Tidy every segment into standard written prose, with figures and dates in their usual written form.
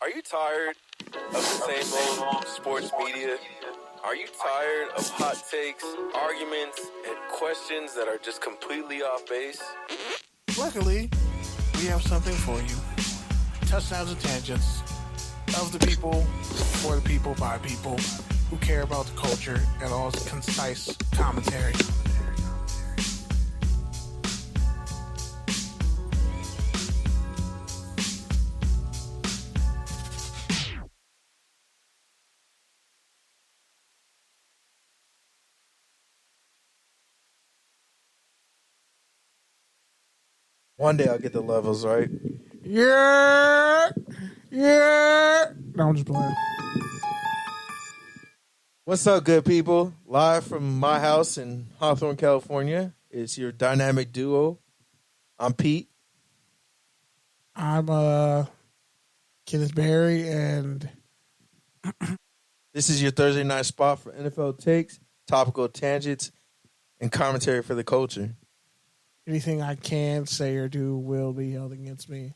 Are you tired of the same old sports media? Are you tired of hot takes, arguments, and questions that are just completely off base? Luckily, we have something for you. Touchdowns and tangents of the people, for the people, by people who care about the culture and all its concise commentary. One day I'll get the levels right. Yeah. No, I'm just playing. What's up, good people? Live from my house in Hawthorne, California. It's your dynamic duo. I'm Pete. I'm Kenneth Berry, and This is your Thursday night spot for NFL takes, topical tangents, and commentary for the culture. anything I can say or do will be held against me.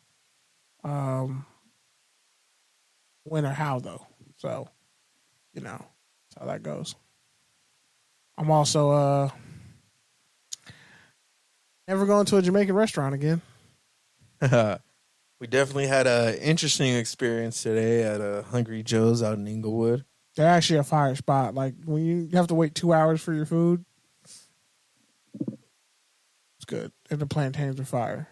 When or how, though. So, that's how that goes. I'm also never going to a Jamaican restaurant again. We definitely had an interesting experience today at Hungry Joe's out in Inglewood. They're actually a fire spot. Like, when you have to wait 2 hours for your food, it's good. And the plantains are fire.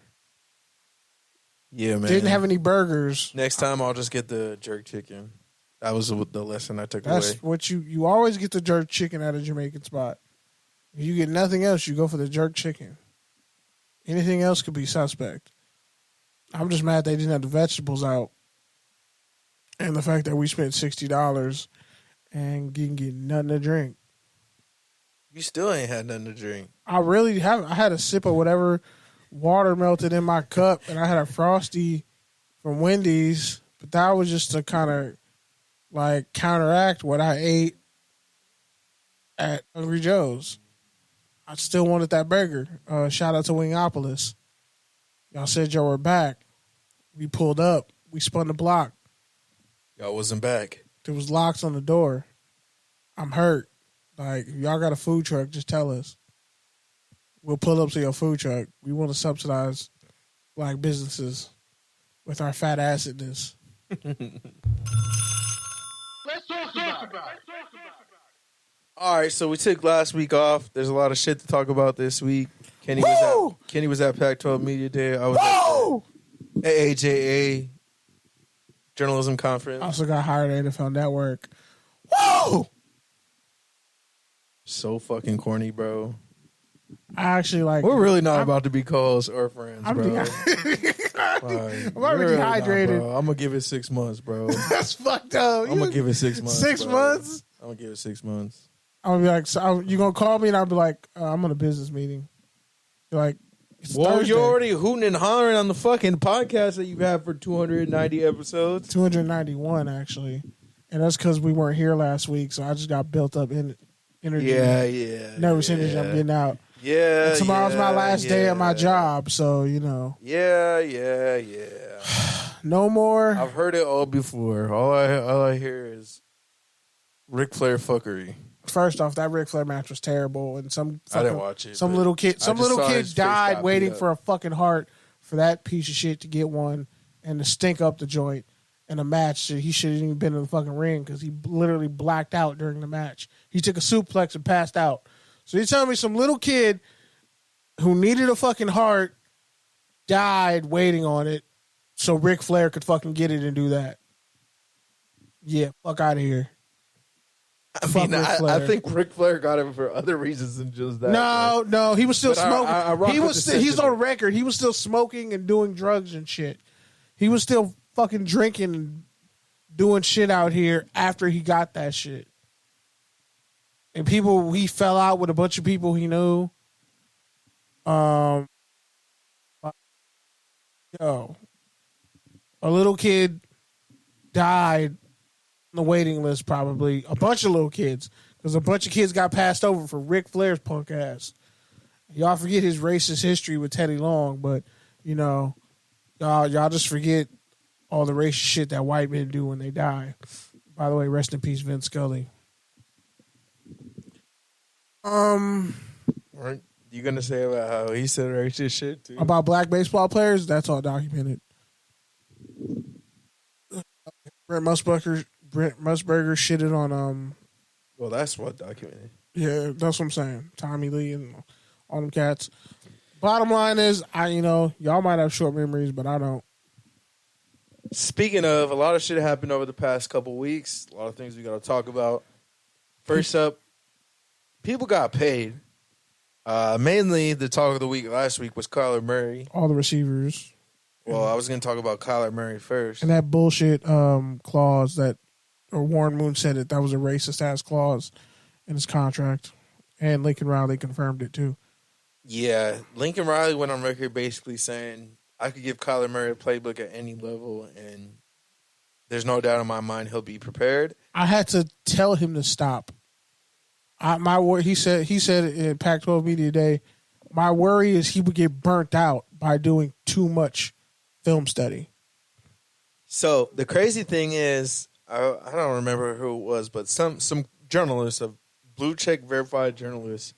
Yeah, man. Didn't have any burgers. Next time I'll just get the jerk chicken. That was the lesson I took That's away. what you always get the jerk chicken at a Jamaican spot. If you get nothing else, you go for the jerk chicken. Anything else could be suspect. I'm just mad they didn't have the vegetables out. And the fact that we spent $60 and didn't get nothing to drink. You still ain't had nothing to drink. I really haven't. I had a sip of whatever water melted in my cup, and I had a Frosty from Wendy's, but that was just to kind of like counteract what I ate at Hungry Joe's. I still wanted that burger. Shout out to Wingopolis. Y'all said y'all were back. We pulled up. We spun the block. Y'all wasn't back. There was locks on the door. I'm hurt. Like, if y'all got a food truck, just tell us. We'll pull up to your food truck. We want to subsidize black businesses with our fat acidness. Let's talk about it. All right, so we took last week off. There's a lot of shit to talk about this week. Kenny was at Pac-12 Media Day. I was at the AAJA Journalism Conference. I also got hired at NFL Network. Whoa! So fucking corny, bro. I actually like. We're really not about to be co-hosts or friends, bro. I'm already dehydrated. I'm gonna give it 6 months, bro. That's fucked up. I'm gonna give it 6 months. 6 bro. months? I'm gonna give it 6 months. I'm gonna be like, so you gonna call me? And I'll be like, I'm on a business meeting. You're like, it's well, Thursday. you're already hooting and hollering on the fucking podcast that you've had for 290 episodes. 291 actually, and that's because we weren't here last week. So I just got built up in energy. Yeah. Nervous energy. I'm getting out. Yeah. And tomorrow's my last day at my job, so Yeah. No more. I've heard it all before. All I hear is Ric Flair fuckery. First off, that Ric Flair match was terrible, and I didn't watch it. Some little kid died waiting for a fucking heart for that piece of shit to get one and to stink up the joint in a match that he shouldn't even been in the fucking ring because he literally blacked out during the match. He took a suplex and passed out. So you're telling me some little kid who needed a fucking heart died waiting on it so Ric Flair could fucking get it and do that? Yeah, fuck out of here. I think Ric Flair got him for other reasons than just that. No, he was still smoking. He's on record. He was still smoking and doing drugs and shit. He was still fucking drinking and doing shit out here after he got that shit. And he fell out with a bunch of people he knew. A little kid died the waiting list, probably a bunch of little kids, because a bunch of kids got passed over for Ric Flair's punk ass. Y'all forget his racist history with Teddy Long, but y'all just forget all the racist shit that white men do when they die. By the way, rest in peace, Vince Scully. Weren't you gonna say about how he said racist shit too? About black baseball players? That's all documented. Brent Musburger shitted on Well, that's what documented. Yeah, that's what I'm saying. Tommy Lee and all them cats. Bottom line is, y'all might have short memories, but I don't. Speaking of, a lot of shit happened over the past couple weeks. A lot of things we got to talk about. First up, people got paid. Mainly, the talk of the week last week was Kyler Murray. All the receivers. Well, I was going to talk about Kyler Murray first. And that bullshit clause or Warren Moon said that was a racist-ass clause in his contract. And Lincoln Riley confirmed it, too. Yeah, Lincoln Riley went on record basically saying, I could give Kyler Murray a playbook at any level, and there's no doubt in my mind he'll be prepared. I had to tell him to stop. He said in Pac-12 Media Day, my worry is he would get burnt out by doing too much film study. So the crazy thing is, I don't remember who it was, but some journalists, a blue check verified journalists,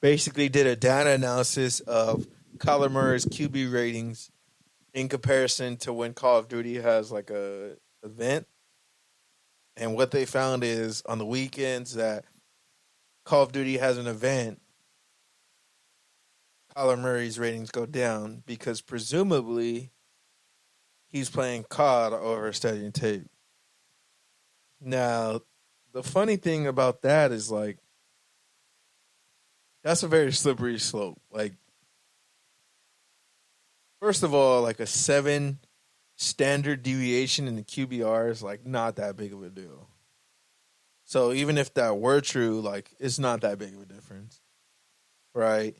basically did a data analysis of Kyler Murray's QB ratings in comparison to when Call of Duty has like a event. And what they found is on the weekends that Call of Duty has an event, Kyler Murray's ratings go down because presumably he's playing COD over studying tape. Now, the funny thing about that is like, that's a very slippery slope. Like, first of all, like a 7 standard deviation in the QBR is like not that big of a deal. So even if that were true, like it's not that big of a difference, right?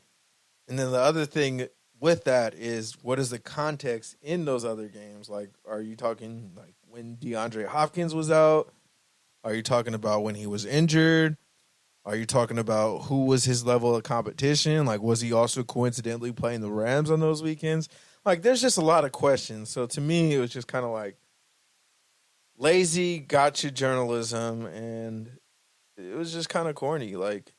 And then the other thing with that is what is the context in those other games? Like, are you talking like when DeAndre Hopkins was out? Are you talking about when he was injured? Are you talking about who was his level of competition? Like, was he also coincidentally playing the Rams on those weekends? Like, there's just a lot of questions. So to me, it was just kind of like lazy gotcha journalism, and it was just kind of corny. Like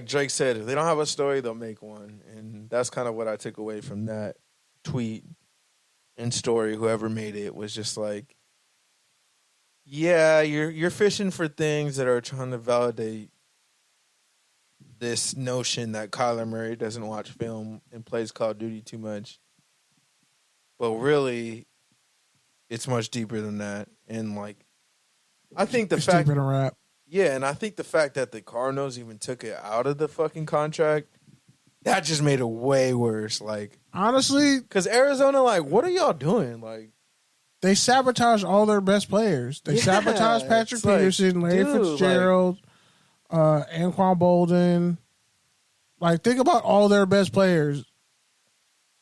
Drake said, if they don't have a story, they'll make one. And that's kind of what I took away from that tweet and story. Whoever made it was just like, yeah, you're fishing for things that are trying to validate this notion that Kyler Murray doesn't watch film and plays Call of Duty too much. But really, it's much deeper than that. And like, I think the fact, deeper than rap. Yeah, and I think the fact that the Cardinals even took it out of the fucking contract, that just made it way worse. Like, honestly, because Arizona, like, what are y'all doing? Like, they sabotage all their best players. They sabotage Patrick Peterson, Larry Fitzgerald, Anquan Bolden. Like, think about all their best players.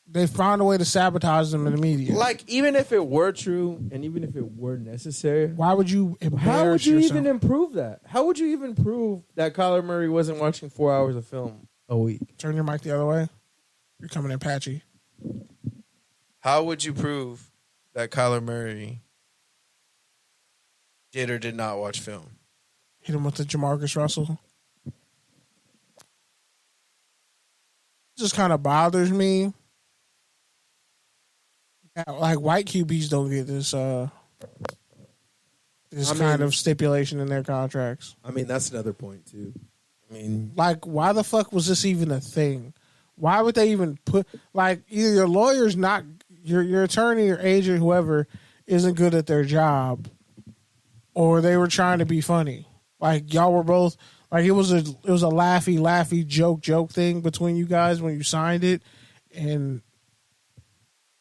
They found a way to sabotage them in the media. Like, even if it were true, and even if it were necessary, why would you embarrass How would you yourself? even improve that? How would you even prove that Kyler Murray wasn't watching 4 hours of film a week? Turn your mic the other way. You're coming in patchy. How would you prove that Kyler Murray did or did not watch film? Hit him with the Jamarcus Russell. It just kind of bothers me. Like, white QBs don't get this kind of stipulation in their contracts. I mean, that's another point, too. I mean, like, why the fuck was this even a thing? Why would they even put, like, either your lawyer's not, your attorney or agent, whoever, isn't good at their job, or they were trying to be funny. Like, y'all were both, like, it was a laughy joke thing between you guys when you signed it, and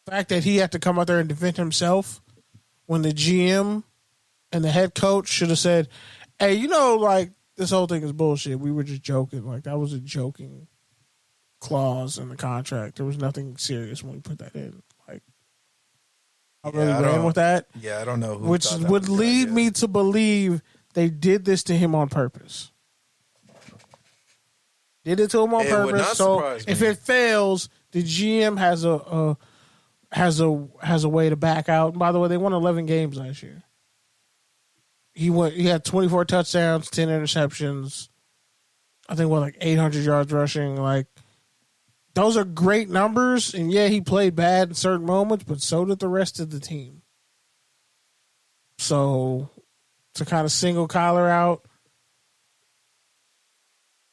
the fact that he had to come out there and defend himself when the GM and the head coach should have said, hey, like, this whole thing is bullshit. We were just joking. Like, that was a joking clause in the contract. There was nothing serious when we put that in. Like, I really ran with that. Yeah, I don't know. Which would lead me to believe they did this to him on purpose. Did it to him on purpose. So if it fails, the GM has has a way to back out. And by the way, they won 11 games last year. He had 24 touchdowns, 10 interceptions. I think like 800 yards rushing. Like, those are great numbers. And yeah, he played bad in certain moments, but so did the rest of the team. So to kind of single Kyler out,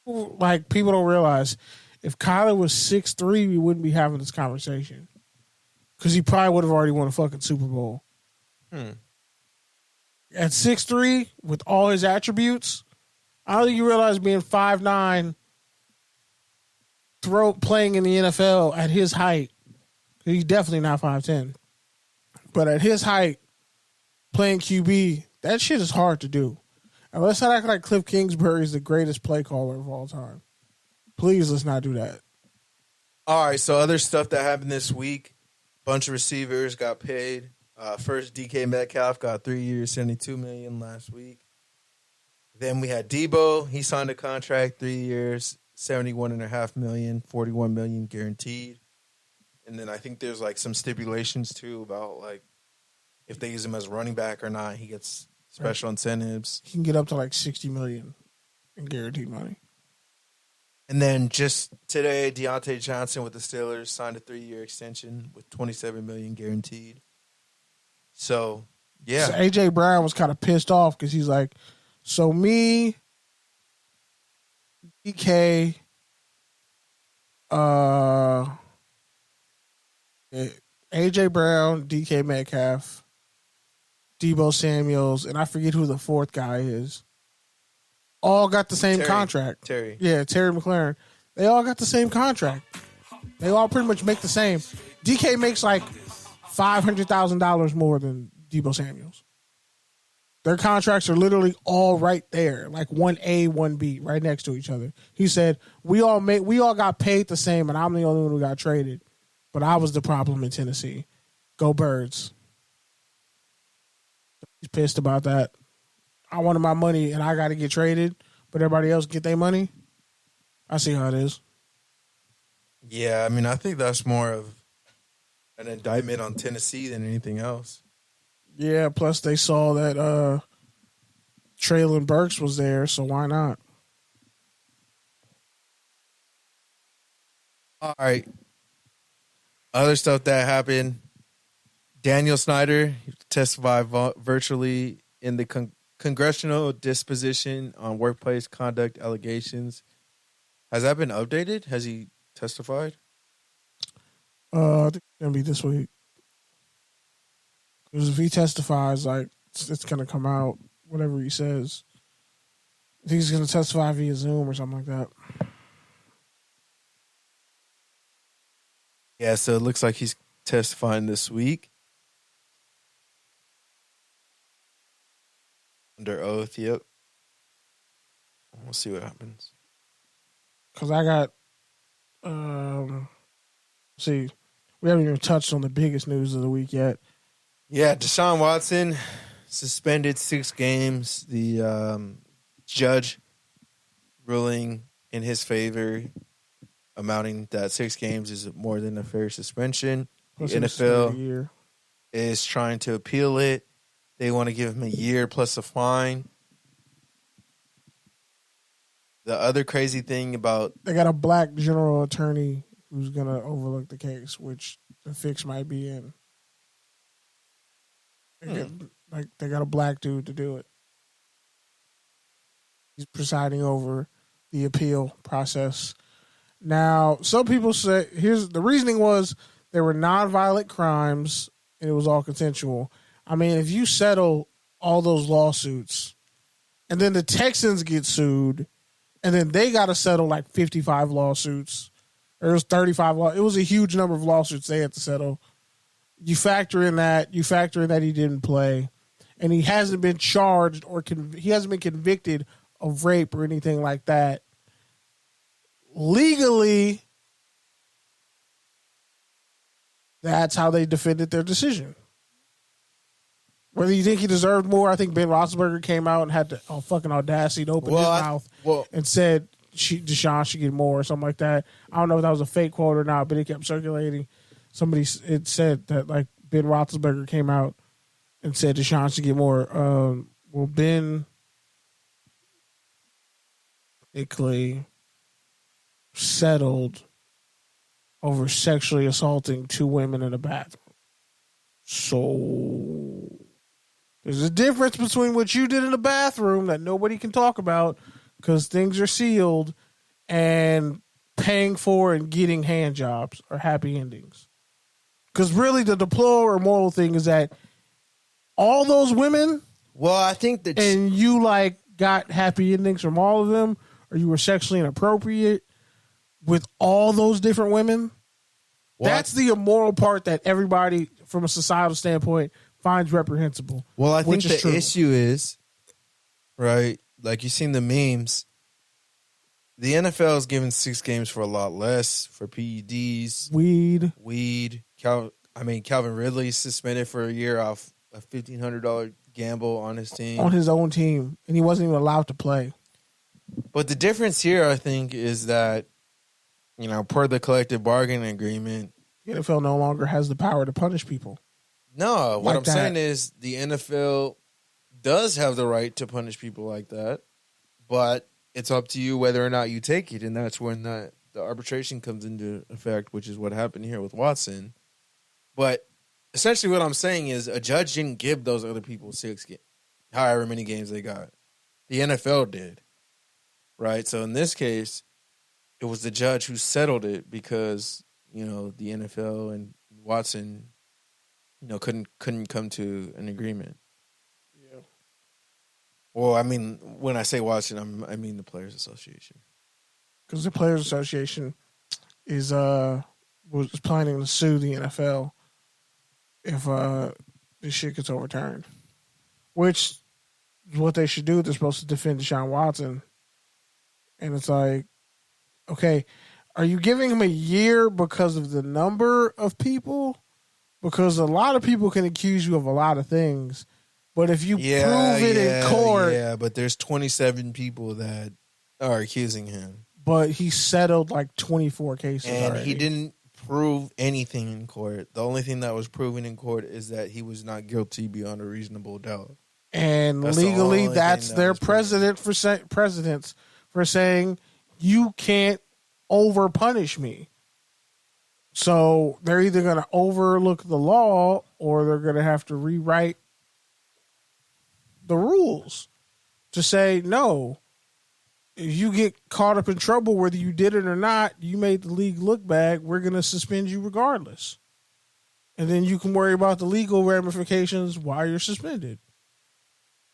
like, people don't realize, if Kyler was 6'3", we wouldn't be having this conversation. Because he probably would have already won a fucking Super Bowl. At 6'3", with all his attributes, I don't think you realize being 5'9", playing in the NFL at his height. He's definitely not 5'10". But at his height, playing QB, that shit is hard to do. And let's not act like Cliff Kingsbury is the greatest play caller of all time. Please, let's not do that. All right, so other stuff that happened this week. Bunch of receivers got paid. First, DK Metcalf got 3 years, $72 million last week. Then we had Debo. He signed a contract, 3 years, $71.5 million, $41 million guaranteed. And then I think there's like some stipulations too about like if they use him as running back or not, he gets special incentives. He can get up to like $60 million in guaranteed money. And then just today, Deontay Johnson with the Steelers signed a 3-year extension with $27 million guaranteed. So, yeah. So A.J. Brown was kind of pissed off because he's like, so me, DK, A.J. Brown, DK Metcalf, Debo Samuels, and I forget who the fourth guy is. All got the same contract. Terry. Yeah, Terry McLaurin. They all got the same contract. They all pretty much make the same. DK makes like $500,000 more than Debo Samuels. Their contracts are literally all right there, like 1A, 1B, right next to each other. He said, we all got paid the same, and I'm the only one who got traded. But I was the problem in Tennessee. Go Birds. He's pissed about that. I wanted my money, and I got to get traded, but everybody else get their money. I see how it is. Yeah, I mean, I think that's more of an indictment on Tennessee than anything else. Yeah, plus they saw that Traylon Burks was there, so why not? All right. Other stuff that happened. Daniel Snyder testified virtually in the congressional disposition on workplace conduct allegations. Has that been updated? Has he testified? I think it's going to be this week. Because if he testifies, like, it's going to come out, whatever he says. I think he's going to testify via Zoom or something like that. Yeah, so it looks like he's testifying this week. Under oath, yep. We'll see what happens. Because I got, see, we haven't even touched on the biggest news of the week yet. Yeah, Deshaun Watson suspended 6 games. The judge ruling in his favor, amounting that 6 games is more than a fair suspension. Plus the NFL is trying to appeal it. They want to give him a year plus a fine. The other crazy thing about... They got a black general attorney who's going to overlook the case, which the fix might be in. They got a black dude to do it. He's presiding over the appeal process. Now, some people say... Here's the reasoning was there were nonviolent crimes and it was all consensual. I mean, if you settle all those lawsuits and then the Texans get sued and then they got to settle like 55 lawsuits, or it was 35 it was a huge number of lawsuits they had to settle. You factor in that he didn't play, and he hasn't been charged or he hasn't been convicted of rape or anything like that. Legally, that's how they defended their decision. Whether you think he deserved more, I think Ben Roethlisberger came out and had the fucking audacity to open his mouth and said Deshaun should get more or something like that. I don't know if that was a fake quote or not, but it kept circulating. it said that like Ben Roethlisberger came out and said Deshaun should get more. Ben basically settled over sexually assaulting 2 women in a bathroom. So there's a difference between what you did in the bathroom that nobody can talk about because things are sealed and paying for and getting hand jobs or happy endings. Because really the deplorable or moral thing is that all those women, well, I think that, and you like got happy endings from all of them, or you were sexually inappropriate with all those different women. That's the immoral part that everybody from a societal standpoint finds reprehensible. Well, I think the issue is, right, like you've seen the memes, the NFL is giving 6 games for a lot less for PEDs. Weed. Calvin Ridley suspended for a year off a $1,500 gamble on his team. On his own team, and he wasn't even allowed to play. But the difference here, I think, is that, per the collective bargaining agreement, the NFL no longer has the power to punish people. No, what I'm saying is the NFL does have the right to punish people like that, but it's up to you whether or not you take it, and that's when the arbitration comes into effect, which is what happened here with Watson. But essentially what I'm saying is a judge didn't give those other people 6 games, however many games they got. The NFL did, right? So in this case, it was the judge who settled it because, the NFL and Watson, couldn't come to an agreement. Yeah. Well, when I say Watson, I mean the Players Association. Because the Players Association was planning to sue the NFL if this shit gets overturned. Which is what they should do. They're supposed to defend Deshaun Watson. And it's like, okay, are you giving him a year because of the number of people? Because a lot of people can accuse you of a lot of things. But if you prove it in court... Yeah, but there's 27 people that are accusing him. But he settled like 24 cases and already. He didn't prove anything in court. The only thing that was proven in court is that he was not guilty beyond a reasonable doubt. And legally, that's their presidents for saying, you can't over-punish me. So they're either going to overlook the law or they're going to have to rewrite the rules to say, no, if you get caught up in trouble, whether you did it or not, you made the league look bad, we're going to suspend you regardless. And then you can worry about the legal ramifications while you're suspended.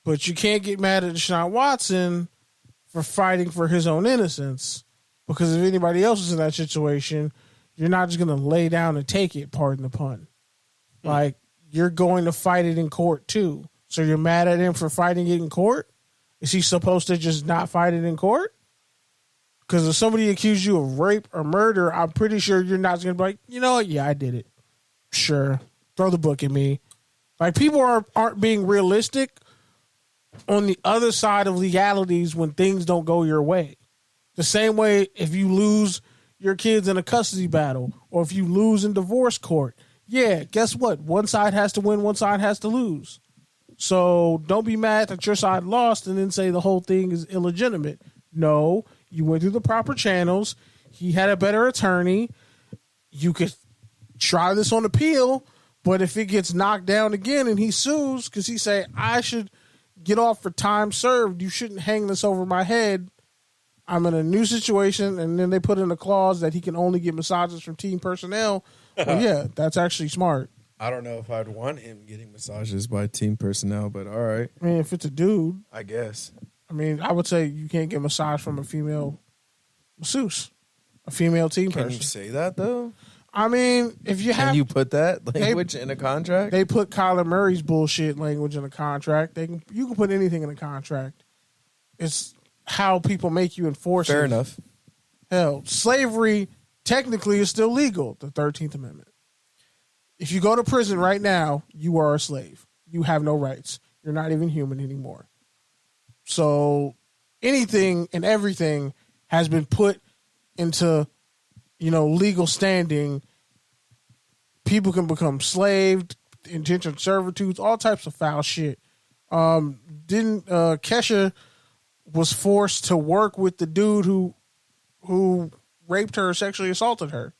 But you can't get mad at Deshaun Watson for fighting for his own innocence, because if anybody else is in that situation, you're not just going to lay down and take it, pardon the pun. Like, you're going to fight it in court too. So you're mad at him for fighting it in court? Is he supposed to just not fight it in court? Because if somebody accused you of rape or murder, I'm pretty sure you're not going to be like, you know what? Yeah, I did it. Sure. Throw the book at me. Like, people aren't being realistic on the other side of legalities when things don't go your way. The same way if you lose your kids in a custody battle or if you lose in divorce court, yeah, guess what? One side has to win, one side has to lose. So don't be mad that your side lost and then say the whole thing is illegitimate. No, you went through the proper channels. He had a better attorney. You could try this on appeal, but if it gets knocked down again and he sues because he say, I should get off for time served, you shouldn't hang this over my head. I'm in a new situation, and then they put in a clause that he can only get massages from team personnel. Well, yeah, that's actually smart. I don't know if I'd want him getting massages by team personnel, but all right. I mean, if it's a dude, I guess. I mean, I would say you can't get massage from a female masseuse, a female team person. Can you say that, though? I mean, if you have... Can you put that language in a contract? They put Kyler Murray's bullshit language in a contract. You can put anything in a contract. It's how people make you enforce it. Fair enough. Hell, slavery technically is still legal, the 13th Amendment. If you go to prison right now, you are a slave. You have no rights. You're not even human anymore. So anything and everything has been put into, legal standing people can become slaved, indentured servitudes, all types of foul shit. Kesha was forced to work with the dude who raped her, sexually assaulted her.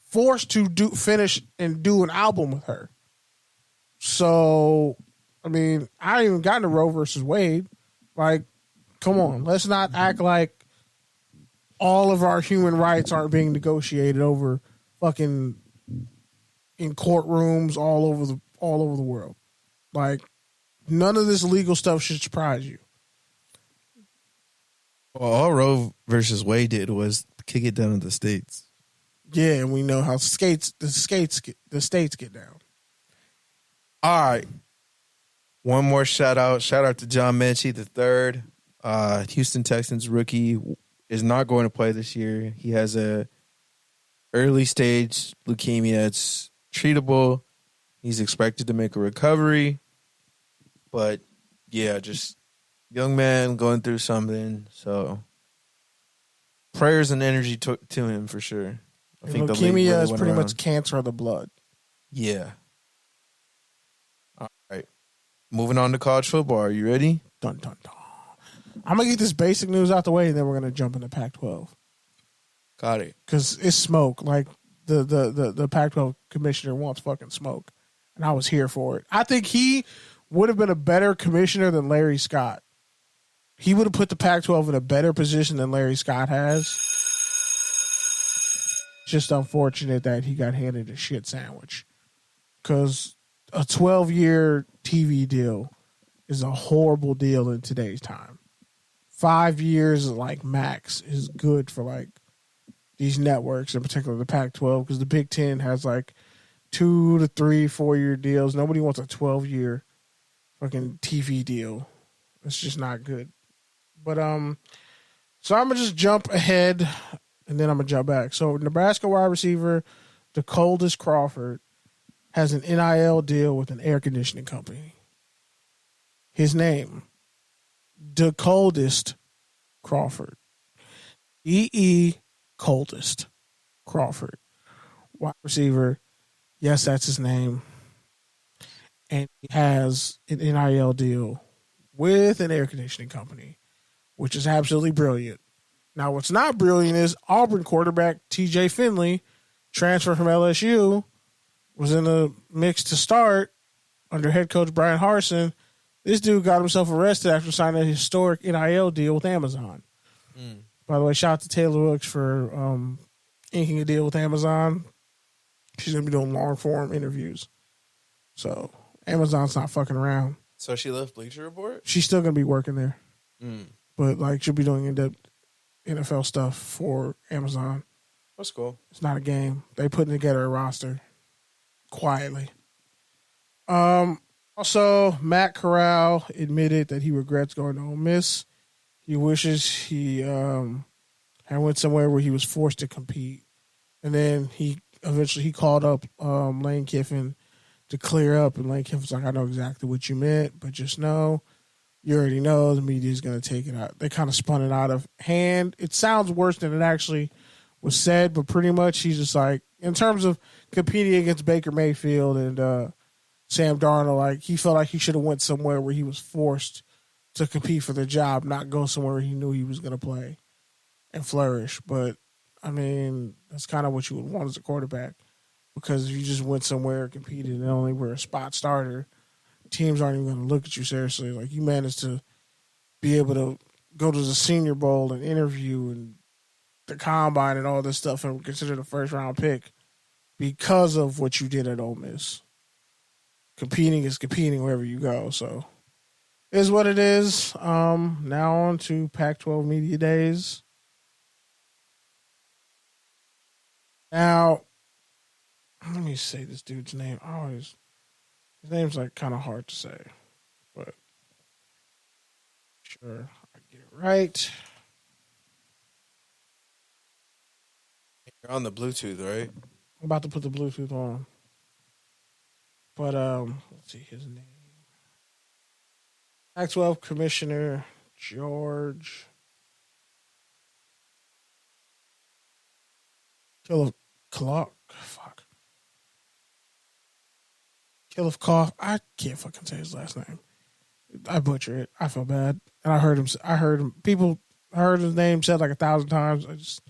Forced to finish and do an album with her. So, I mean, I ain't even gotten to Roe versus Wade. Like, come on, let's not act like all of our human rights aren't being negotiated over fucking in courtrooms all over the world. Like, none of this legal stuff should surprise you. Well, all Roe versus Wade did was kick it down in the states. Yeah, and we know how the states get down. All right. One more shout out. Shout out to John Metchie III. Houston Texans rookie is not going to play this year. He has a early stage leukemia. It's treatable. He's expected to make a recovery. But yeah, just young man going through something. So prayers and energy to him for sure. I think leukemia is pretty much cancer of the blood. Yeah. All right. Moving on to college football. Are you ready? Dun, dun, dun. I'm going to get this basic news out the way, and then we're going to jump into Pac-12. Got it. Because it's smoke. Like, the Pac-12 commissioner wants fucking smoke. And I was here for it. I think he would have been a better commissioner than Larry Scott. He would have put the Pac-12 in a better position than Larry Scott has. Just unfortunate that he got handed a shit sandwich. Because a 12-year TV deal is a horrible deal in today's time. 5 years, like, max is good for, like, these networks, in particular the Pac-12, because the Big Ten has, like, 2 to 3, 4-year deals. Nobody wants a 12-year fucking TV deal. It's just not good. But, so I'm going to just jump ahead, and then I'm going to jump back. So, Nebraska wide receiver DeColdest Crawford has an NIL deal with an air conditioning company. His name, DeColdest Crawford. Coldest Crawford. Wide receiver. Yes, that's his name. And he has an NIL deal with an air conditioning company, which is absolutely brilliant. Now, what's not brilliant is Auburn quarterback TJ Finley, transfer from LSU, was in the mix to start under head coach Brian Harsin. This dude got himself arrested after signing a historic NIL deal with Amazon. By the way, shout out to Taylor Rooks for inking a deal with Amazon. She's going to be doing long-form interviews. So, Amazon's not fucking around. So she left Bleacher Report? She's still going to be working there. But, like, she'll be doing in-depth NFL stuff for Amazon. That's cool. It's not a game. They putting together a roster quietly. Also, Matt Corral admitted that he regrets going to Ole Miss. He wishes he had went somewhere where he was forced to compete. And then he eventually called up Lane Kiffin to clear up. And Lane Kiffin's like, I know exactly what you meant, but just know, you already know the media is going to take it out. They kind of spun it out of hand. It sounds worse than it actually was said, but pretty much he's just like, in terms of competing against Baker Mayfield and Sam Darnold, like, he felt like he should have went somewhere where he was forced to compete for the job, not go somewhere where he knew he was going to play and flourish. But, I mean, that's kind of what you would want as a quarterback, because if you just went somewhere, competed, and only were a spot starter, teams aren't even going to look at you seriously. Like, you managed to be able to go to the Senior Bowl and interview and the Combine and all this stuff and considered a first-round pick because of what you did at Ole Miss. Competing is competing wherever you go, so it is what it is. Now on to Pac-12 Media Days. Now, let me say this dude's name. His name's like kind of hard to say, but sure I get it right. You're on the Bluetooth, right? I'm about to put the Bluetooth on. But let's see his name. Pac-12 Commissioner George Clark. Fuck. Killif Cough. I can't fucking say his last name. I butcher it. I feel bad. And I heard him. People heard his name said like 1,000 times. I just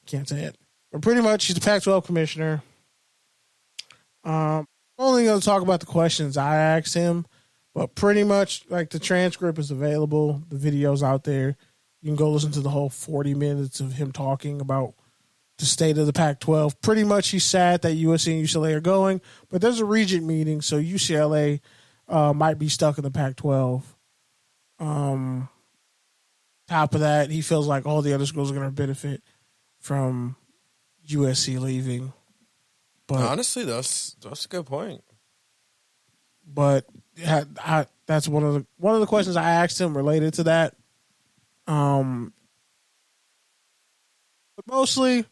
can't say it. But pretty much, he's the Pac-12 commissioner. Only going to talk about the questions I asked him, but pretty much like the transcript is available. The video's out there. You can go listen to the whole 40 minutes of him talking about the state of the Pac-12. Pretty much, he's sad that USC and UCLA are going, but there's a regent meeting, so UCLA might be stuck in the Pac-12. Top of that, he feels like all the other schools are going to benefit from USC leaving. But honestly, that's a good point. But that's one of the questions I asked him related to that. But mostly,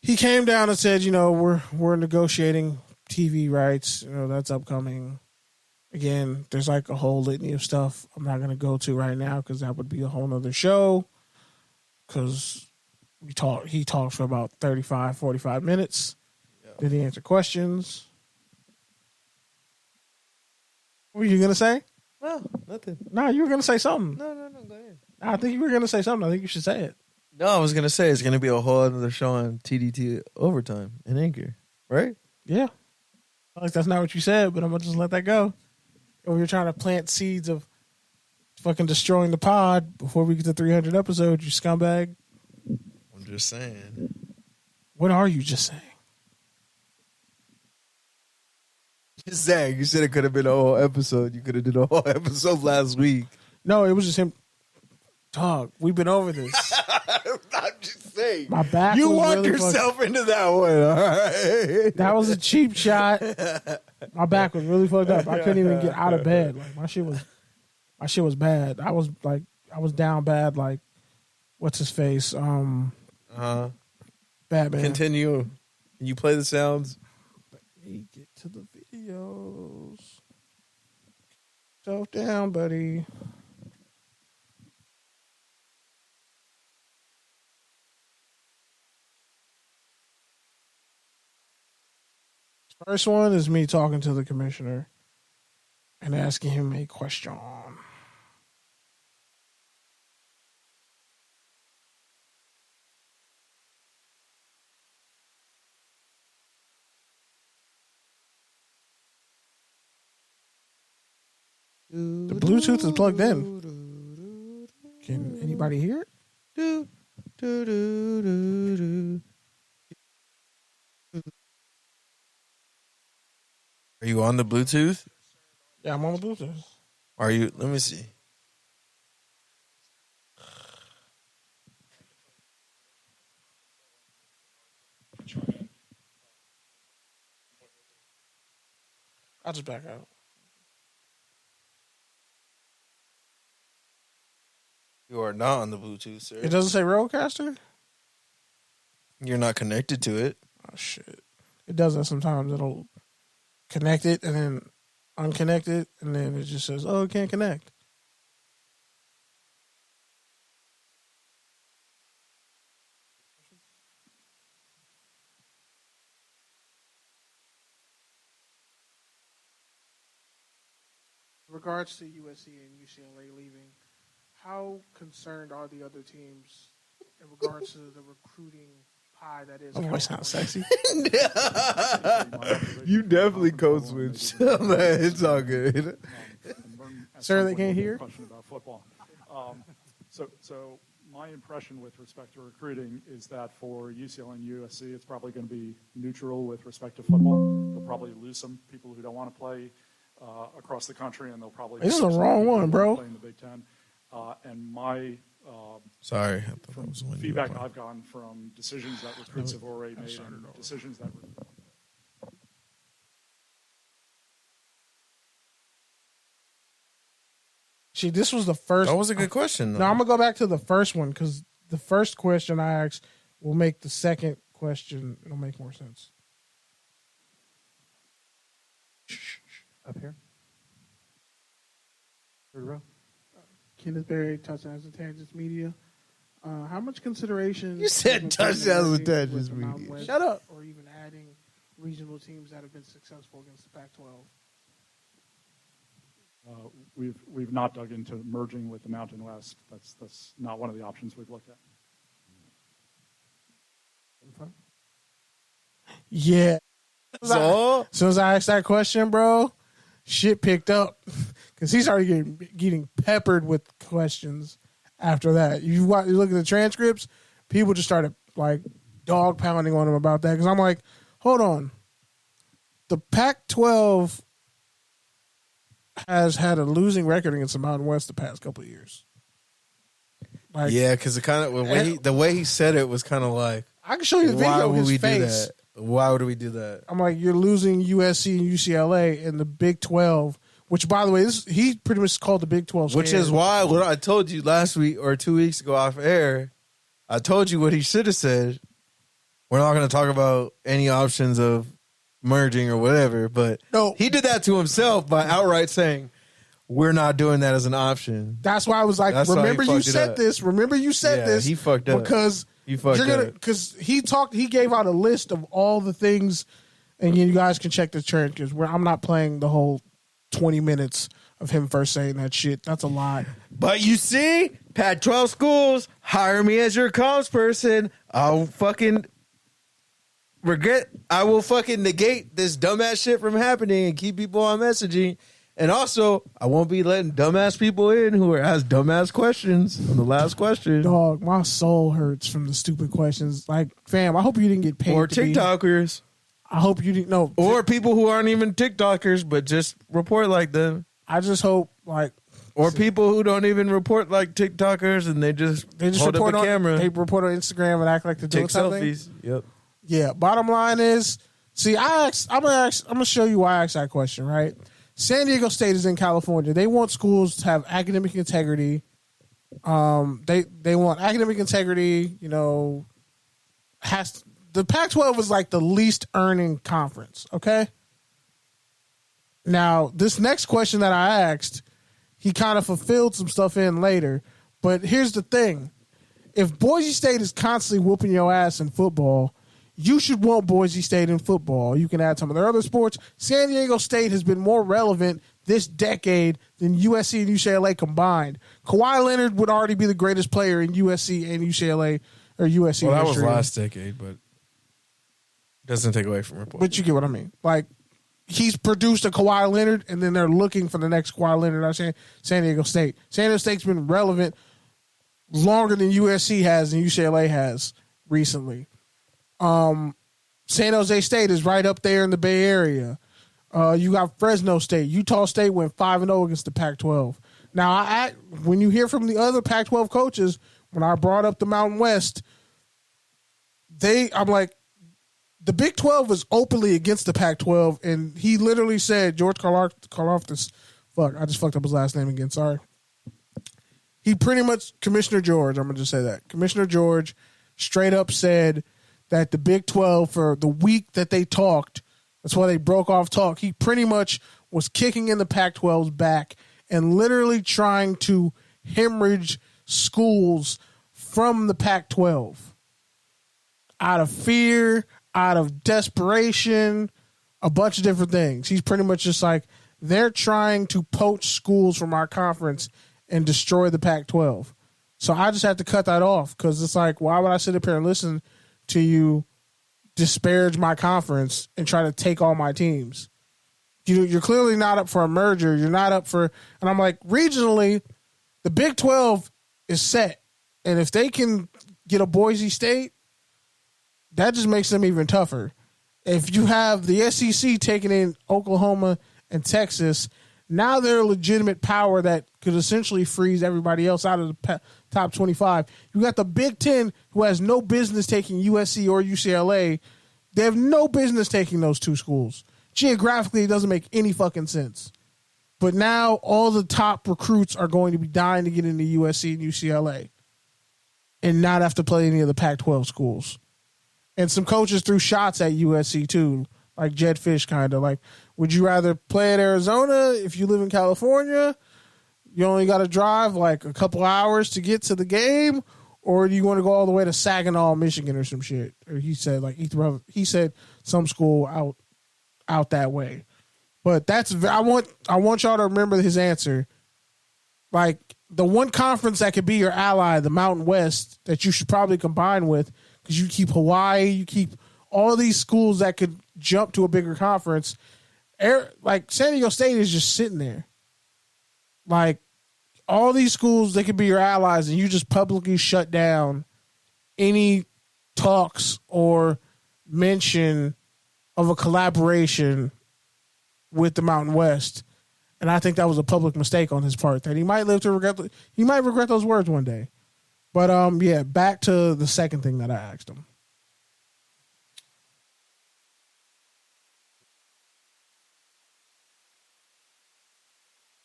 he came down and said, we're negotiating TV rights. That's upcoming. Again, there's like a whole litany of stuff I'm not going to go to right now because that would be a whole nother show. Because he talked for about 35, 45 minutes. Yeah. Did he answer questions? What were you going to say? No, nothing. No, you were going to say something. No, go ahead. I think you were going to say something. I think you should say it. No, I was going to say it's going to be a whole other show on TDT Overtime in Anchor, right? Yeah. Like that's not what you said, but I'm going to just let that go. Or you're trying to plant seeds of fucking destroying the pod before we get to 300 episodes, you scumbag. I'm just saying. What are you just saying? Just saying. You said it could have been a whole episode. You could have did a whole episode last week. No, it was just him. Dog, we've been over this. I'm just saying. My back. You was walked really yourself into that one. All right. That was a cheap shot. My back was really fucked up. I couldn't even get out of bed. Like my shit was bad. I was down bad. Like, what's his face? Batman. Continue. You play the sounds. Let me get to the videos. Self down, buddy. First one is me talking to the commissioner and asking him a question. The Bluetooth is plugged in. Can anybody hear it? Are you on the Bluetooth? Yeah, I'm on the Bluetooth. Are you? Let me see. I'll just back out. You are not on the Bluetooth, sir. It doesn't say Rodecaster? You're not connected to it. Oh, shit. It does that sometimes. It'll connect it and then unconnect it, and then it just says, oh, it can't connect. In regards to USC and UCLA leaving, how concerned are the other teams in regards to the recruiting pie that is? Oh, sounds sexy. You definitely code switch. Man, it's all good. Sir, they can't hear? Question about football. So my impression with respect to recruiting is that for UCLA and USC, it's probably going to be neutral with respect to football. They'll probably lose some people who don't want to play across the country, and they'll probably. This is the wrong one, bro. Play in the Big Ten. And my sorry, I thought that was the one feedback I've gotten from decisions that recruits have already made, and decisions that. See, this was the first. That was a good question, though. No, I'm gonna go back to the first one because the first question I asked will make the second question. It'll make more sense. Up here, third row. Kenneth Berry, Touchdowns and Tangents Media. How much consideration? You said Touchdowns and Tangents Media. Shut up. Or even adding regional teams that have been successful against the Pac-12? We've not dug into merging with the Mountain West. That's not one of the options we've looked at. Yeah. So As soon as I asked that question, bro, shit picked up because he started getting peppered with questions after that. You look at the transcripts, people just started like dog pounding on him about that because I'm like, hold on. The Pac-12 has had a losing record against the Mountain West the past couple of years. Like, yeah, because the way he said it was kind of like, I can show you the video of his face. Do that? Why would we do that? I'm like, you're losing USC and UCLA in the Big 12, which, by the way, he pretty much called the Big 12 scared. Which is why what I told you last week or 2 weeks ago off air, I told you what he should have said. We're not going to talk about any options of merging or whatever, but no, he did that to himself by outright saying, we're not doing that as an option. That's why I was like, remember you said this. Remember you said this. He fucked up. Because he gave out a list of all the things, and you guys can check the transcripts where I'm not playing the whole 20 minutes of him first saying that shit. That's a lie. But you see, Pac-12 schools, hire me as your comms person. I will fucking negate this dumbass shit from happening and keep people on messaging. And also, I won't be letting dumbass people in who ask dumbass questions on the last question. Dog, my soul hurts from the stupid questions. Like, fam, I hope you didn't get paid. Or TikTokers. I hope you didn't know. Or people who aren't even TikTokers, but just report like them. I just hope, like. Or people who don't even report like TikTokers and they just hold report up a camera. They report on Instagram and act like they're doing something. Take selfies. Yep. Yeah. Bottom line is, see, I'm gonna show you why I asked that question, right? San Diego State is in California. They want schools to have academic integrity. They want academic integrity. You know, the Pac-12 is like the least earning conference. Okay. Now, this next question that I asked, he kind of fulfilled some stuff in later. But here's the thing: if Boise State is constantly whooping your ass in football, you should want Boise State in football. You can add some of their other sports. San Diego State has been more relevant this decade than USC and UCLA combined. Kawhi Leonard would already be the greatest player in USC and UCLA or USC. Well, that history. was last decade, but doesn't take away from report. But you get what I mean. Like, he's produced a Kawhi Leonard, and then they're looking for the next Kawhi Leonard. I'm saying San Diego State. San Diego State's been relevant longer than USC has and UCLA has recently. San Jose State is right up there in the Bay Area. You got Fresno State. Utah State went 5-0 against the Pac-12. Now, when you hear from the other Pac-12 coaches, when I brought up the Mountain West, I'm like, the Big 12 was openly against the Pac-12, and he literally said, George Karlaftis, I just fucked up his last name again, sorry. He pretty much, Commissioner George, I'm going to just say that. Commissioner George straight up said that the Big 12, for the week that they talked, that's why they broke off talk, he pretty much was kicking in the Pac-12's back and literally trying to hemorrhage schools from the Pac-12 out of fear, out of desperation, a bunch of different things. He's pretty much just like, they're trying to poach schools from our conference and destroy the Pac-12. So I just have to cut that off because it's like, why would I sit up here and listen to you disparage my conference and try to take all my teams? You're clearly not up for a merger. You're not up for, and I'm like, regionally, the Big 12 is set. And if they can get a Boise State, that just makes them even tougher. If you have the SEC taking in Oklahoma and Texas, now they're a legitimate power that could essentially freeze everybody else out of the top 25. You got the Big Ten, who has no business taking USC or UCLA. They have no business taking those two schools. Geographically, it doesn't make any fucking sense. But now all the top recruits are going to be dying to get into USC and UCLA and not have to play any of the Pac-12 schools. And some coaches threw shots at USC too, like Jed Fish kind of. Like, would you rather play at Arizona if you live in California? You only got to drive like a couple hours to get to the game, Or do you want to go all the way to Saginaw, Michigan, or some shit? Or he said he said some school out that way. But I want y'all to remember his answer. Like the one conference that could be your ally, the Mountain West, that you should probably combine with, because you keep Hawaii, you keep all these schools that could jump to a bigger conference. Like San Diego State is just sitting there. Like all these schools, they could be your allies, and you just publicly shut down any talks or mention of a collaboration with the Mountain West. And I think that was a public mistake on his part that he might live to regret. He might regret those words one day. But yeah, back to the second thing that I asked him.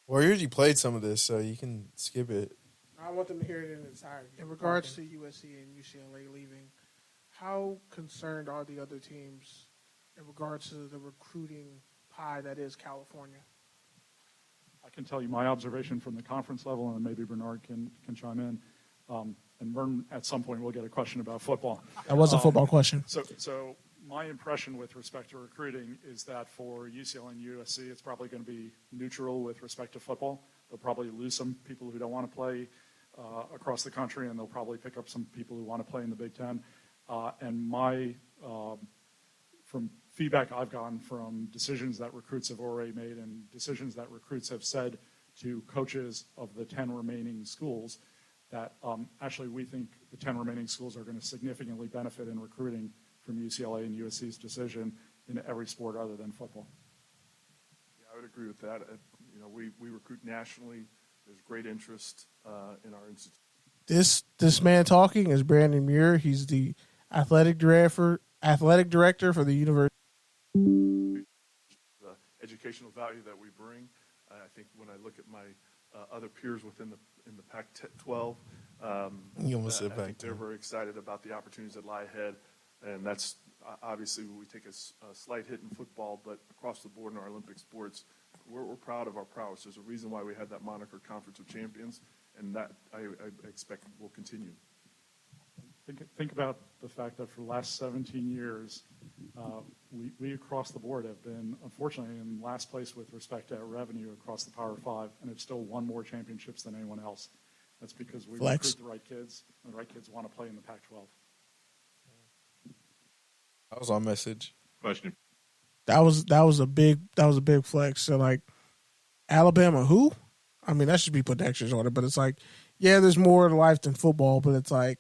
Well, I usually played some of this, so you can skip it. I want them to hear it in entirety. In regards to USC and UCLA leaving, how concerned are the other teams in regards to the recruiting pie that is California? I can tell you my observation from the conference level, and maybe Bernard can chime in. And Vern, at some point, we'll get a question about football. That was a football question. So my impression with respect to recruiting is that for UCLA and USC, it's probably going to be neutral with respect to football. They'll probably lose some people who don't want to play across the country, and they'll probably pick up some people who want to play in the Big Ten. And from feedback I've gotten from decisions that recruits have already made and decisions that recruits have said to coaches of the 10 remaining schools, that actually we think the 10 remaining schools are going to significantly benefit in recruiting from UCLA and USC's decision in every sport other than football. Yeah, I would agree with that. We recruit nationally. There's great interest in our institute. This man talking is Brandon Muir. He's the athletic director for the university. The educational value that we bring. I think when I look at my other peers within the Pac-12, You almost said I think back they're very excited about the opportunities that lie ahead, and that's obviously we take a slight hit in football, but across the board in our Olympic sports, we're proud of our prowess. There's a reason why we had that moniker Conference of Champions, and that I expect will continue. Think about the fact that for the last 17 years, we across the board have been, unfortunately, in last place with respect to revenue across the Power Five, and have still won more championships than anyone else. That's because we recruit the right kids, and the right kids want to play in the Pac-12. That was our message. Question. That was a big flex. So like Alabama, who? I mean, that should be put extras on it, but it's like, yeah, there's more to life than football, but it's like,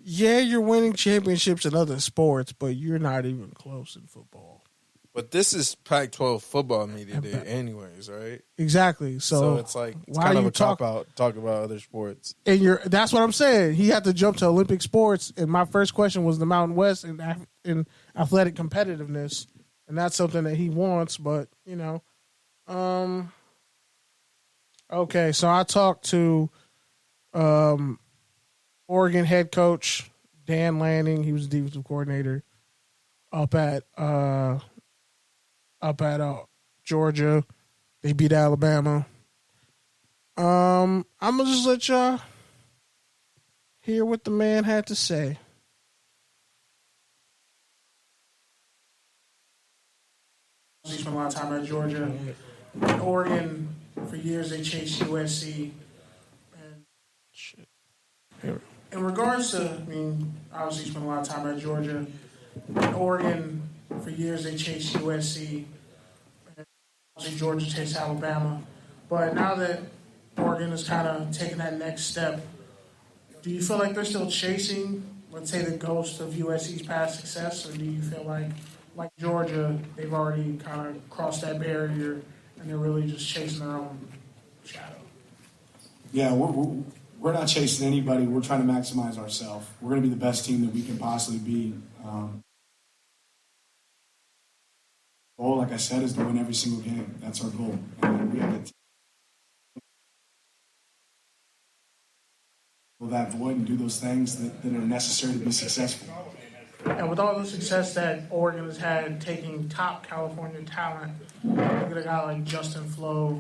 yeah, you're winning championships in other sports, but you're not even close in football. But this is Pac-12 football media day anyways, right? Exactly. So it's like it's why kind are of you a cop-out talk about other sports. And that's what I'm saying. He had to jump to Olympic sports, and my first question was the Mountain West and in athletic competitiveness, and that's something that he wants, but, you know. Okay, so I talked to Oregon head coach Dan Lanning. He was the defensive coordinator up at Georgia. They beat Alabama. I'm gonna just let y'all hear what the man had to say. I spent a lot of time at Georgia. In Oregon, for years, they chased USC. And shit. In regards to, obviously spent a lot of time at Georgia. In Oregon, for years, they chased USC. And obviously, Georgia chased Alabama. But now that Oregon is kind of taking that next step, do you feel like they're still chasing, let's say, the ghost of USC's past success? Or do you feel like Georgia, they've already kind of crossed that barrier and they're really just chasing their own shadow? Yeah, we're not chasing anybody. We're trying to maximize ourselves. We're going to be the best team that we can possibly be. Goal, like I said, is to win every single game. That's our goal. And we have to fill that void and do those things that are necessary to be successful. And with all the success that Oregon has had taking top California talent, look at a guy like Justin Flo.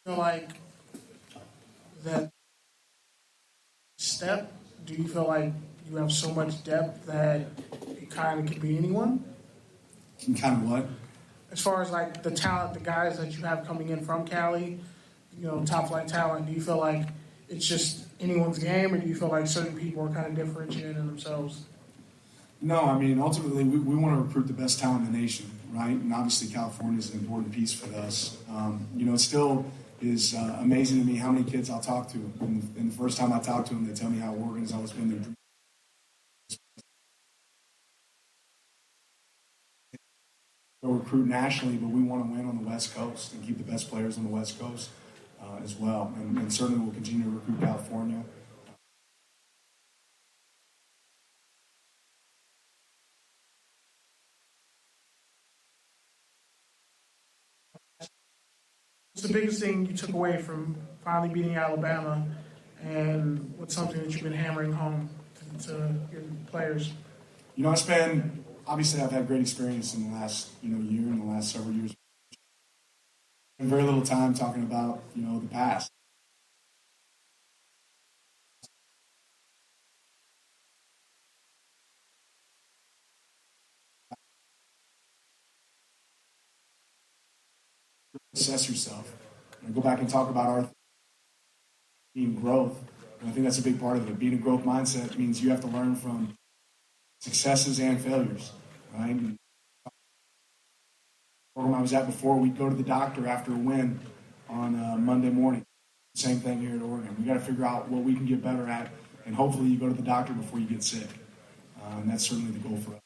feel like that step? Do you feel like you have so much depth that it kind of can be anyone? Kind of what? As far as like the talent, the guys that you have coming in from Cali, top flight talent, do you feel like it's just anyone's game, or do you feel like certain people are kind of differentiating themselves? No, I mean, ultimately, we want to recruit the best talent in the nation, right? And obviously, California is an important piece for us. It still is amazing to me how many kids I'll talk to. And the first time I talk to them, they tell me how Oregon has always been their dream. We'll recruit nationally, but we want to win on the West Coast and keep the best players on the West Coast as well. And certainly we'll continue to recruit California. What's the biggest thing you took away from finally beating Alabama, and what's something that you've been hammering home to your players? Obviously I've had great experience in the last, year and the last several years. And very little time talking about, the past. Assess yourself. And go back and talk about our being growth. And I think that's a big part of it. Being a growth mindset means you have to learn from successes and failures, right? And the program I was at before, we'd go to the doctor after a win on Monday morning. Same thing here at Oregon. We got to figure out what we can get better at, and hopefully you go to the doctor before you get sick. And that's certainly the goal for us.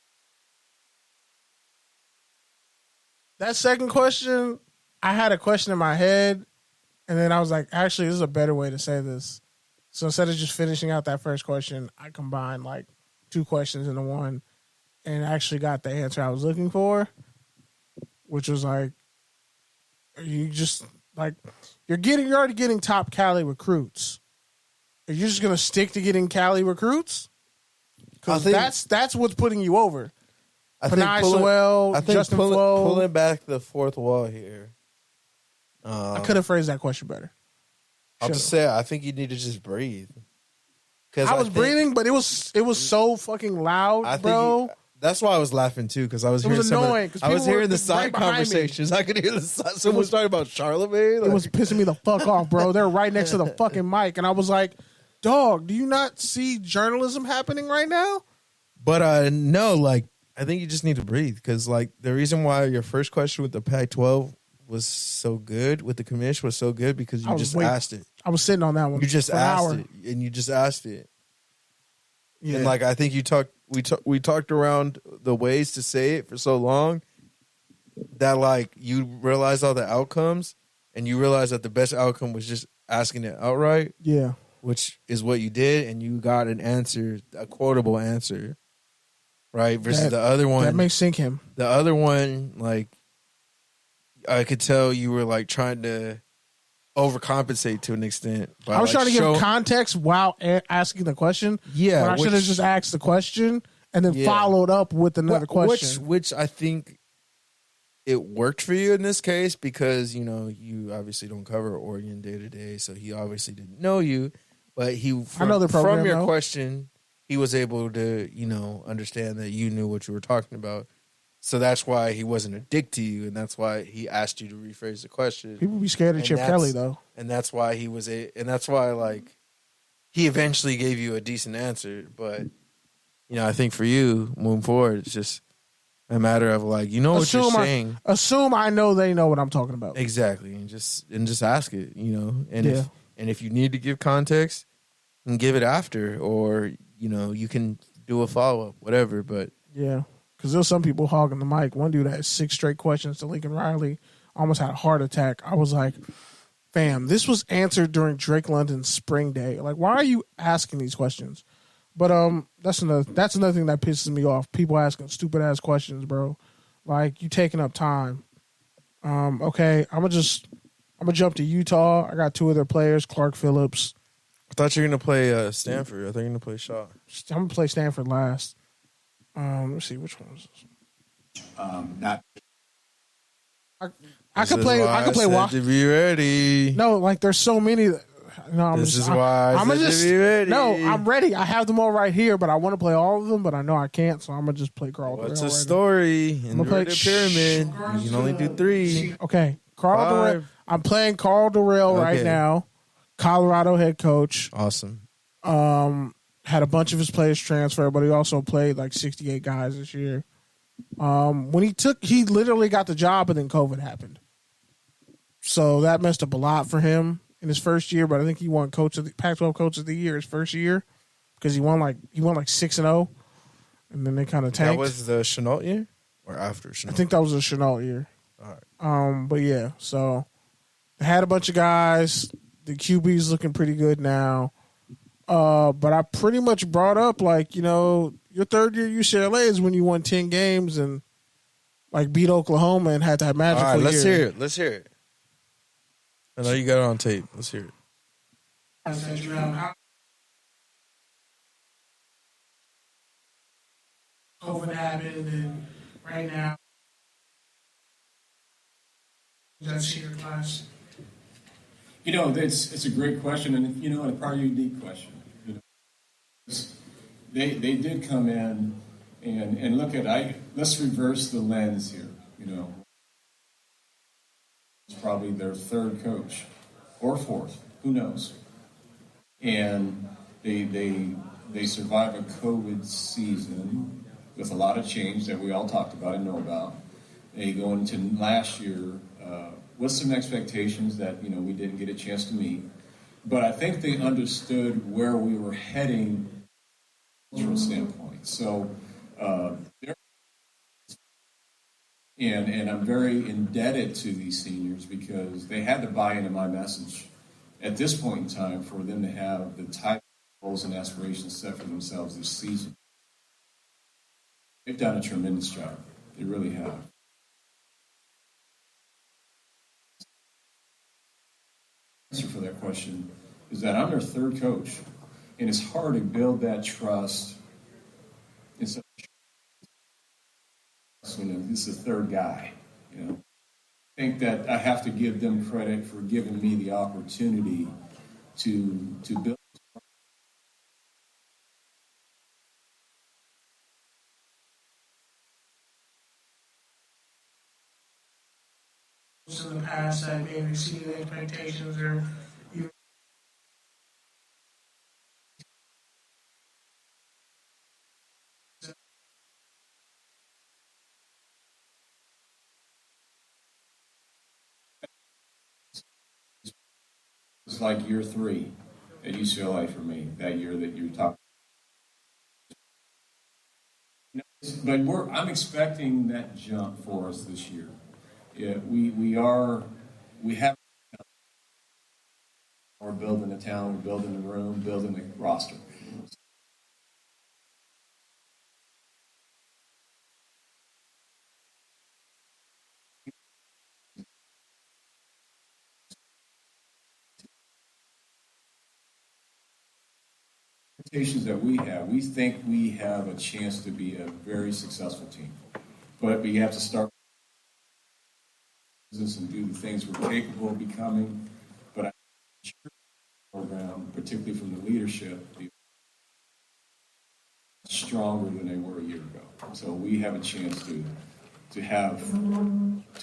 That second question, I had a question in my head, and then I was like, actually, this is a better way to say this. So instead of just finishing out that first question, I combined like two questions into one and actually got the answer I was looking for, which was like, are you just like, you're already getting top Cali recruits. Are you just going to stick to getting Cali recruits? Because that's what's putting you over. Panay Sewell, Justin Flo. Pulling back the fourth wall here. I could have phrased that question better. I'll just say, I think you need to just breathe. I was breathing, but it was so fucking loud, bro. That's why I was laughing too, because I was hearing the side conversations. I could hear someone was talking about Charlemagne. It was pissing me the fuck off, bro. They're right next to the fucking mic, and I was like, "Dog, do you not see journalism happening right now?" But no, I think you just need to breathe, because the reason why your first question with the Pac-12 was so good, with the commission was so good, because you just asked it. I was sitting on that one. You just asked it, and you just asked it. Yeah. And I think we talked around the ways to say it for so long that you realize all the outcomes, and you realize that the best outcome was just asking it outright. Yeah. Which is what you did, and you got an answer, a quotable answer. Right? Versus the other one. That may sink him. The other one, I could tell you were trying to overcompensate to an extent. I was trying to give context while asking the question. Yeah. When I should have just asked the question and then followed up with another question. Which I think it worked for you in this case, because, you obviously don't cover Oregon day to day, so he obviously didn't know you. But from your question, he was able to, understand that you knew what you were talking about. So that's why he wasn't a dick to you, and that's why he asked you to rephrase the question. People be scared of Chip Kelly, though. And that's why he eventually gave you a decent answer. But, I think for you, moving forward, it's just a matter of what you're saying. Assume I know they know what I'm talking about. Exactly. And just ask it, And if you need to give context, and give it after, or, you can do a follow-up, whatever, but. Yeah. Because there's some people hogging the mic. One dude had 6 straight questions to Lincoln Riley. Almost had a heart attack. I was like, fam, this was answered during Drake London's spring day. Why are you asking these questions? But that's another thing that pisses me off. People asking stupid ass questions, bro. You taking up time. Okay, I'm gonna jump to Utah. I got 2 of their players, Clark Phillips. I thought you were gonna play Stanford. I thought you were gonna play Shaw. I'm gonna play Stanford last. Let's see, which one was this? I could play. I could play. To be ready. No, like there's so many. No, This is why I said to be ready. No, I'm ready. I have them all right here, but I want to play all of them, but I know I can't, so I'm gonna just play Carl. What's Durrell a right story in the play pyramid? You can only do 3. Okay, Carl Durrell. I'm playing Carl Durrell right now. Colorado head coach. Awesome. Had a bunch of his players transfer, but he also played like 68 guys this year. When he literally got the job, and then COVID happened. So that messed up a lot for him in his first year, but I think he won Pac-12 Coach of the Year his first year because he won like 6-0, and then they kind of tanked. That was the Chenault year or after Chenault? I think that was the Chenault year. All right. But yeah, so they had a bunch of guys. The QB's looking pretty good now. But I pretty much brought up your third year UCLA is when you won 10 games and like beat Oklahoma and had that magical year. All right, let's hear it. I know you got it on tape. Let's hear it. COVID happened, and right now, that senior class. It's a great question, and a probably unique question. They did come in and look at let's reverse the lens here. It's probably their third coach or fourth, who knows? And they survive a COVID season with a lot of change that we all talked about and know about. They go into last year with some expectations that we didn't get a chance to meet, but I think they understood where we were heading from a cultural standpoint. So, and I'm very indebted to these seniors because they had to buy into my message at this point in time for them to have the type of goals and aspirations set for themselves this season. They've done a tremendous job. They really have. Answer for that question is that I'm their third coach, and it's hard to build that trust in such when this is the third guy. I think that I have to give them credit for giving me the opportunity to build. In the past that may have exceeded expectations or even It's like year 3 at UCLA for me, that year that you're talking. But I'm expecting that jump for us this year. Yeah, we have. We're building the town, we're building the room, building the roster. Expectations that we think we have a chance to be a very successful team, but we have to start and do the things we're capable of becoming. But I think the program, particularly from the leadership, be stronger than they were a year ago. So we have a chance to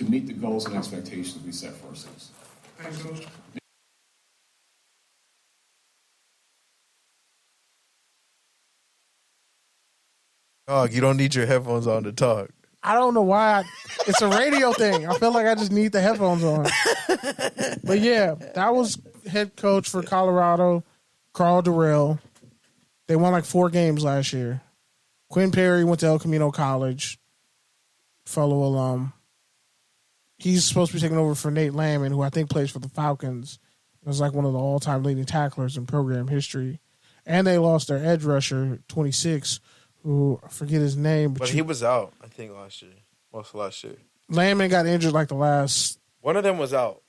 meet the goals and expectations we set for ourselves. Thanks, Coach. Dog, you don't need your headphones on to talk. I don't know why. It's a radio thing. I feel like I just need the headphones on. But yeah, that was head coach for Colorado, Carl Durrell. They won like 4 games last year. Quinn Perry went to El Camino College, fellow alum. He's supposed to be taking over for Nate Landman, who I think plays for the Falcons. It was like one of the all-time leading tacklers in program history. And they lost their edge rusher, 26, who I forget his name. But he was out, I think, most of last year. Landman got injured like the last. One of them was out.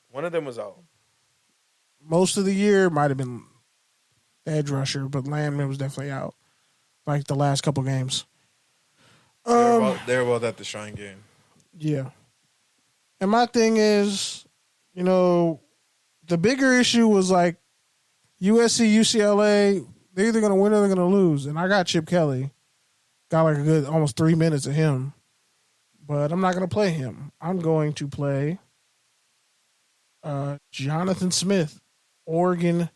Most of the year might have been the edge rusher, but Landman was definitely out like the last couple games. They were both at the Shrine game. Yeah. And my thing is, the bigger issue was like USC, UCLA, they're either going to win or they're going to lose. And I got Chip Kelly. Got like a good almost 3 minutes of him. But I'm not going to play him. I'm going to play Jonathan Smith, Oregon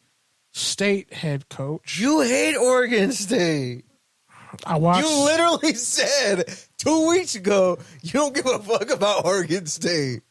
State head coach. You hate Oregon State. I watched. You literally said 2 weeks ago you don't give a fuck about Oregon State.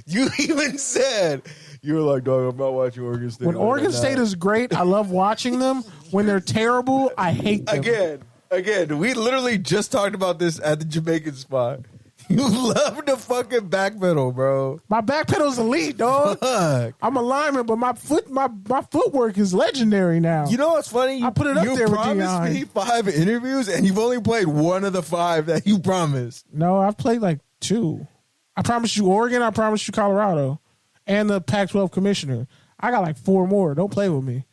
You even said you were like, dog, I'm not watching Oregon State. When Oregon State is great, I love watching them. When they're terrible, I hate them. Again, we literally just talked about this at the Jamaican Spot. You love the fucking back pedal, bro. My back pedal's elite, dog. Fuck. I'm a lineman, but my footwork is legendary now. You know what's funny? I put it up there with You promised me 5 interviews, and you've only played one of the 5 that you promised. No, I've played like 2. I promised you Oregon. I promised you Colorado, and the Pac-12 commissioner. I got like 4 more. Don't play with me.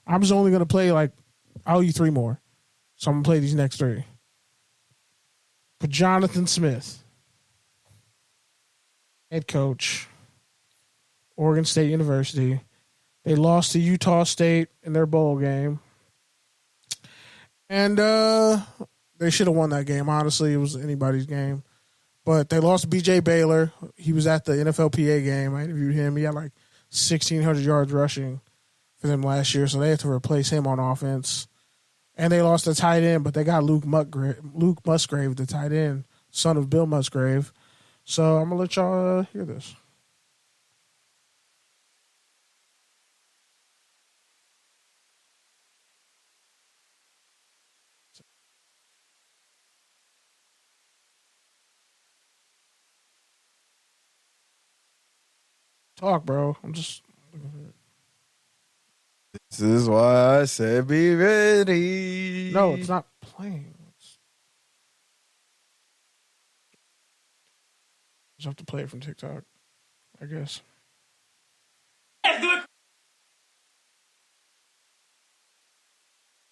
I'm just only gonna play I owe you 3 more, so I'm gonna play these next 3. But Jonathan Smith, head coach, Oregon State University. They lost to Utah State in their bowl game. And they should have won that game. Honestly, it was anybody's game. But they lost to B.J. Baylor. He was at the NFLPA game. I interviewed him. He had like 1,600 yards rushing for them last year, so they had to replace him on offense. And they lost the tight end, but they got Luke Musgrave, the tight end, son of Bill Musgrave. So I'm going to let y'all hear this. Talk, bro. I'm just looking for it. This is why I said be ready. No, it's not playing. Just have to play it from TikTok, I guess.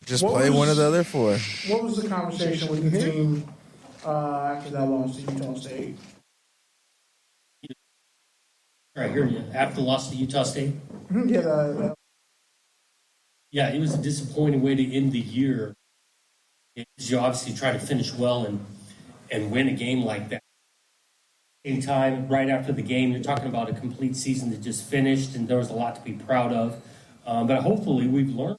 Just play one of the other 4. What was the conversation with the team after that loss to Utah State? Right here, after the loss to Utah State. Yeah, Yeah, it was a disappointing way to end the year. You obviously try to finish well and win a game like that. Same time, right after the game, you're talking about a complete season that just finished, and there was a lot to be proud of. But hopefully we've learned.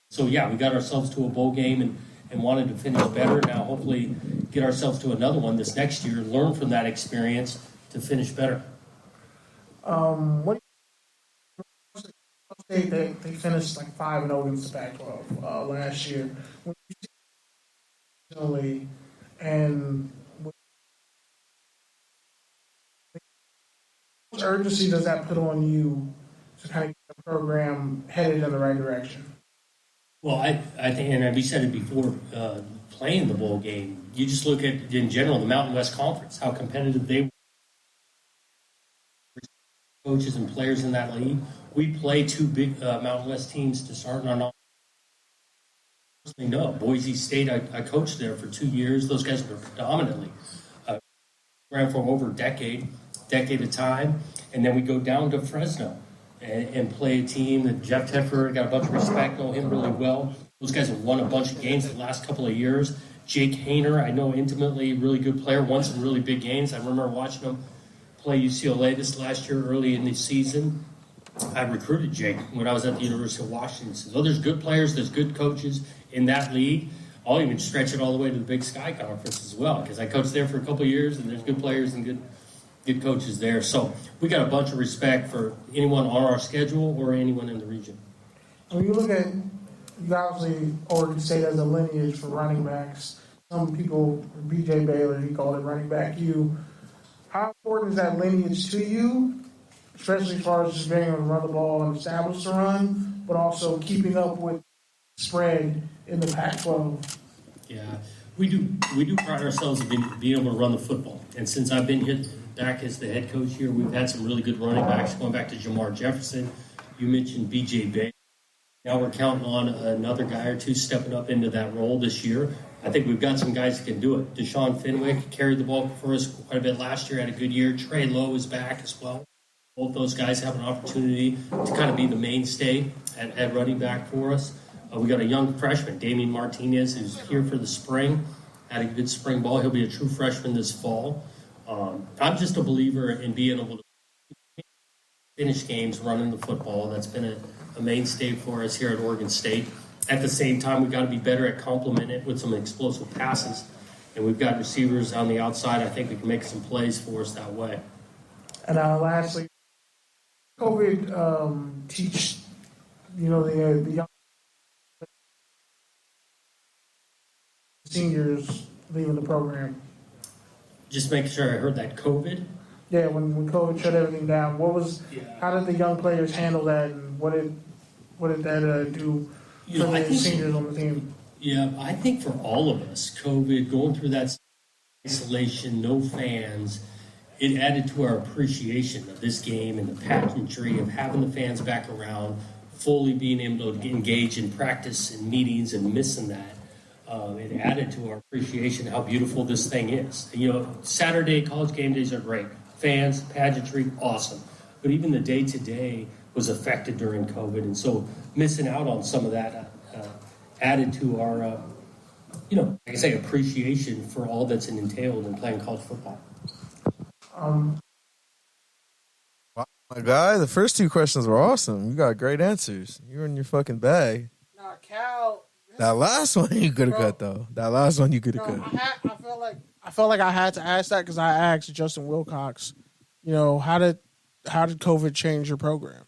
So, yeah, we got ourselves to a bowl game and wanted to finish better. Now, hopefully get ourselves to another one this next year, learn from that experience to finish better. What they finished like 5-0 against the Pac-12 last year. And what urgency does that put on you to kind of get the program headed in the right direction? Well, I think, and we said it before, playing the bowl game, you just look at, in general, the Mountain West Conference, how competitive they were. Coaches and players in that league. We play 2 big Mountain West teams to start in our non. No, Boise State, I coached there for 2 years. Those guys were predominantly ran for over a decade of time. And then we go down to Fresno and play a team that Jeff Tedford got a bunch of respect, know him really well. Those guys have won a bunch of games the last couple of years. Jake Hayner, I know intimately, really good player, won some really big games. I remember watching him play UCLA this last year early in the season. I recruited Jake when I was at the University of Washington. So there's good players, there's good coaches in that league. I'll even stretch it all the way to the Big Sky Conference as well, because I coached there for a couple of years, and there's good players and good coaches there. So we got a bunch of respect for anyone on our schedule or anyone in the region. When you look at, you obviously Oregon State as a lineage for running backs. Some people, B.J. Baylor, he called it running back U. How important is that lineage to you, especially as far as just being able to run the ball and establish the run, but also keeping up with spread in the Pac-12? Yeah, we do pride ourselves in being able to run the football. And since I've been back as the head coach here, we've had some really good running backs, going back to Jamar Jefferson. You mentioned B.J. Baylor. Now we're counting on another guy or two stepping up into that role this year. I think we've got some guys that can do it. Deshaun Fenwick carried the ball for us quite a bit last year, had a good year. Trey Lowe is back as well. Both those guys have an opportunity to kind of be the mainstay at running back for us. We got a young freshman, Damian Martinez, who's here for the spring. Had a good spring ball. He'll be a true freshman this fall. I'm just a believer in being able to finish games running the football. That's been a mainstay for us here at Oregon State. At the same time, we've got to be better at complementing it with some explosive passes. And we've got receivers on the outside. I think we can make some plays for us that way. And lastly, COVID teach, the young seniors leaving the program. Just make sure I heard that COVID. Yeah, when COVID shut everything down, how did the young players handle that, and what did that do for the seniors on the team? Yeah, I think for all of us, COVID, going through that isolation, no fans, it added to our appreciation of this game and the pageantry of having the fans back around, fully being able to engage in practice and meetings and missing that. It added to our appreciation how beautiful this thing is. Saturday college game days are great. Fans, pageantry, awesome. But even the day-to-day was affected during COVID. And so missing out on some of that added to our, like I say, appreciation for all that's entailed in playing college football. Wow, my guy, the first two questions were awesome. You got great answers. You're in your fucking bag. Nah, Cal. That last one you could have cut, though. That last one you could have cut. I felt like I had to ask that because I asked Justin Wilcox, how did COVID change your program?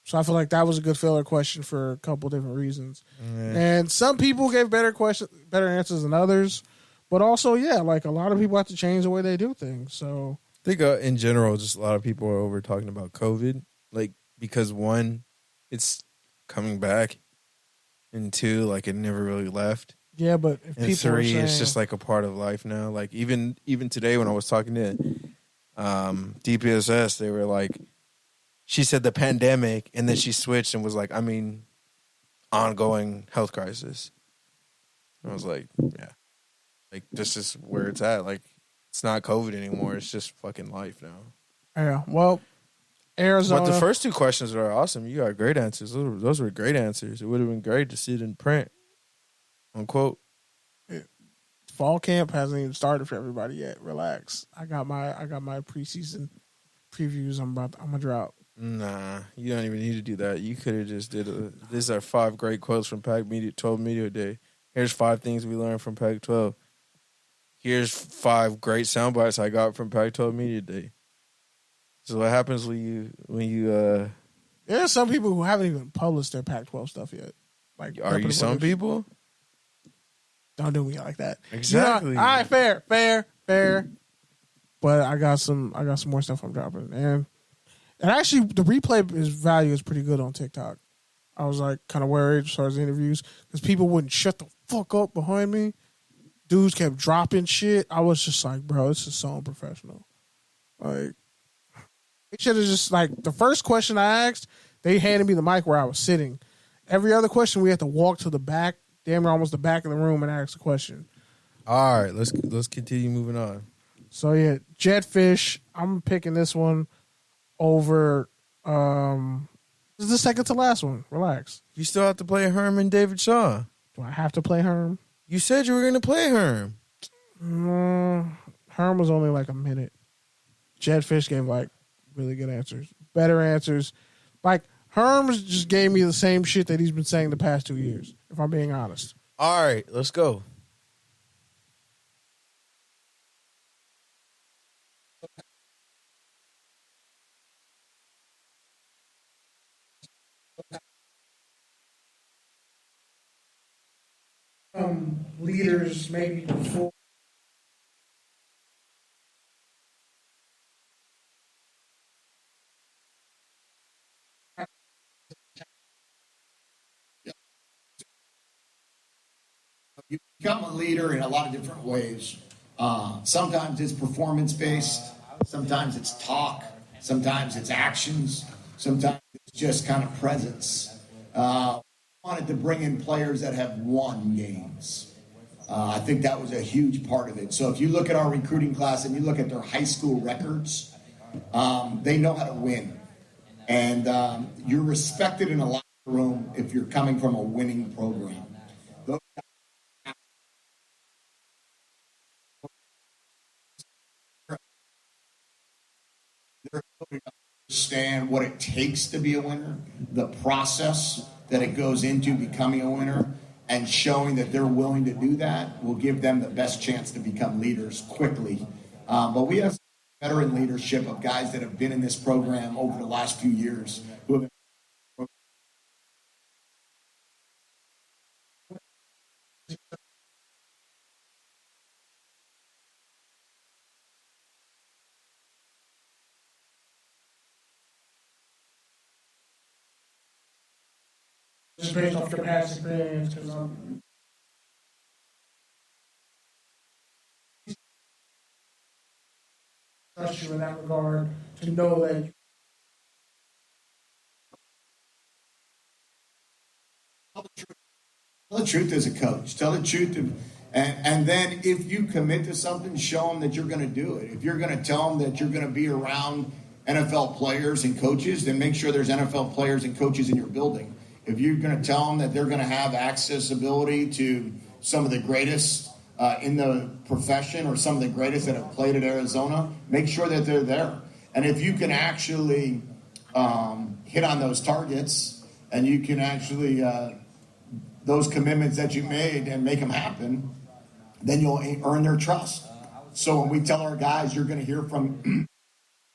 So I feel like that was a good filler question for a couple different reasons. Yeah. And some people gave better answers than others. But also, like a lot of people have to change the way they do things. So I think in general, just a lot of people are over talking about COVID, like because one, it's coming back, and two, like it never really left. Yeah, but if and people three, are saying, it's just like a part of life now. Like even today when I was talking to DPSS, they were like, she said the pandemic, and then she switched and was like, ongoing health crisis. And I was like, yeah. Like, this is where it's at. Like, it's not COVID anymore. It's just fucking life now. Yeah, well, Arizona. But the first two questions are awesome. You got great answers. Those were great answers. It would have been great to see it in print. Unquote. Fall camp hasn't even started for everybody yet. Relax. I got my preseason previews. I'm gonna drop. Nah, you don't even need to do that. You could have just did these are 5 great quotes from Pac-12 Media Day. Here's 5 things we learned from Pac-12. Here's 5 great sound bites I got from Pac-12 Media Day. So what happens when you There are some people who haven't even published their Pac-12 stuff yet. Like, are you some people? Don't do me like that. Exactly. All right, fair. But I got some more stuff I'm dropping, and actually the replay value is pretty good on TikTok. I was like kind of worried as far as the interviews because people wouldn't shut the fuck up behind me. Dudes kept dropping shit. I was just like, bro, this is so unprofessional. Like, they should have just, like, the first question I asked, they handed me the mic where I was sitting. Every other question, we had to walk to the back, damn near almost the back of the room, and ask a question. All right, let's continue moving on. So, yeah, Jetfish, I'm picking this one over, this is the second to last one. Relax. You still have to play Herm and David Shaw. Do I have to play Herm? You said you were going to play Herm. Herm was only like a minute. Jetfish gave like really good answers. Better answers. Like, Herm just gave me the same shit that he's been saying the past 2 years, if I'm being honest. All right, let's go. Leaders maybe before. You become a leader in a lot of different ways. Sometimes it's performance-based. Sometimes it's talk. Sometimes it's actions. Sometimes it's just kind of presence. wanted to bring in players that have won games. I think that was a huge part of it. So if you look at our recruiting class and you look at their high school records, they know how to win. And you're respected in a locker room if you're coming from a winning program. They're going to understand what it takes to be a winner, the process that it goes into becoming a winner, and showing that they're willing to do that will give them the best chance to become leaders quickly. But we have veteran leadership of guys that have been in this program over the last few years who have just based off your past experience, because I'm trust you in that regard to know that. Tell the truth as a coach. Tell the truth, and then if you commit to something, show them that you're going to do it. If you're going to tell them that you're going to be around NFL players and coaches, then make sure there's NFL players and coaches in your building. If you're going to tell them that they're going to have accessibility to some of the greatest in the profession or some of the greatest that have played at Arizona, make sure that they're there. And if you can actually hit on those targets and you can actually those commitments that you made and make them happen, then you'll earn their trust. So when we tell our guys, you're going to hear from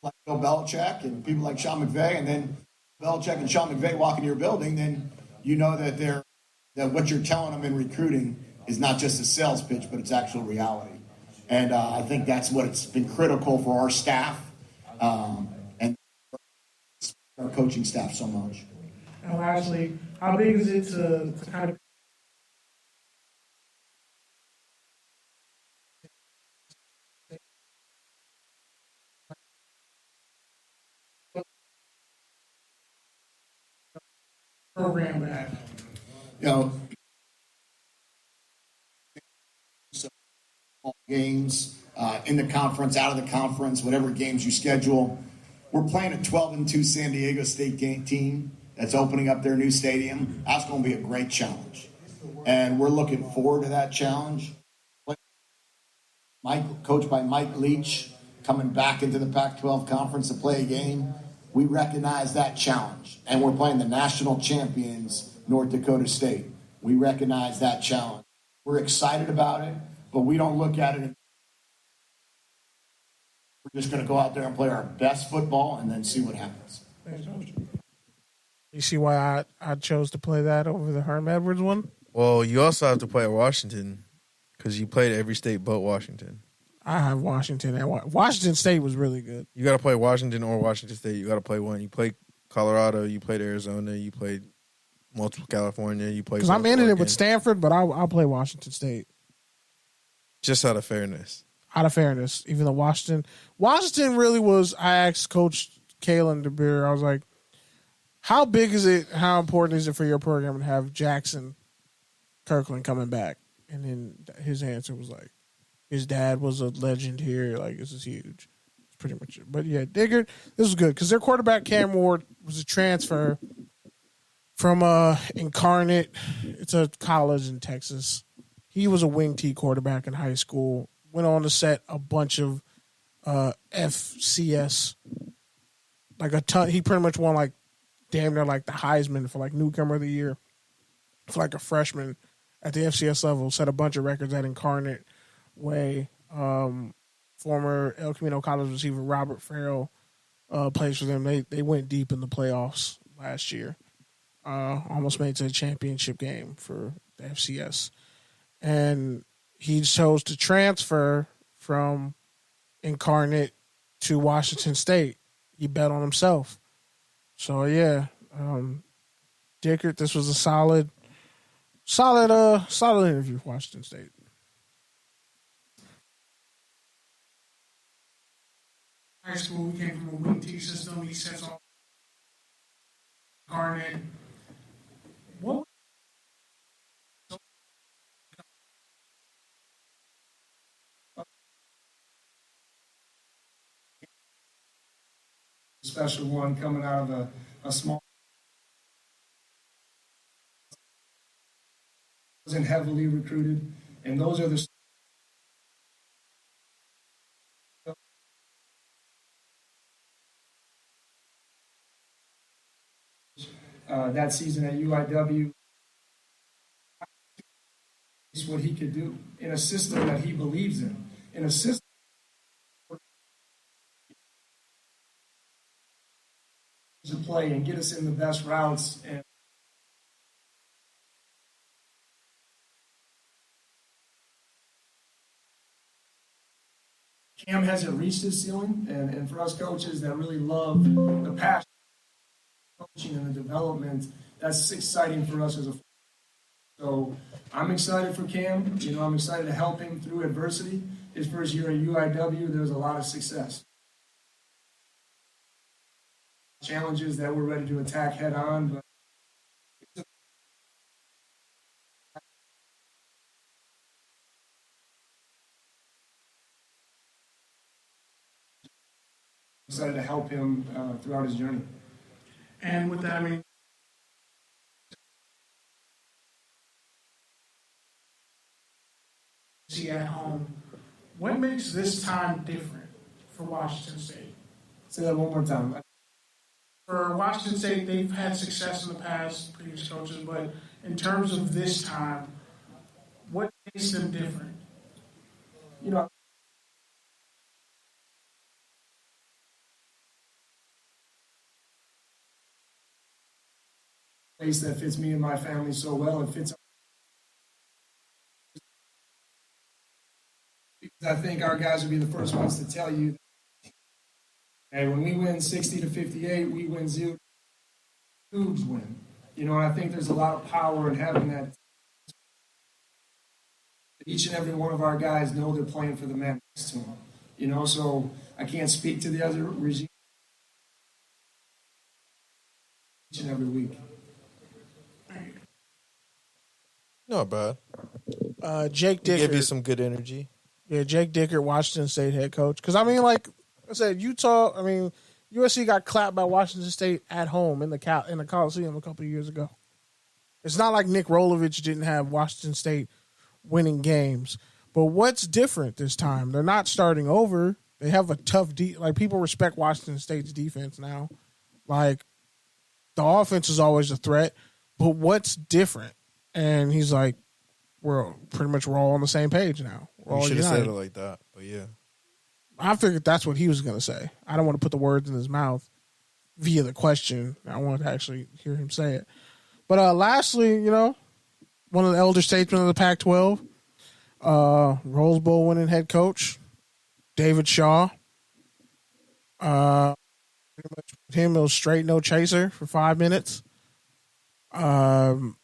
like Bill Belichick and people like Sean McVay, and then Belichick and Sean McVay walk into your building, then you know that that what you're telling them in recruiting is not just a sales pitch, but it's actual reality. And I think that's what it's been critical for our staff and our coaching staff so much. And lastly, how big is it to kind of program that? You know, games in the conference, out of the conference, whatever games you schedule. We're playing a 12-2 San Diego State team that's opening up their new stadium. That's going to be a great challenge, and we're looking forward to that challenge. Coached by Mike Leach, coming back into the Pac-12 conference to play a game. We recognize that challenge, and we're playing the national champions, North Dakota State. We recognize that challenge. We're excited about it, but we don't look at it. We're just going to go out there and play our best football and then see what happens. You see why I chose to play that over the Herm Edwards one? Well, you also have to play at Washington because you played every state but Washington. I have Washington, and Washington State was really good. You got to play Washington or Washington State. You got to play one. You played Colorado. You played Arizona. You played multiple California. You played. Because I'm in it with Stanford, but I'll play Washington State. Just out of fairness. Out of fairness, even though Washington really was. I asked Coach Kalen DeBeer, I was like, "How big is it? How important is it for your program to have Jackson Kirkland coming back?" And then his answer was like, his dad was a legend here. Like, this is huge. It's pretty much it. But yeah, Diggert, this was good because their quarterback Cam Ward was a transfer from Incarnate. It's a college in Texas. He was a wing T quarterback in high school. Went on to set a bunch of FCS, like a ton. He pretty much won like damn near like the Heisman for like newcomer of the year for like a freshman at the FCS level. Set a bunch of records at Incarnate Way. Former El Camino College receiver Robert Farrell plays for them. They went deep in the playoffs last year. Almost made it to the championship game for the FCS. And he chose to transfer from Incarnate to Washington State. He bet on himself. So yeah, Dickert, this was a solid interview for Washington State. High school, we came from a wing T system. He sets off Incarnate. What special one coming out of a small, wasn't heavily recruited, and those are the that season at UIW. Is what he could do in a system that he believes in a system to play and get us in the best routes. And Cam hasn't reached his ceiling, and for us coaches that really love the passion, coaching, and the development, that's exciting for us as a. So I'm excited for Cam. You know, I'm excited to help him through adversity. His first year at UIW, there was a lot of success. Challenges that we're ready to attack head on, but excited to help him throughout his journey. And with that, I mean, at home, what makes this time different for Washington State? Say that one more time. For Washington State, they've had success in the past, previous coaches, but in terms of this time, what makes them different? You know, place that fits me and my family so well. It fits. Because I think our guys will be the first ones to tell you, hey, when we win 60-58, we win 0. Cougs win. You know, and I think there's a lot of power in having that. Each and every one of our guys know they're playing for the man next to them. You know, so I can't speak to the other regime each and every week. Not bad. Jake Dickert. Give you some good energy. Yeah, Jake Dickert, Washington State head coach. Because, I mean, like I said, Utah, I mean, USC got clapped by Washington State at home in the Coliseum a couple of years ago. It's not like Nick Rolovich didn't have Washington State winning games. But what's different this time? They're not starting over. They have a tough like, people respect Washington State's defense now. Like, the offense is always a threat. But what's different? And he's like, we're all on the same page now. You should have said it like that, but yeah. I figured that's what he was going to say. I don't want to put the words in his mouth via the question. I wanted to actually hear him say it. But lastly, you know, one of the elder statesmen of the Pac-12, Rose Bowl winning head coach, David Shaw. Pretty much him, it was straight no chaser for 5 minutes. In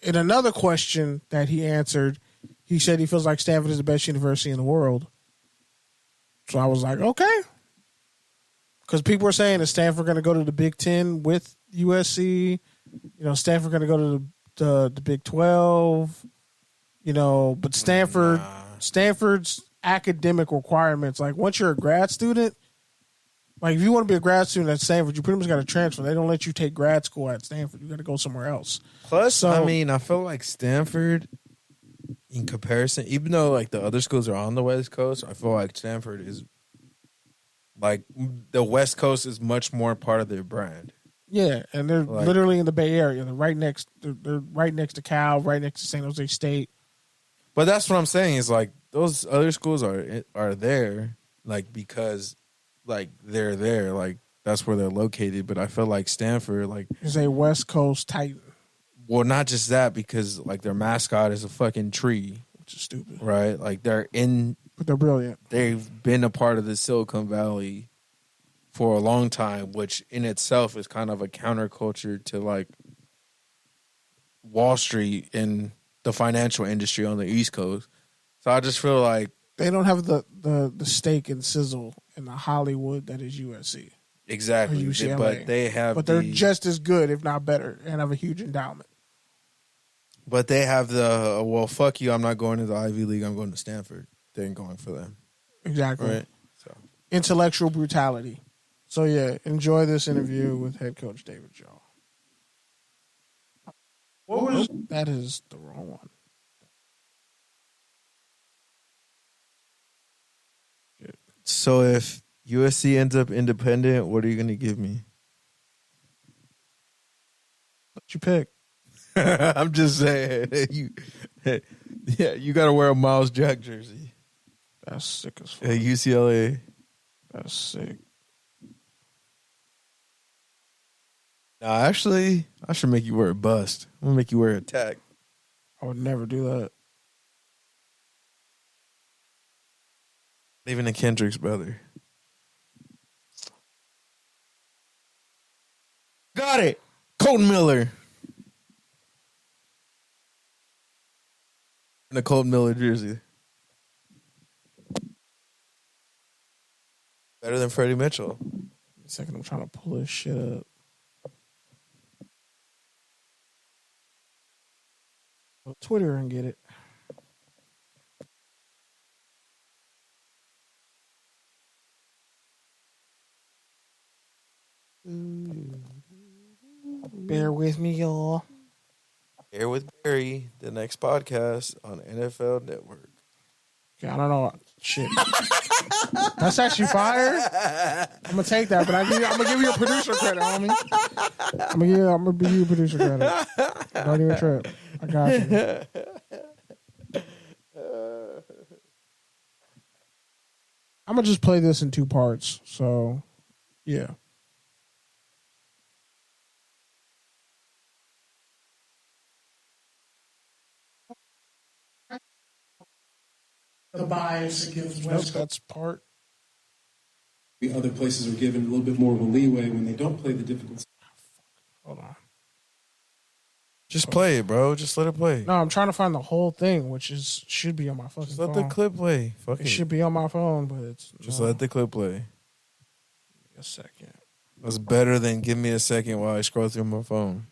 another question that he answered, he said he feels like Stanford is the best university in the world. So I was like, okay. Because people were saying, is Stanford going to go to the Big Ten with USC? You know, Stanford going to go to the Big 12? You know, but Stanford's academic requirements, like once you're a grad student, like if you want to be a grad student at Stanford, you pretty much got to transfer. They don't let you take grad school at Stanford. You got to go somewhere else. Plus, I mean, I feel like Stanford, in comparison, even though like the other schools are on the West Coast, I feel like Stanford is like the West Coast is much more part of their brand. Yeah, and they're like, literally in the Bay Area. They're right next. They're right next to Cal, right next to San Jose State. But that's what I'm saying is like those other schools are there like because like they're there, like that's where they're located. But I feel like Stanford like is a West Coast Titan. Well, not just that, because like their mascot is a fucking tree, which is stupid, right? Like but they're brilliant. They've been a part of the Silicon Valley for a long time, which in itself is kind of a counterculture to like Wall Street and the financial industry on the East Coast. So I just feel like they don't have the steak and sizzle in the Hollywood that is USC. Exactly, but they have. But they're just as good, if not better, and have a huge endowment. But they have the well, fuck you. I'm not going to the Ivy League. I'm going to Stanford. They ain't going for them. Exactly. Right. So intellectual brutality. So, yeah, enjoy this interview with head coach David Joe. What was... That is the wrong one. So if USC ends up independent, what are you going to give me? What you pick? I'm just saying. You got to wear a Miles Jack jersey. That's sick as fuck. At UCLA. That's sick. Nah, actually, I should make you wear a bust. I'm going to make you wear a tag. I would never do that. Even a Kendrick's brother. Got it. Colton Miller. In a Colton Miller jersey. Better than Freddie Mitchell. A second, I'm trying to pull this shit up. Go Twitter and get it. Bear with me, y'all. Here with Barry, the next podcast on NFL Network. Okay, I don't know. Shit. That's actually fire. I'm gonna take that, but I'm gonna give you a producer credit, homie. I'm gonna give you a producer credit. Don't even trip. I got you. I'm gonna just play this in 2 parts. So, yeah. The bias against West Coast part. The other places are given a little bit more of a leeway when they don't play the difficult. Hold on. Just play it, bro. Just let it play. No, I'm trying to find the whole thing, which should be on my fucking Just phone. let the clip play. Fuck it. It should be on my phone, but it's Just let the clip play. A second. That's better than give me a second while I scroll through my phone.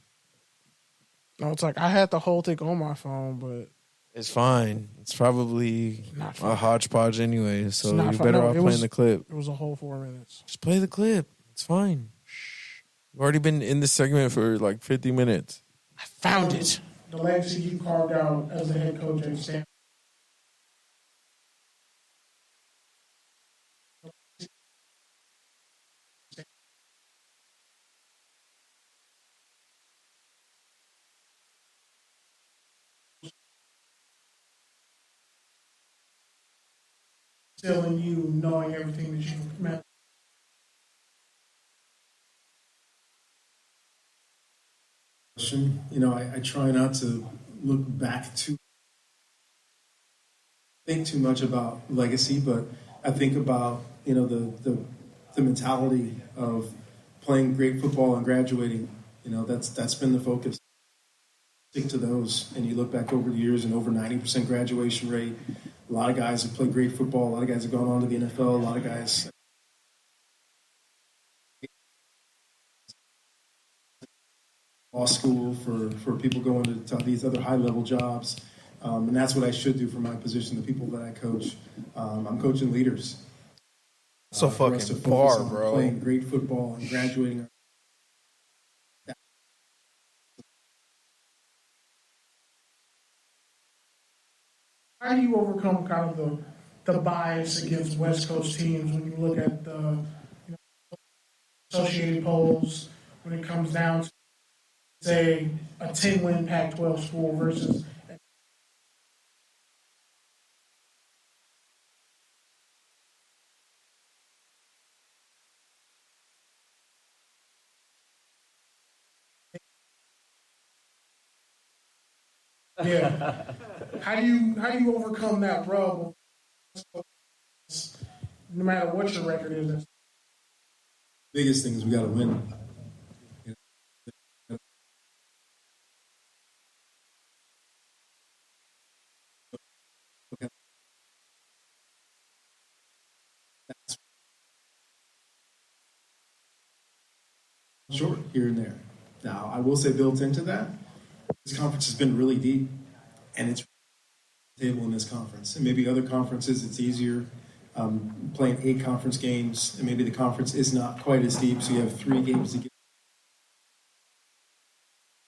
No, it's like I had the whole thing on my phone, but it's fine. It's probably a hodgepodge anyway, so you're better off playing the clip. It was a whole 4 minutes. Just play the clip. It's fine. You've already been in this segment for like 50 minutes. I found it. The legacy you carved out as the head coach at Stanford. Still in you knowing everything that you meant. You know, I try not to look back think too much about legacy, but I think about, you know, the mentality of playing great football and graduating. You know, that's been the focus. Stick to those, and you look back over the years and over 90% graduation rate. A lot of guys have played great football. A lot of guys have gone on to the NFL. A lot of guys. Law school for people going to these other high-level jobs. And that's what I should do for my position, the people that I coach. I'm coaching leaders. So fucking far, bro. Playing great football and graduating. How do you overcome kind of the bias against West Coast teams when you look at the associated polls when it comes down to, say, a 10-win Pac-12 school versus yeah. How do you overcome that rub? No matter what your record is. Biggest thing is we got to win. Short here and there. Now, I will say built into that, this conference has been really deep, and it's table in this conference. And maybe other conferences it's easier. playing 8 conference games, and maybe the conference is not quite as deep, so you have 3 games to get.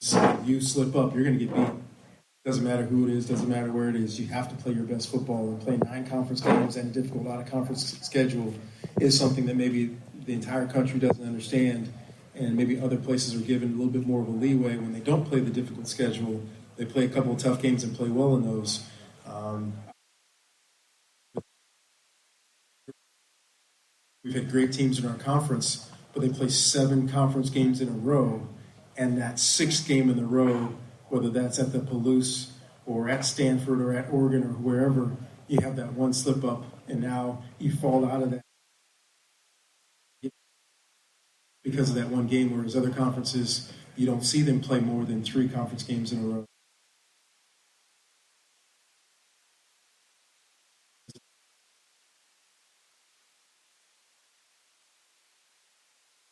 So you slip up, you're going to get beat. Doesn't matter who it is, doesn't matter where it is. You have to play your best football. And playing 9 conference games and a difficult out-of-conference schedule is something that maybe the entire country doesn't understand, and maybe other places are given a little bit more of a leeway when they don't play the difficult schedule. They play a couple of tough games and play well in those. We've had great teams in our conference, but they play 7 conference games in a row, and that 6th game in a row, whether that's at the Palouse or at Stanford or at Oregon or wherever, you have that one slip up, and now you fall out of that because of that one game, whereas other conferences, you don't see them play more than 3 conference games in a row.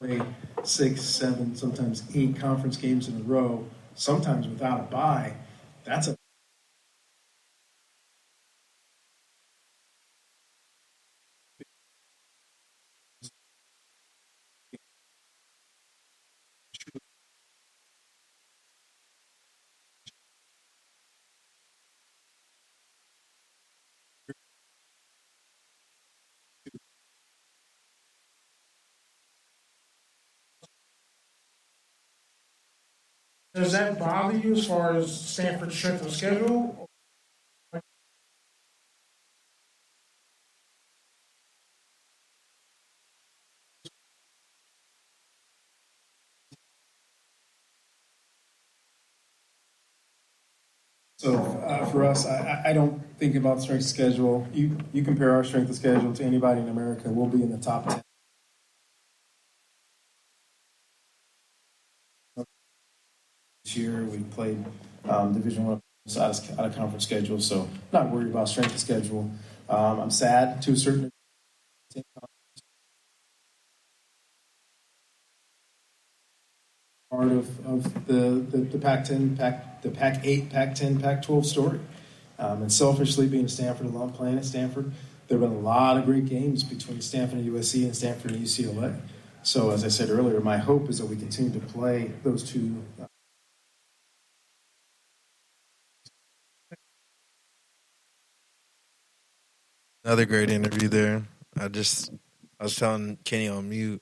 Play 6, 7, sometimes 8 conference games in a row, sometimes without a bye. That's a Does that bother you as far as Stanford's strength of schedule? So for us, I don't think about strength of schedule. You compare our strength of schedule to anybody in America, we'll be in the top 10. This year we played Division I out of conference schedule, so not worried about strength of schedule. I'm sad to a certain extent. Part of the Pac-10, the Pac-8, Pac-10, Pac-12 story. And selfishly, being a Stanford alum, playing at Stanford, there have been a lot of great games between Stanford and USC and Stanford and UCLA. So as I said earlier, my hope is that we continue to play those two. Another great interview there. I was telling Kenny on mute.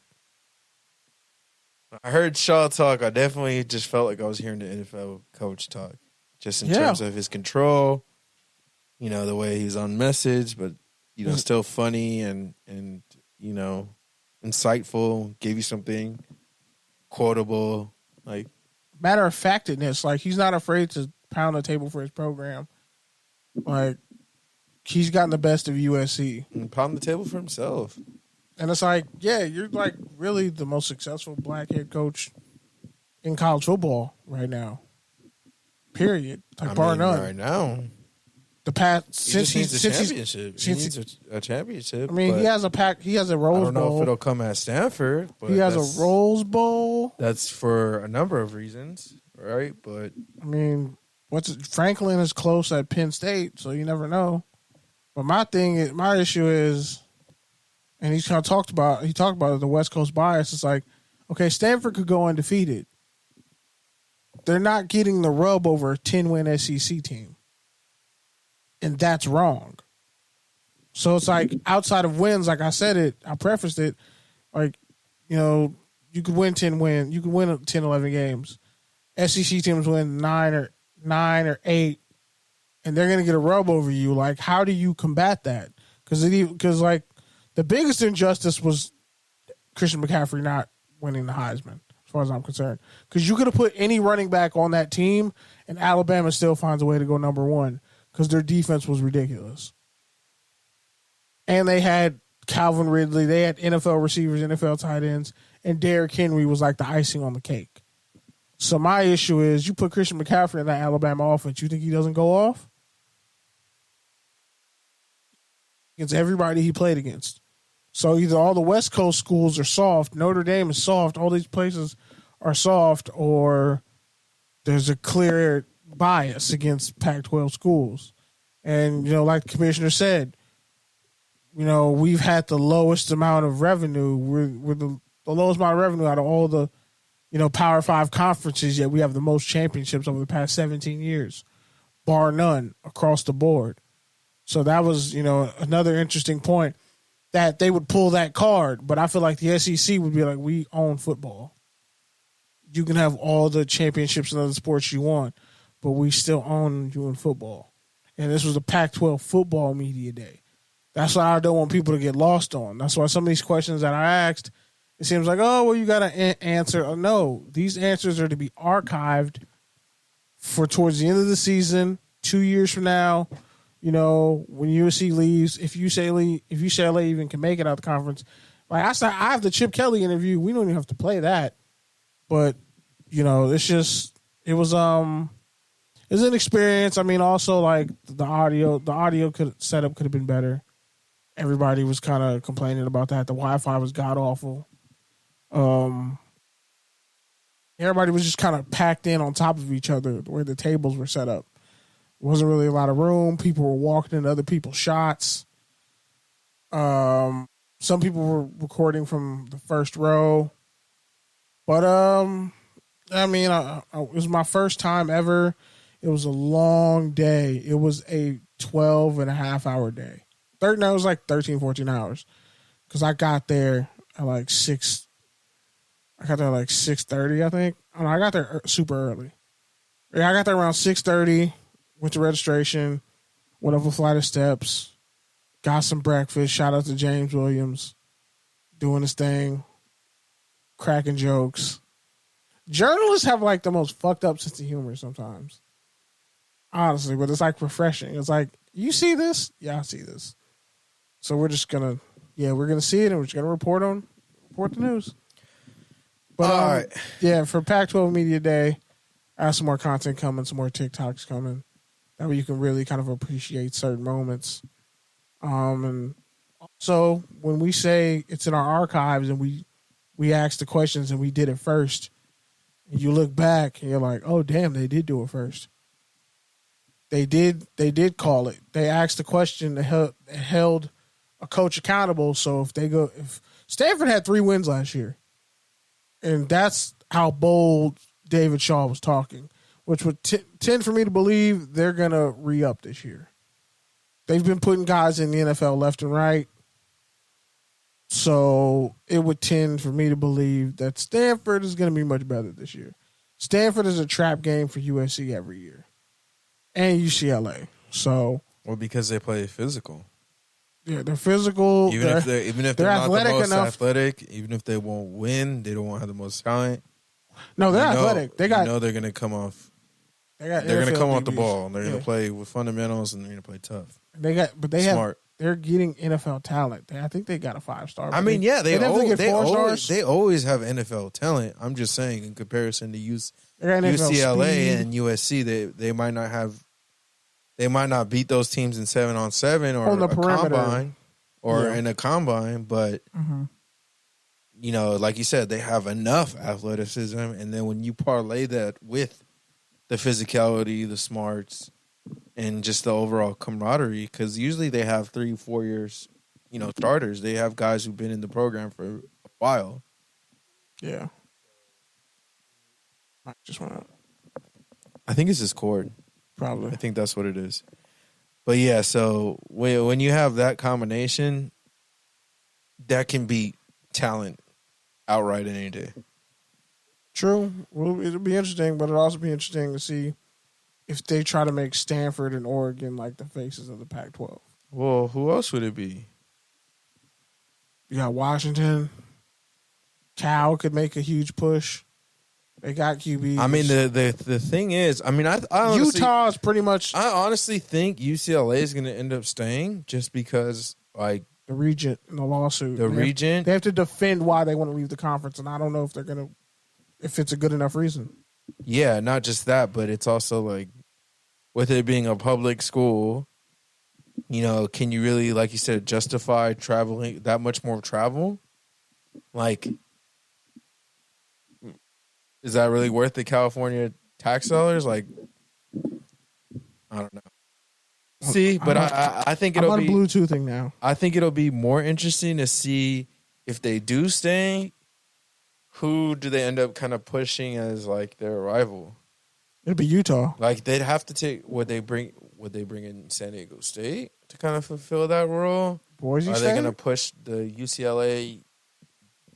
I heard Shaw talk. I definitely just felt like I was hearing the NFL coach talk, just in terms of his control. You know, the way he's on message, but still funny and insightful. Gave you something quotable, like matter of factedness. Like, he's not afraid to pound the table for his program. Like, he's gotten the best of USC and pound the table for himself. And it's like, yeah, you're like really the most successful black head coach in college football right now. Period. Like, bar none. Right now. The past he needs a championship. He needs a championship. I mean, he has a Rose Bowl. I don't know if it'll come at Stanford. But he has a Rose Bowl. That's for a number of reasons, right? But I mean, Franklin is close at Penn State, so you never know. But my issue is, and he talked about the West Coast bias. It's like, okay, Stanford could go undefeated. They're not getting the rub over a 10-win SEC team. And that's wrong. So it's like, outside of wins, like I prefaced it, like, you could win 10 wins. You could win 10, 11 games. SEC teams win 9 or 8, and they're going to get a rub over you. Like, how do you combat that? Because like, the biggest injustice was Christian McCaffrey not winning the Heisman, as far as I'm concerned. Because you could have put any running back on that team, and Alabama still finds a way to go number 1 because their defense was ridiculous. And they had Calvin Ridley. They had NFL receivers, NFL tight ends, and Derrick Henry was like the icing on the cake. So my issue is, you put Christian McCaffrey in that Alabama offense, you think he doesn't go off? Against everybody he played against. So either all the West Coast schools are soft, Notre Dame is soft, all these places are soft, or there's a clear bias against Pac-12 schools. And, like the commissioner said, we've had the lowest amount of revenue. We're the lowest amount of revenue out of all the, Power 5 conferences, yet we have the most championships over the past 17 years, bar none, across the board. So that was, another interesting point that they would pull that card. But I feel like the SEC would be like, we own football. You can have all the championships in other sports you want, but we still own you in football. And this was the Pac-12 football media day. That's why I don't want people to get lost on. That's why some of these questions that I asked, it seems like, oh, well, you got to answer. Oh, no, these answers are to be archived for towards the end of the season, 2 years from now. When USC leaves, if UCLA even can make it out the conference, like I said, I have the Chip Kelly interview. We don't even have to play that. But, it was an experience. I mean, also like the audio setup could have been better. Everybody was kind of complaining about that. The Wi-Fi was god awful. Everybody was just kind of packed in on top of each other where the tables were set up. Wasn't really a lot of room. People were walking into other people's shots. Some people were recording from the first row. But, it was my first time ever. It was a long day. It was a 12-and-a-half-hour day. It was like 13, 14 hours. Because I got there at like 6. I got there at like 6:30, I think. I got there super early. Yeah, I got there around 6:30. Went to registration. Went up a flight of steps. Got some breakfast. Shout out to James Williams. Doing his thing. Cracking jokes. Journalists have like the most fucked up sense of humor sometimes. Honestly, but it's like refreshing. It's like, you see this? Yeah, I see this. So we're just going to, we're going to see it and we're just going to report the news. But, all right. Yeah, for Pac-12 Media Day, I have some more content coming, some more TikToks coming. That way you can really kind of appreciate certain moments. And also, when we say it's in our archives and we asked the questions and we did it first, and you look back and you're like, oh, damn, they did do it first. They did call it. They asked the question that held a coach accountable. So if Stanford had 3 wins last year, and that's how bold David Shaw was talking, which would tend for me to believe they're going to re-up this year. They've been putting guys in the NFL left and right. So it would tend for me to believe that Stanford is going to be much better this year. Stanford is a trap game for USC every year. And UCLA. So, well, because they play physical. Yeah, they're physical. Even if they're not the most athletic, even if they won't win, they don't have the most talent. No, they're athletic. They got. They're going to come off. They're going to come off the ball. And they're going to play with fundamentals, and they're going to play tough. They're getting NFL talent. I think they got a 5-star. I mean, yeah, they always have NFL talent. I'm just saying, in comparison to UCLA and USC, they might not have. They might not beat those teams in 7-on-7 or on the perimeter. Combine in a combine, but like you said, they have enough athleticism, and then when you parlay that with the physicality, the smarts, and just the overall camaraderie, because usually they have 3-4 years, starters. They have guys who've been in the program for a while. Yeah. I just want to. I think it's his cord. Probably. I think that's what it is. But yeah, so when you have that combination, that can beat talent outright any day. True. Well, it'll be interesting, but it'll also be interesting to see if they try to make Stanford and Oregon like the faces of the Pac-12. Well, who else would it be? You got Washington. Cal could make a huge push. They got QBs. I mean, the thing is, I honestly, Utah is pretty much. I honestly think UCLA is going to end up staying just because, like, the regent in the lawsuit. They have to defend why they want to leave the conference, and I don't know if they're going to, if it's a good enough reason. Yeah, not just that, but it's also like, with it being a public school, can you really, like you said, justify traveling that much more travel? Like, is that really worth the California tax dollars? Like, I don't know. See, but I think it'll be Bluetoothing now. I think it'll be more interesting to see if they do stay. Who do they end up kind of pushing as like their rival? It'd be Utah. Like they'd have to take would they bring in San Diego State to kind of fulfill that role? Boise Are State? they going to push the UCLA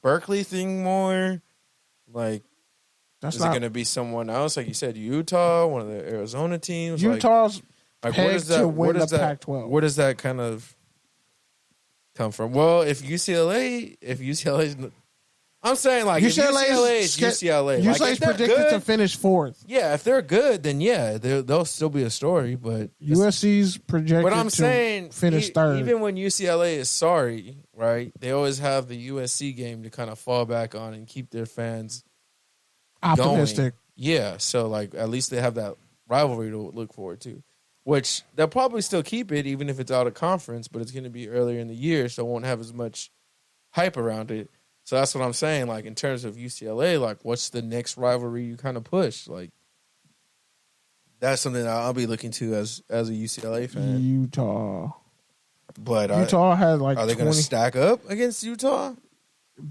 Berkeley thing more? Like, is it going to be someone else? Like you said, Utah, one of the Arizona teams. Utah's like pegged to win the Pac-12. Where does that kind of come from? Well, if UCLA is, I'm saying like UCLA is UCLA. UCLA's predicted to finish 4th. Yeah, if they're good, then yeah, they'll still be a story. But USC's projected but I'm saying, to finish 3rd. Even when UCLA is sorry, right? They always have the USC game to kind of fall back on and keep their fans optimistic. Going. Yeah, so like at least they have that rivalry to look forward to, which they'll probably still keep it even if it's out of conference, but it's going to be earlier in the year, so it won't have as much hype around it. So that's what I'm saying. Like in terms of UCLA, like what's the next rivalry you kind of push? Like that's something that I'll be looking to as a UCLA fan. Utah, but Utah had like. Are they going to stack up against Utah?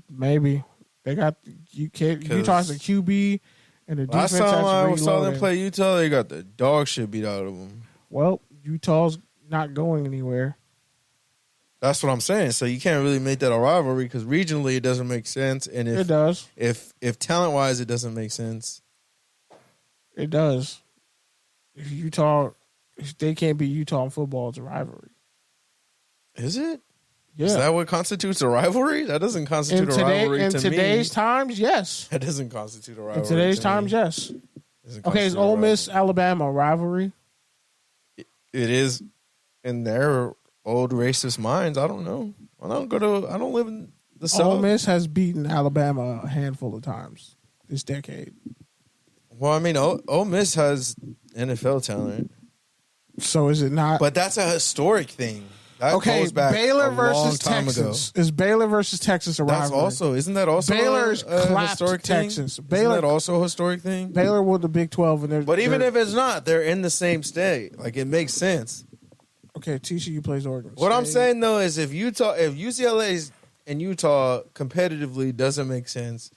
Maybe they got Utah's a QB and the defense. I saw them play Utah. They got the dog shit beat out of them. Well, Utah's not going anywhere. That's what I'm saying. So you can't really make that a rivalry because regionally it doesn't make sense, and it does. If talent wise it doesn't make sense, it does. If they can't beat Utah in football, it's a rivalry. Is it? Yeah. Is that what constitutes a rivalry? That doesn't constitute a rivalry to me. In today's times, yes. That doesn't constitute a rivalry. In today's times, yes. Okay, is Ole Miss Alabama a rivalry? It is in their old racist minds. I don't know. I don't live in the South. Ole Miss has beaten Alabama a handful of times this decade. Well, I mean, Ole Miss has NFL talent. So is it not? But that's a historic thing. That goes back Baylor a versus long time Texas. ago. Is Baylor versus Texas a rivalry? Isn't that also Baylor's a historic Texas. thing? Baylor, isn't that also a historic thing? Baylor won the Big 12. But even if it's not, they're in the same state. Like, it makes sense. Okay, TCU plays Oregon What State. I'm saying, though, is if UCLA and Utah competitively doesn't make sense,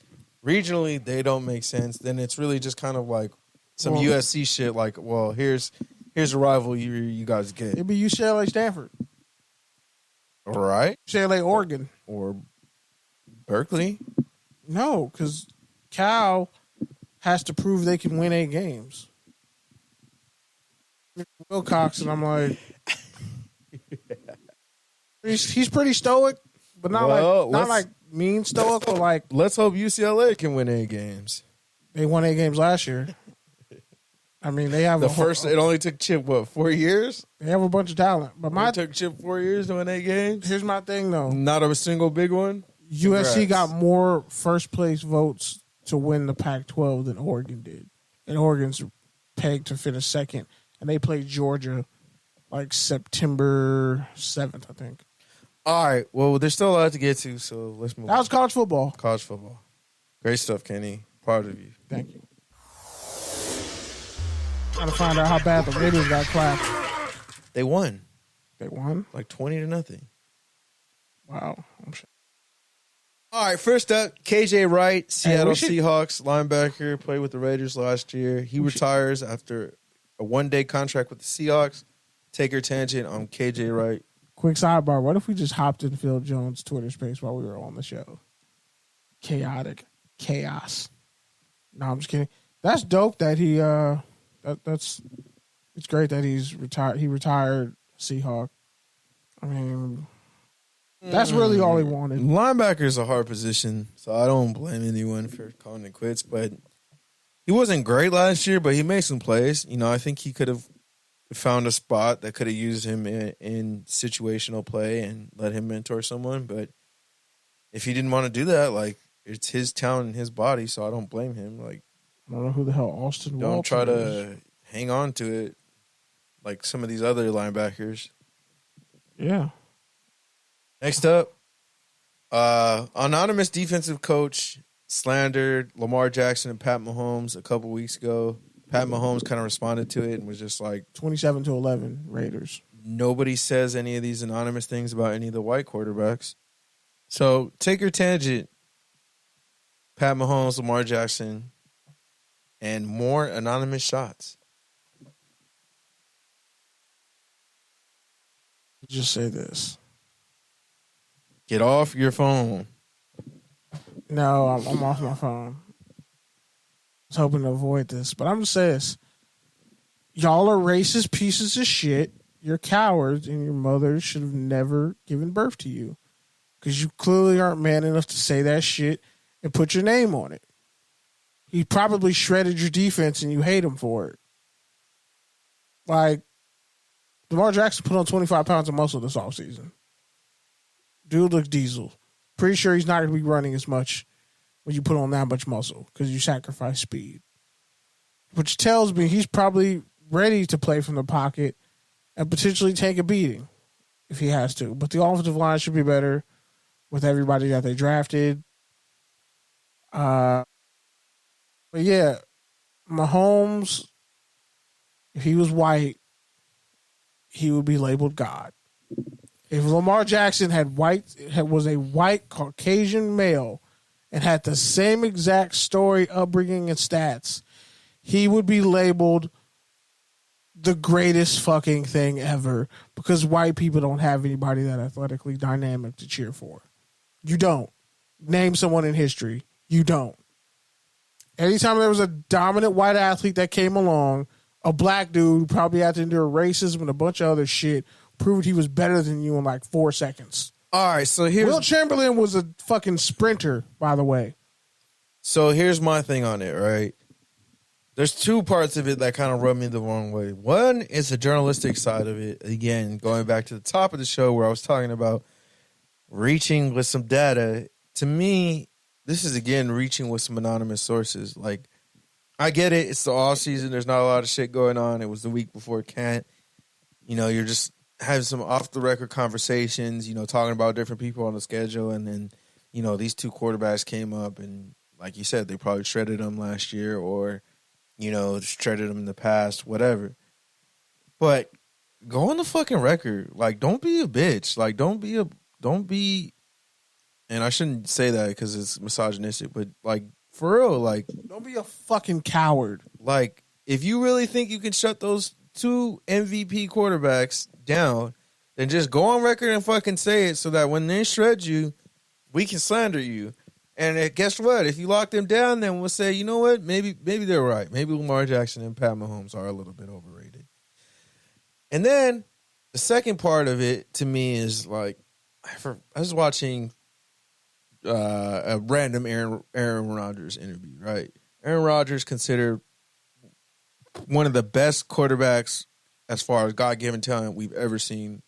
regionally they don't make sense, then it's really just kind of like some USC shit like, well, here's a rival you guys get. It'd be UCLA Stanford. All right. UCLA Oregon. Or Berkeley. No, because Cal has to prove they can win 8 games. Wilcox, and I'm like, he's pretty stoic, but not like mean stoic, but like. Let's hope UCLA can win 8 games. They won 8 games last year. I mean, they have it only took Chip 4 years? They have a bunch of talent, but it took Chip 4 years to win 8 games. Here's my thing, though. Not a single big one. USC got more first place votes to win the Pac-12 than Oregon did, and Oregon's pegged to finish 2nd. And they played Georgia like September 7th, I think. All right. Well, there's still a lot to get to, so let's move on. That was college football. College football. Great stuff, Kenny. Proud of you. Thank you. Trying to find out how bad the Raiders got clapped. They won. They won? Like 20-0. Wow. I'm sure. All right, first up, KJ Wright, Seattle Seahawks linebacker, played with the Raiders last year. He retires after a one-day contract with the Seahawks. Take your tangent on KJ Wright. Quick sidebar. What if we just hopped in Phil Jones' Twitter space while we were on the show? Chaotic. Chaos. No, I'm just kidding. That's dope that he it's great that he's retired. He retired Seahawk. I mean, that's really all he wanted. Linebacker is a hard position, so I don't blame anyone for calling it quits, but he wasn't great last year, but he made some plays. You know, I think he could have found a spot that could have used him in situational play and let him mentor someone. But if he didn't want to do that, like, it's his talent and his body, so I don't blame him. Like, I don't know who the hell Austin Walter don't try to is. hang on to it like some of these other linebackers. Yeah. Next up, anonymous defensive coach slandered Lamar Jackson and Pat Mahomes a couple weeks ago. Pat Mahomes kind of responded to it and was just like 27-11 Raiders. Nobody says any of these anonymous things about any of the white quarterbacks. So take your tangent, Pat Mahomes, Lamar Jackson, and more anonymous shots. Just say this. Get off your phone. No, I'm off my phone. I was hoping to avoid this, but I'm just saying this. Y'all are racist pieces of shit. You're cowards, and your mother should have never given birth to you. Because you clearly aren't man enough to say that shit and put your name on it. He probably shredded your defense, and you hate him for it. Like, Lamar Jackson put on 25 pounds of muscle this offseason. Dude looks diesel. Pretty sure he's not going to be running as much when you put on that much muscle because you sacrifice speed. Which tells me he's probably ready to play from the pocket and potentially take a beating if he has to. But the offensive line should be better with everybody that they drafted. But yeah, Mahomes, if he was white, he would be labeled God. If Lamar Jackson was a white Caucasian male and had the same exact story, upbringing, and stats, he would be labeled the greatest fucking thing ever because white people don't have anybody that athletically dynamic to cheer for. You don't. Name someone in history. You don't. Anytime there was a dominant white athlete that came along, a black dude probably had to endure racism and a bunch of other shit, proved he was better than you in like 4 seconds. All right, so here's... Will Chamberlain was a fucking sprinter, by the way. So here's my thing on it, right? There's two parts of it that kind of rub me the wrong way. One is the journalistic side of it. Again, going back to the top of the show where I was talking about reaching with some data. To me, this is, again, reaching with some anonymous sources. Like, I get it. It's the off season. There's not a lot of shit going on. It was the week before Kent. You know, you're just having some off-the-record conversations, you know, talking about different people on the schedule. And then, you know, these two quarterbacks came up and, like you said, they probably shredded them last year or, you know, shredded them in the past, whatever. But go on the fucking record. Like, don't be a bitch. Like, don't be, and I shouldn't say that because it's misogynistic, but, like, for real, like. Don't be a fucking coward. Like, if you really think you can shut those two MVP quarterbacks down, then just go on record and fucking say it so that when they shred you, we can slander you. And guess what? If you lock them down, then we'll say, you know what? Maybe they're right. Maybe Lamar Jackson and Pat Mahomes are a little bit overrated. And then the second part of it to me is like, I was watching a random Aaron Rodgers interview, right? Aaron Rodgers considered one of the best quarterbacks as far as God-given talent we've ever seen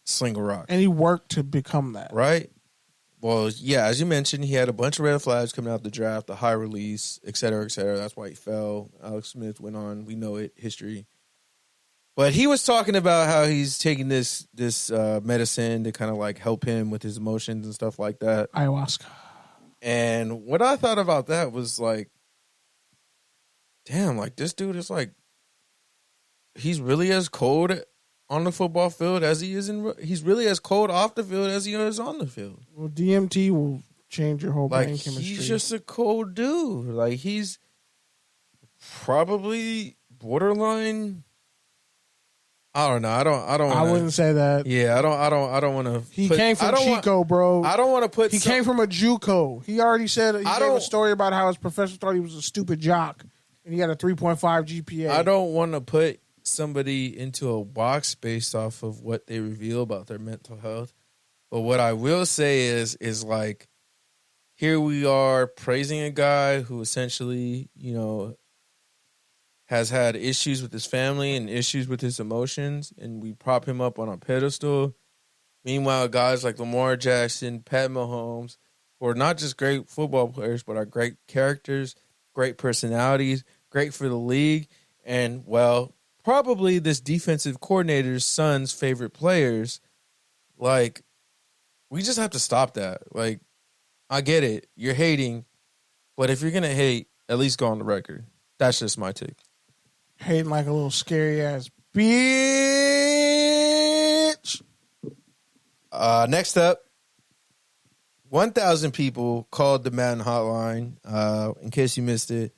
sling a rock. And he worked to become that. Right? Well, yeah, as you mentioned, he had a bunch of red flags coming out the draft, the high release, et cetera, et cetera. That's why he fell. Alex Smith went on. We know it, history. But he was talking about how he's taking this medicine to kind of like help him with his emotions and stuff like that. Ayahuasca. And what I thought about that was like, damn, like this dude is like, he's really as cold on the football field as he is he's really as cold off the field as he is on the field. Well, DMT will change your whole brain chemistry. He's just a cold dude. Like, he's probably borderline. I don't know. I wouldn't say that. Yeah, I don't want to. He came from Chico, bro. I don't want to put. He came from a JUCO. He already said he gave a story about how his professor thought he was a stupid jock, and he had a 3.5 GPA. I don't want to put somebody into a box based off of what they reveal about their mental health. But what I will say is like, here we are praising a guy who essentially, you know, has had issues with his family and issues with his emotions, and we prop him up on a pedestal. Meanwhile, guys like Lamar Jackson, Pat Mahomes, who are not just great football players, but are great characters, great personalities, great for the league, and, well, probably this defensive coordinator's son's favorite players. Like, we just have to stop that. Like, I get it. You're hating, but if you're going to hate, at least go on the record. That's just my take. Hating like a little scary ass bitch. Next up, 1,000 people called the Madden hotline. In case you missed it,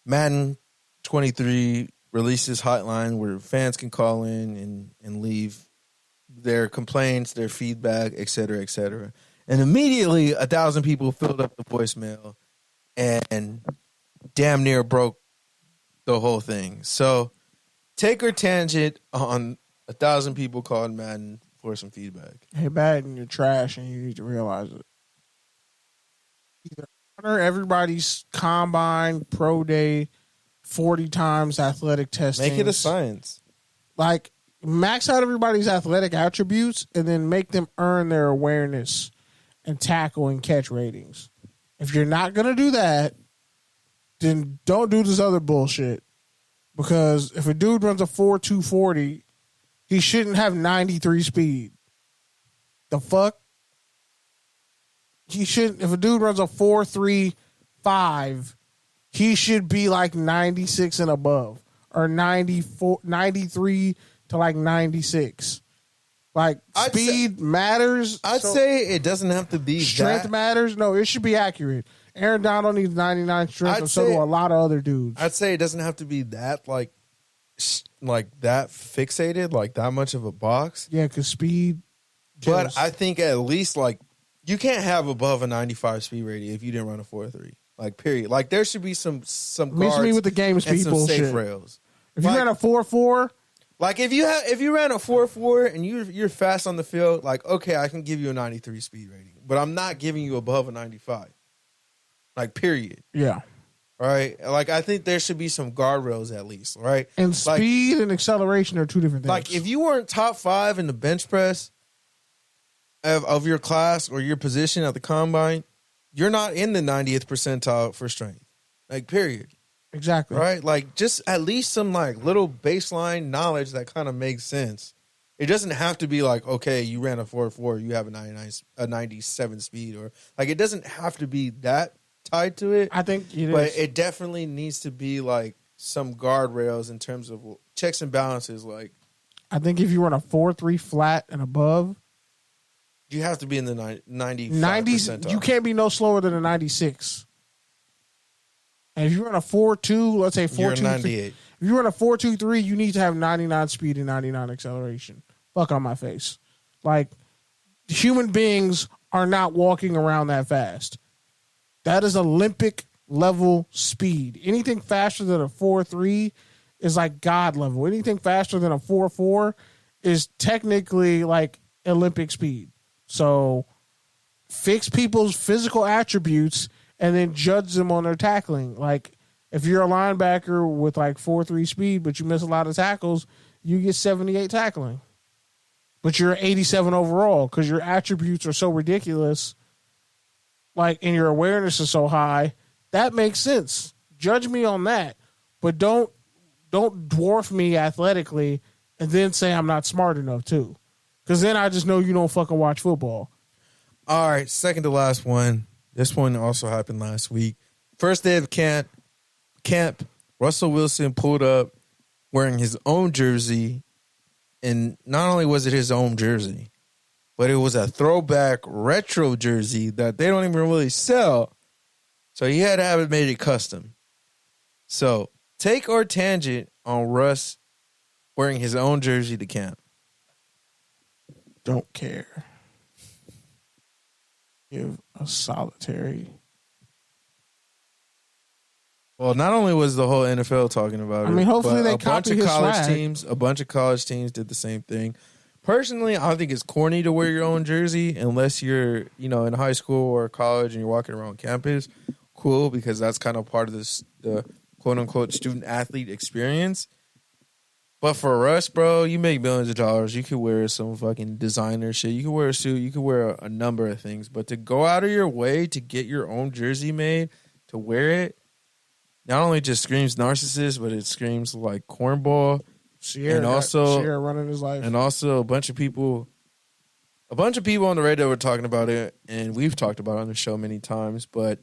Madden 23 releases hotline where fans can call in and leave their complaints, their feedback, et cetera, et cetera. And immediately 1,000 people filled up the voicemail and damn near broke the whole thing. So take your tangent on 1,000 people called Madden for some feedback. Hey, Madden, you're trash and you need to realize it. Either honor everybody's combine, pro day, 40 times athletic testing. Make it a science. Like, max out everybody's athletic attributes and then make them earn their awareness and tackle and catch ratings. If you're not going to do that, then don't do this other bullshit. Because if a dude runs a 4.2 40, he shouldn't have 93 speed. The fuck? He shouldn't. If a dude runs a 4.35, he should be like 96 and above. Or 93 to like 96. Like, speed matters. I'd say it doesn't have to be strength that. Matters. No, it should be accurate. Aaron Donald needs 99 strength, and so do a lot of other dudes. I'd say it doesn't have to be that like that fixated, like that much of a box. Yeah, because speed. But I think at least like you can't have above a 95 speed rating if you didn't run a 4.3. Like period. Like there should be some guards. Mix me with the game speed and some bullshit. safe rails. If you ran a 4.4. Like if you ran a 4.4 and you're fast on the field, like okay, I can give you a 93 speed rating, but I'm not giving you above a 95. Like period. Yeah. Right? Like I think there should be some guardrails at least, right? And speed and acceleration are two different things. Like if you weren't top 5 in the bench press of your class or your position at the combine, you're not in the 90th percentile for strength. Like period. Exactly. Right? Like just at least some like little baseline knowledge that kind of makes sense. It doesn't have to be like, okay, you ran a 4.4, you have a 97 speed, or like it doesn't have to be that tied to it. I think it is. But it definitely needs to be like some guardrails in terms of checks and balances. Like I think if you run a 4.3 flat and above, you have to be in the 90 percentile. You can't be no slower than a 96. And if you run a 4.2, let's say 4.2, you're 98. If you run a 4.23, you need to have 99 speed and 99 acceleration. Fuck on my face. Like human beings are not walking around that fast. That is Olympic level speed. Anything faster than a 4.3 is like God level. Anything faster than a 4.4 is technically like Olympic speed. So fix people's physical attributes and then judge them on their tackling. Like if you're a linebacker with like 4.3 speed, but you miss a lot of tackles, you get 78 tackling. But you're 87 overall because your attributes are so ridiculous. Like, and your awareness is so high, that makes sense. Judge me on that, but don't dwarf me athletically and then say I'm not smart enough too, because then I just know you don't fucking watch football. All right, second to last one. This one also happened last week. First day of camp, Russell Wilson pulled up wearing his own jersey, and not only was it his own jersey, but it was a throwback retro jersey that they don't even really sell. So he had to have it made it custom. So take our tangent on Russ wearing his own jersey to camp. Don't care. Give a solitary. Well, not only was the whole NFL talking about it, I mean, hopefully but they a bunch copy of his college swag. teams. A bunch of college teams did the same thing. Personally, I think it's corny to wear your own jersey unless you're, in high school or college and you're walking around campus. Cool, because that's kind of part of the quote unquote student athlete experience. But for us, bro, you make millions of dollars. You could wear some fucking designer shit. You could wear a suit. You could wear a number of things. But to go out of your way to get your own jersey made, to wear it, not only just screams narcissist, but it screams like cornball. Sierra running his life. And also a bunch of people on the radio were talking about it, and we've talked about it on the show many times, but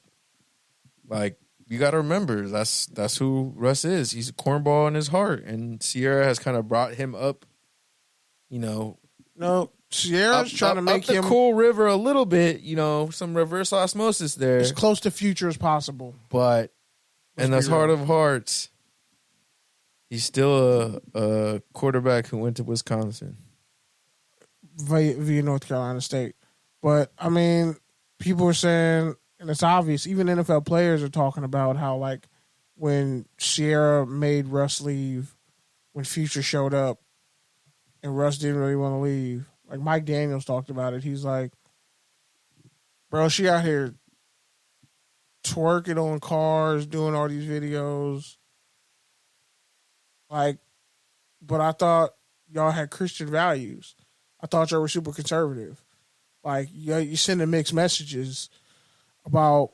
like you got to remember that's who Russ is. He's a cornball in his heart, and Sierra has kind of brought him up. No, Sierra's trying to make him the cool river a little bit. Some reverse osmosis there, as close to future as possible. But in his heart of hearts, he's still a quarterback who went to Wisconsin via North Carolina State. But I mean, people are saying, and it's obvious, even NFL players are talking about how, like, when Sierra made Russ leave, when Future showed up, and Russ didn't really want to leave. Like, Mike Daniels talked about it. He's like, bro, she out here twerking on cars, doing all these videos. Like, but I thought y'all had Christian values. I thought y'all were super conservative. Like, you sending mixed messages about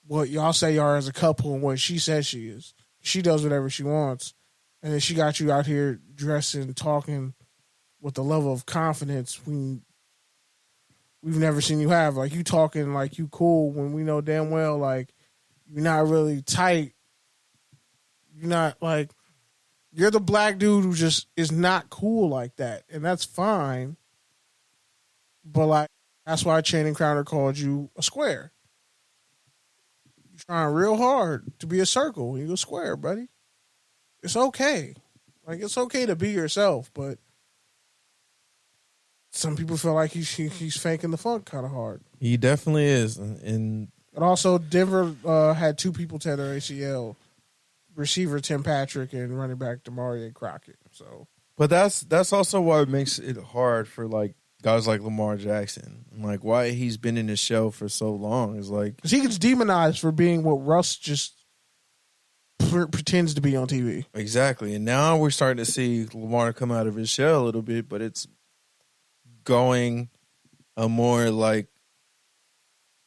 what y'all say you are as a couple and what she says she is. She does whatever she wants. And then she got you out here dressing, talking with the level of confidence we've never seen you have. Like, you talking like you cool when we know damn well, like, you're not really tight. You're not, like, you're the black dude who just is not cool like that. And that's fine. But, like, that's why Channing Crowder called you a square. You're trying real hard to be a circle. You're a square, buddy. It's okay. Like, it's okay to be yourself, but some people feel like he's faking the funk kind of hard. He definitely is. And also, Denver had 2 people tear their ACL. Receiver Tim Patrick and running back Demario Crockett. So, but that's also why it makes it hard for, like, guys like Lamar Jackson. Like, why he's been in the show for so long is like, because he gets demonized for being what Russ just pretends to be on TV. Exactly. And now we're starting to see Lamar come out of his shell a little bit, but it's going a more, like,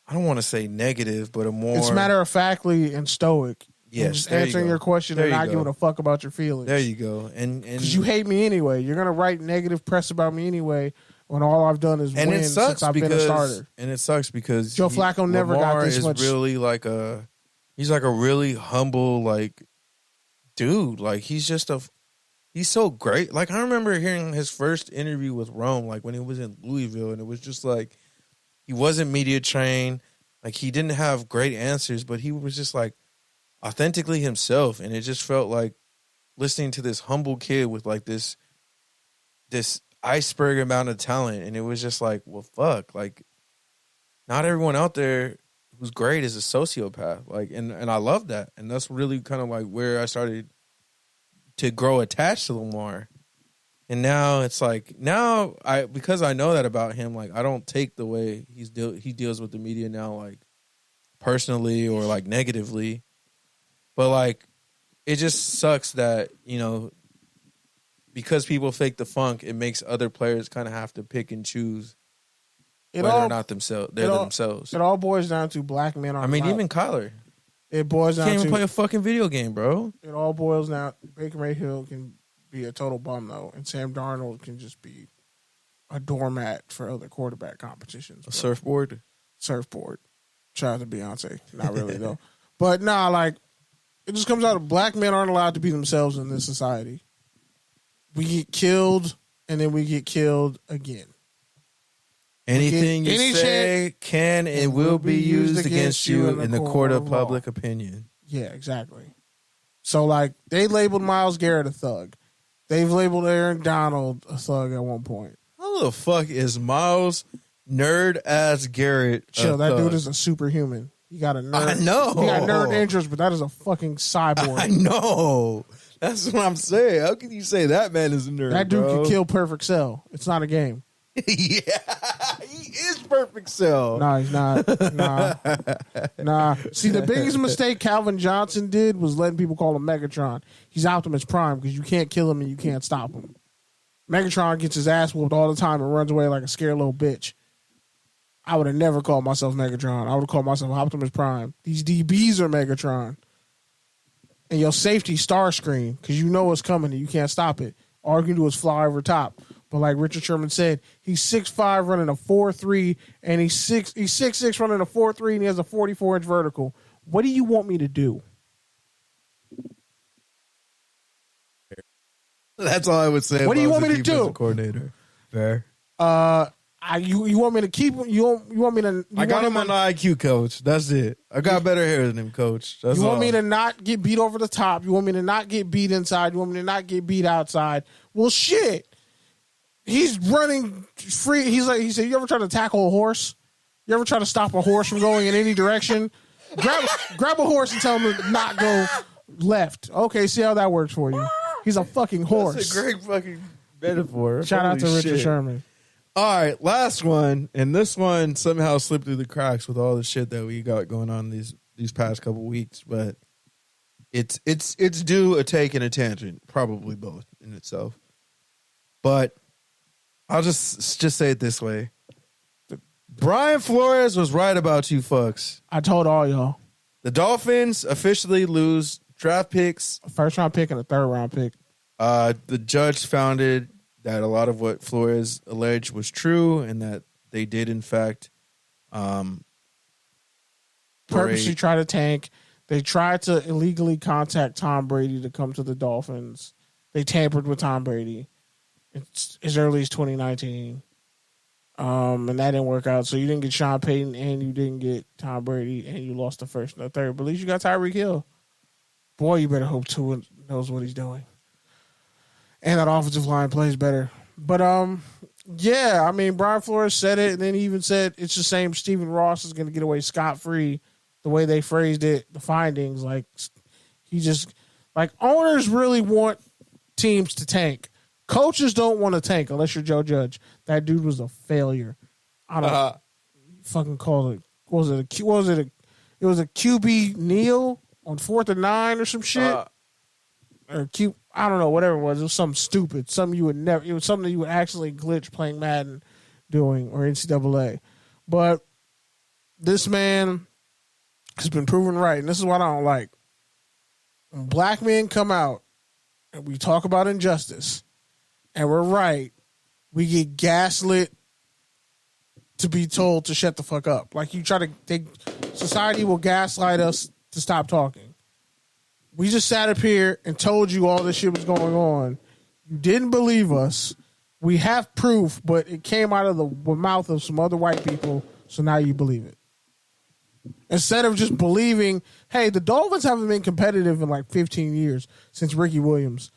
I don't want to say negative, but a more, it's matter-of-factly and stoic. Yes, answering your question and not giving a fuck about your feelings. There you go. And because you hate me anyway, you're gonna write negative press about me anyway. When all I've done is win since I've been a starter. And it sucks because Joe Flacco never got this much. Really like he's like a really humble, like, dude. Like, he's so great. Like, I remember hearing his first interview with Rome, like when he was in Louisville, and it was just like he wasn't media trained. Like, he didn't have great answers, but he was just like authentically himself, and it just felt like listening to this humble kid with like this iceberg amount of talent, and it was just like, well, fuck, like, not everyone out there who's great is a sociopath, like, and I love that, and that's really kind of like where I started to grow attached to Lamar, and now it's like because I know that about him, like, I don't take the way he deals with the media now, like, personally or like negatively. But, like, it just sucks that, because people fake the funk, it makes other players kind of have to pick and choose whether or not themselves. It all boils down to black men aren't allowed. Even Kyler. It boils down Can't to even play a fucking video game, bro. It all boils down. Baker Mayfield can be a total bum, though, and Sam Darnold can just be a doormat for other quarterback competitions. Bro. A surfboard? Surfboard. Shout out to Beyonce. Not really, though. But, nah, like, it just comes out of black men aren't allowed to be themselves in this society. We get killed, and then we get killed again. Anything you say can and will be used against you in the court of public opinion. Yeah, exactly. So, like, they labeled Myles Garrett a thug. They've labeled Aaron Donald a thug at one point. How the fuck is Myles nerd-ass Garrett Chill, that dude is a superhuman. He got a nerd. I know. He got nerd interests, but that is a fucking cyborg. I know. That's what I'm saying. How can you say that man is a nerd, that dude bro? can kill Perfect Cell. It's not a game. Yeah, he is Perfect Cell. No, he's not. Nah. See, the biggest mistake Calvin Johnson did was letting people call him Megatron. He's Optimus Prime because you can't kill him and you can't stop him. Megatron gets his ass whooped all the time and runs away like a scared little bitch. I would have never called myself Megatron. I would have called myself Optimus Prime. These DBs are Megatron. And your safety Starscream because you know what's coming and you can't stop it. All you can do is fly over top. But like Richard Sherman said, he's 6'5", running a 4.3, and he's 6'6", running a 4.3, and he has a 44-inch vertical. What do you want me to do? That's all I would say. What do you want me to do? Defensive coordinator. Fair. You want me to keep him? You want me to? I got him on the IQ, coach. That's it. I got better hair than him, coach. That's you want all. me to not get beat over the top? You want me to not get beat inside? You want me to not get beat outside? Well, shit. He's running free. He said, you ever try to tackle a horse? You ever try to stop a horse from going in any direction? Grab a horse and tell him to not go left. Okay, see how that works for you. He's a fucking horse. That's a great fucking metaphor. Shout out to Richard Sherman. All right, last one, and this one somehow slipped through the cracks with all the shit that we got going on these past couple weeks, but it's due a take and a tangent, probably both in itself. But I'll just say it this way: Brian Flores was right about you fucks. I told all y'all. The Dolphins officially lose draft picks, a first round pick and a third round pick. The judge found it that a lot of what Flores alleged was true, and that they did, in fact, purposely try to tank. They tried to illegally contact Tom Brady to come to the Dolphins. They tampered with Tom Brady as early as 2019. And that didn't work out. So you didn't get Sean Payton, and you didn't get Tom Brady, and you lost the first and the third. But at least you got Tyreek Hill. Boy, you better hope Tua knows what he's doing. And that offensive line plays better. But, yeah, I mean, Brian Flores said it, and then he even said it's the same Stephen Ross is going to get away scot-free, the way they phrased it, the findings. Like, owners really want teams to tank. Coaches don't want to tank unless you're Joe Judge. That dude was a failure. I don't fucking call it. It was a QB kneel on 4th and 9 or some shit. I don't know, whatever it was. It was something stupid. Something you would never. It was something that you would actually glitch playing Madden doing, or NCAA. But this man has been proven right, and this is what I don't like. When black men come out and we talk about injustice, and we're right, we get gaslit to be told to shut the fuck up. Like, society will gaslight us to stop talking. We just sat up here and told you all this shit was going on. You didn't believe us. We have proof, but it came out of the mouth of some other white people, so now you believe it. Instead of just believing, hey, the Dolphins haven't been competitive in like 15 years since Ricky Williams.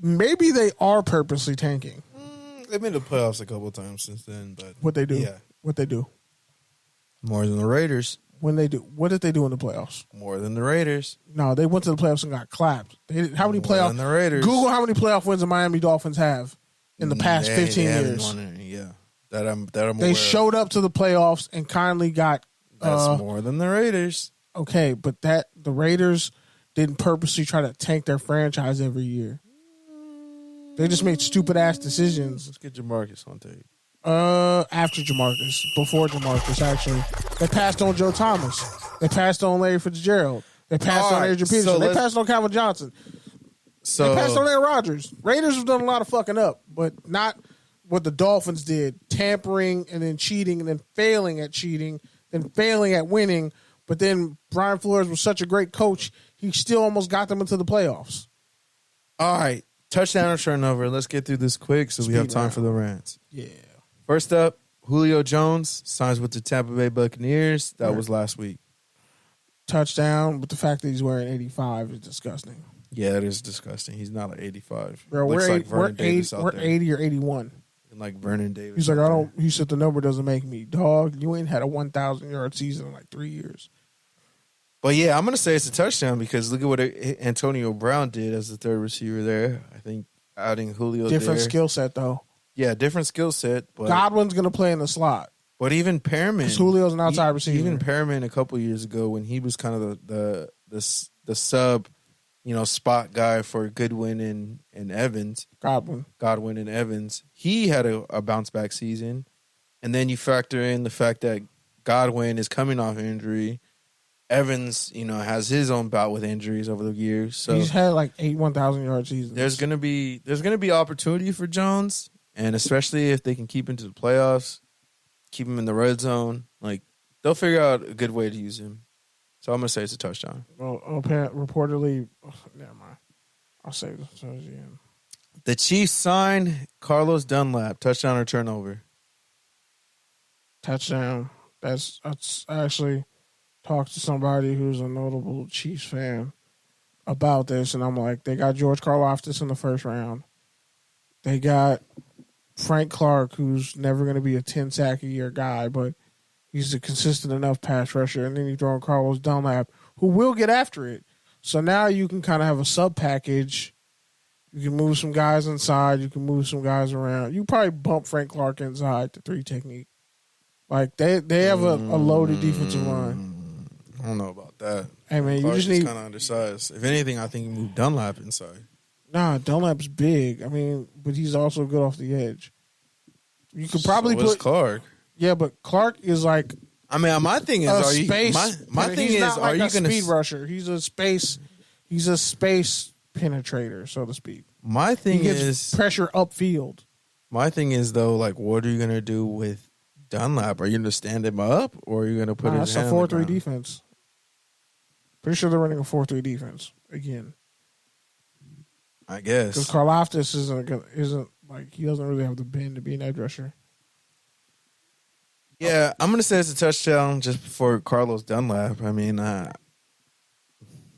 Maybe they are purposely tanking. They've been to the playoffs a couple of times since then, but what they do? Yeah, what they do? More than the Raiders. When they do, what did they do in the playoffs? More than the Raiders. No, they went to the playoffs and got clapped. How many playoff? Than the Raiders. Google how many playoff wins the Miami Dolphins have in the past 15 years. Yeah, that I'm They aware showed up to the playoffs and kindly got. That's more than the Raiders. Okay, but the Raiders didn't purposely try to tank their franchise every year. They just made stupid ass decisions. Let's get Jamarcus on tape. After Jamarcus, before Jamarcus, actually, they passed on Joe Thomas. They passed on Larry Fitzgerald. They passed on Adrian Peterson. They passed on Calvin Johnson. They passed on Aaron Rodgers. Raiders have done a lot of fucking up, but not what the Dolphins did: tampering and then cheating and then failing at cheating, then failing at winning. But then Brian Flores was such a great coach, he still almost got them into the playoffs. All right, touchdown or turnover. Let's get through this quick so we have time for the rants. Yeah. First up, Julio Jones signs with the Tampa Bay Buccaneers. That was last week. Touchdown, but the fact that he's wearing 85 is disgusting. Yeah, it is disgusting. He's not like 85. Bro, we're 80 or 81. And like Vernon Davis. He's like, he said the number doesn't make me. Dog, you ain't had a 1,000-yard season in like 3 years. But yeah, I'm going to say it's a touchdown because look at what Antonio Brown did as the third receiver there. I think adding Julio Different skill set, though. Yeah, different skill set. But Godwin's going to play in the slot. But even Perriman. Because Julio's an outside receiver. Even Perriman a couple years ago when he was kind of the sub, spot guy for Goodwin and Evans. Godwin and Evans. He had a bounce-back season. And then you factor in the fact that Godwin is coming off injury. Evans, has his own bout with injuries over the years. So he's had like 8 1,000-yard seasons. There's gonna be opportunity for Jones, and especially if they can keep him to the playoffs, keep him in the red zone, like they'll figure out a good way to use him. So I'm gonna say it's a touchdown. Well, reportedly, never mind. I'll say this towards the end. The Chiefs signed Carlos Dunlap. Touchdown or turnover? Touchdown. That's actually talked to somebody who's a notable Chiefs fan about this, and I'm like, they got George Karlaftis in the first round. They got Frank Clark, who's never going to be a 10-sack-a-year guy, but he's a consistent enough pass rusher. And then you throw in Carlos Dunlap, who will get after it. So now you can kind of have a sub-package. You can move some guys inside. You can move some guys around. You probably bump Frank Clark inside the 3 technique. Like, they have a loaded defensive line. I don't know about that. Hey, man, Clark you just need... kind of undersized. If anything, I think you move Dunlap inside. Nah, Dunlap's big. I mean, but he's also good off the edge. You could probably put Clark. Yeah, but Clark is like. I mean, my thing is, are you? My thing is, are you going to speed rusher? He's a space penetrator, so to speak. My thing he gets is pressure upfield. My thing is though, like, what are you going to do with Dunlap? Are you going to stand him up, or are you going to put his hand that's a 4-3 on the ground? defense. Pretty sure they're running a 4-3 defense again. I guess because Karlaftis isn't like he doesn't really have the bend to be an edge rusher. Yeah, I'm going to say it's a touchdown just for Carlos Dunlap. I mean,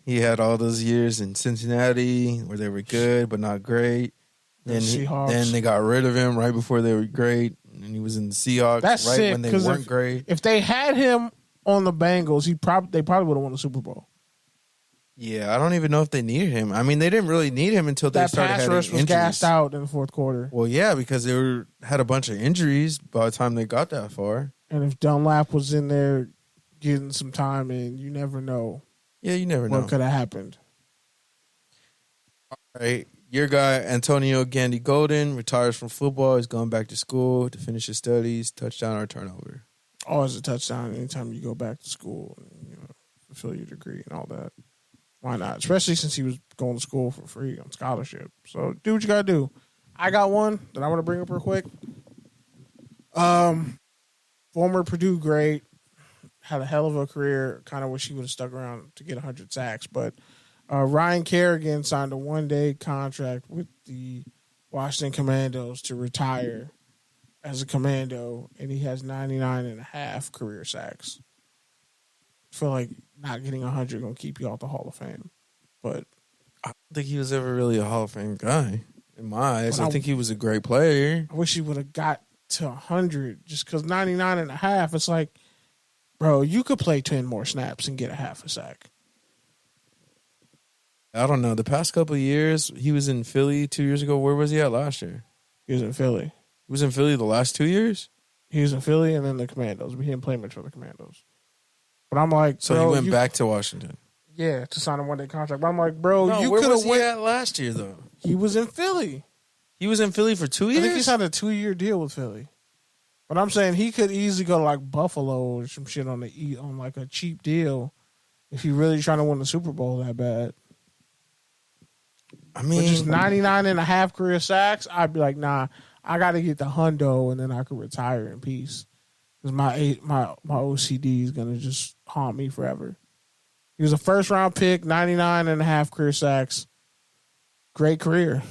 he had all those years in Cincinnati where they were good but not great. Then they got rid of him right before they were great, and he was in the Seahawks right sick, when they weren't great. If they had him on the Bengals, they probably would have won the Super Bowl. Yeah, I don't even know if they needed him. I mean, they didn't really need him until they started having injuries. That pass rush was gassed out in the fourth quarter. Well, yeah, because they had a bunch of injuries by the time they got that far. And if Dunlap was in there getting some time in, you never know. Yeah, you never know what could have happened. All right, your guy Antonio Gandy Golden retires from football. He's going back to school to finish his studies. Touchdown or turnover? Always a touchdown anytime you go back to school and fulfill your degree and all that. Why not? Especially since he was going to school for free on scholarship. So do what you got to do. I got one that I want to bring up real quick. Former Purdue great. Had a hell of a career. Kind of wish he would have stuck around to get 100 sacks. But Ryan Kerrigan signed a one-day contract with the Washington Commandos to retire as a commando, and he has 99.5 career sacks. I feel like not getting 100 going to keep you out the Hall of Fame. But I don't think he was ever really a Hall of Fame guy. In my eyes, I think he was a great player. I wish he would have got to 100 just because 99.5, it's like, bro, you could play 10 more snaps and get a half a sack. I don't know. The past couple of years, he was in Philly 2 years ago. Where was he at last year? He was in Philly. He was in Philly the last 2 years? He was in Philly and then the Commandos. But he didn't play much for the Commandos. But I'm like, so bro, he went back to Washington. Yeah, to sign a one-day contract. But I'm like, bro, no, you could have went at last year, though. He was in Philly. He was in Philly for 2 years? I think he signed a 2-year deal with Philly. But I'm saying he could easily go to like Buffalo or some shit on like a cheap deal if he really trying to win the Super Bowl that bad. I mean, but just 99.5 career sacks, I'd be like, nah, I got to get the hundo and then I could retire in peace. Because my OCD is going to just haunt me forever. He was a first-round pick, 99.5 career sacks. Great career.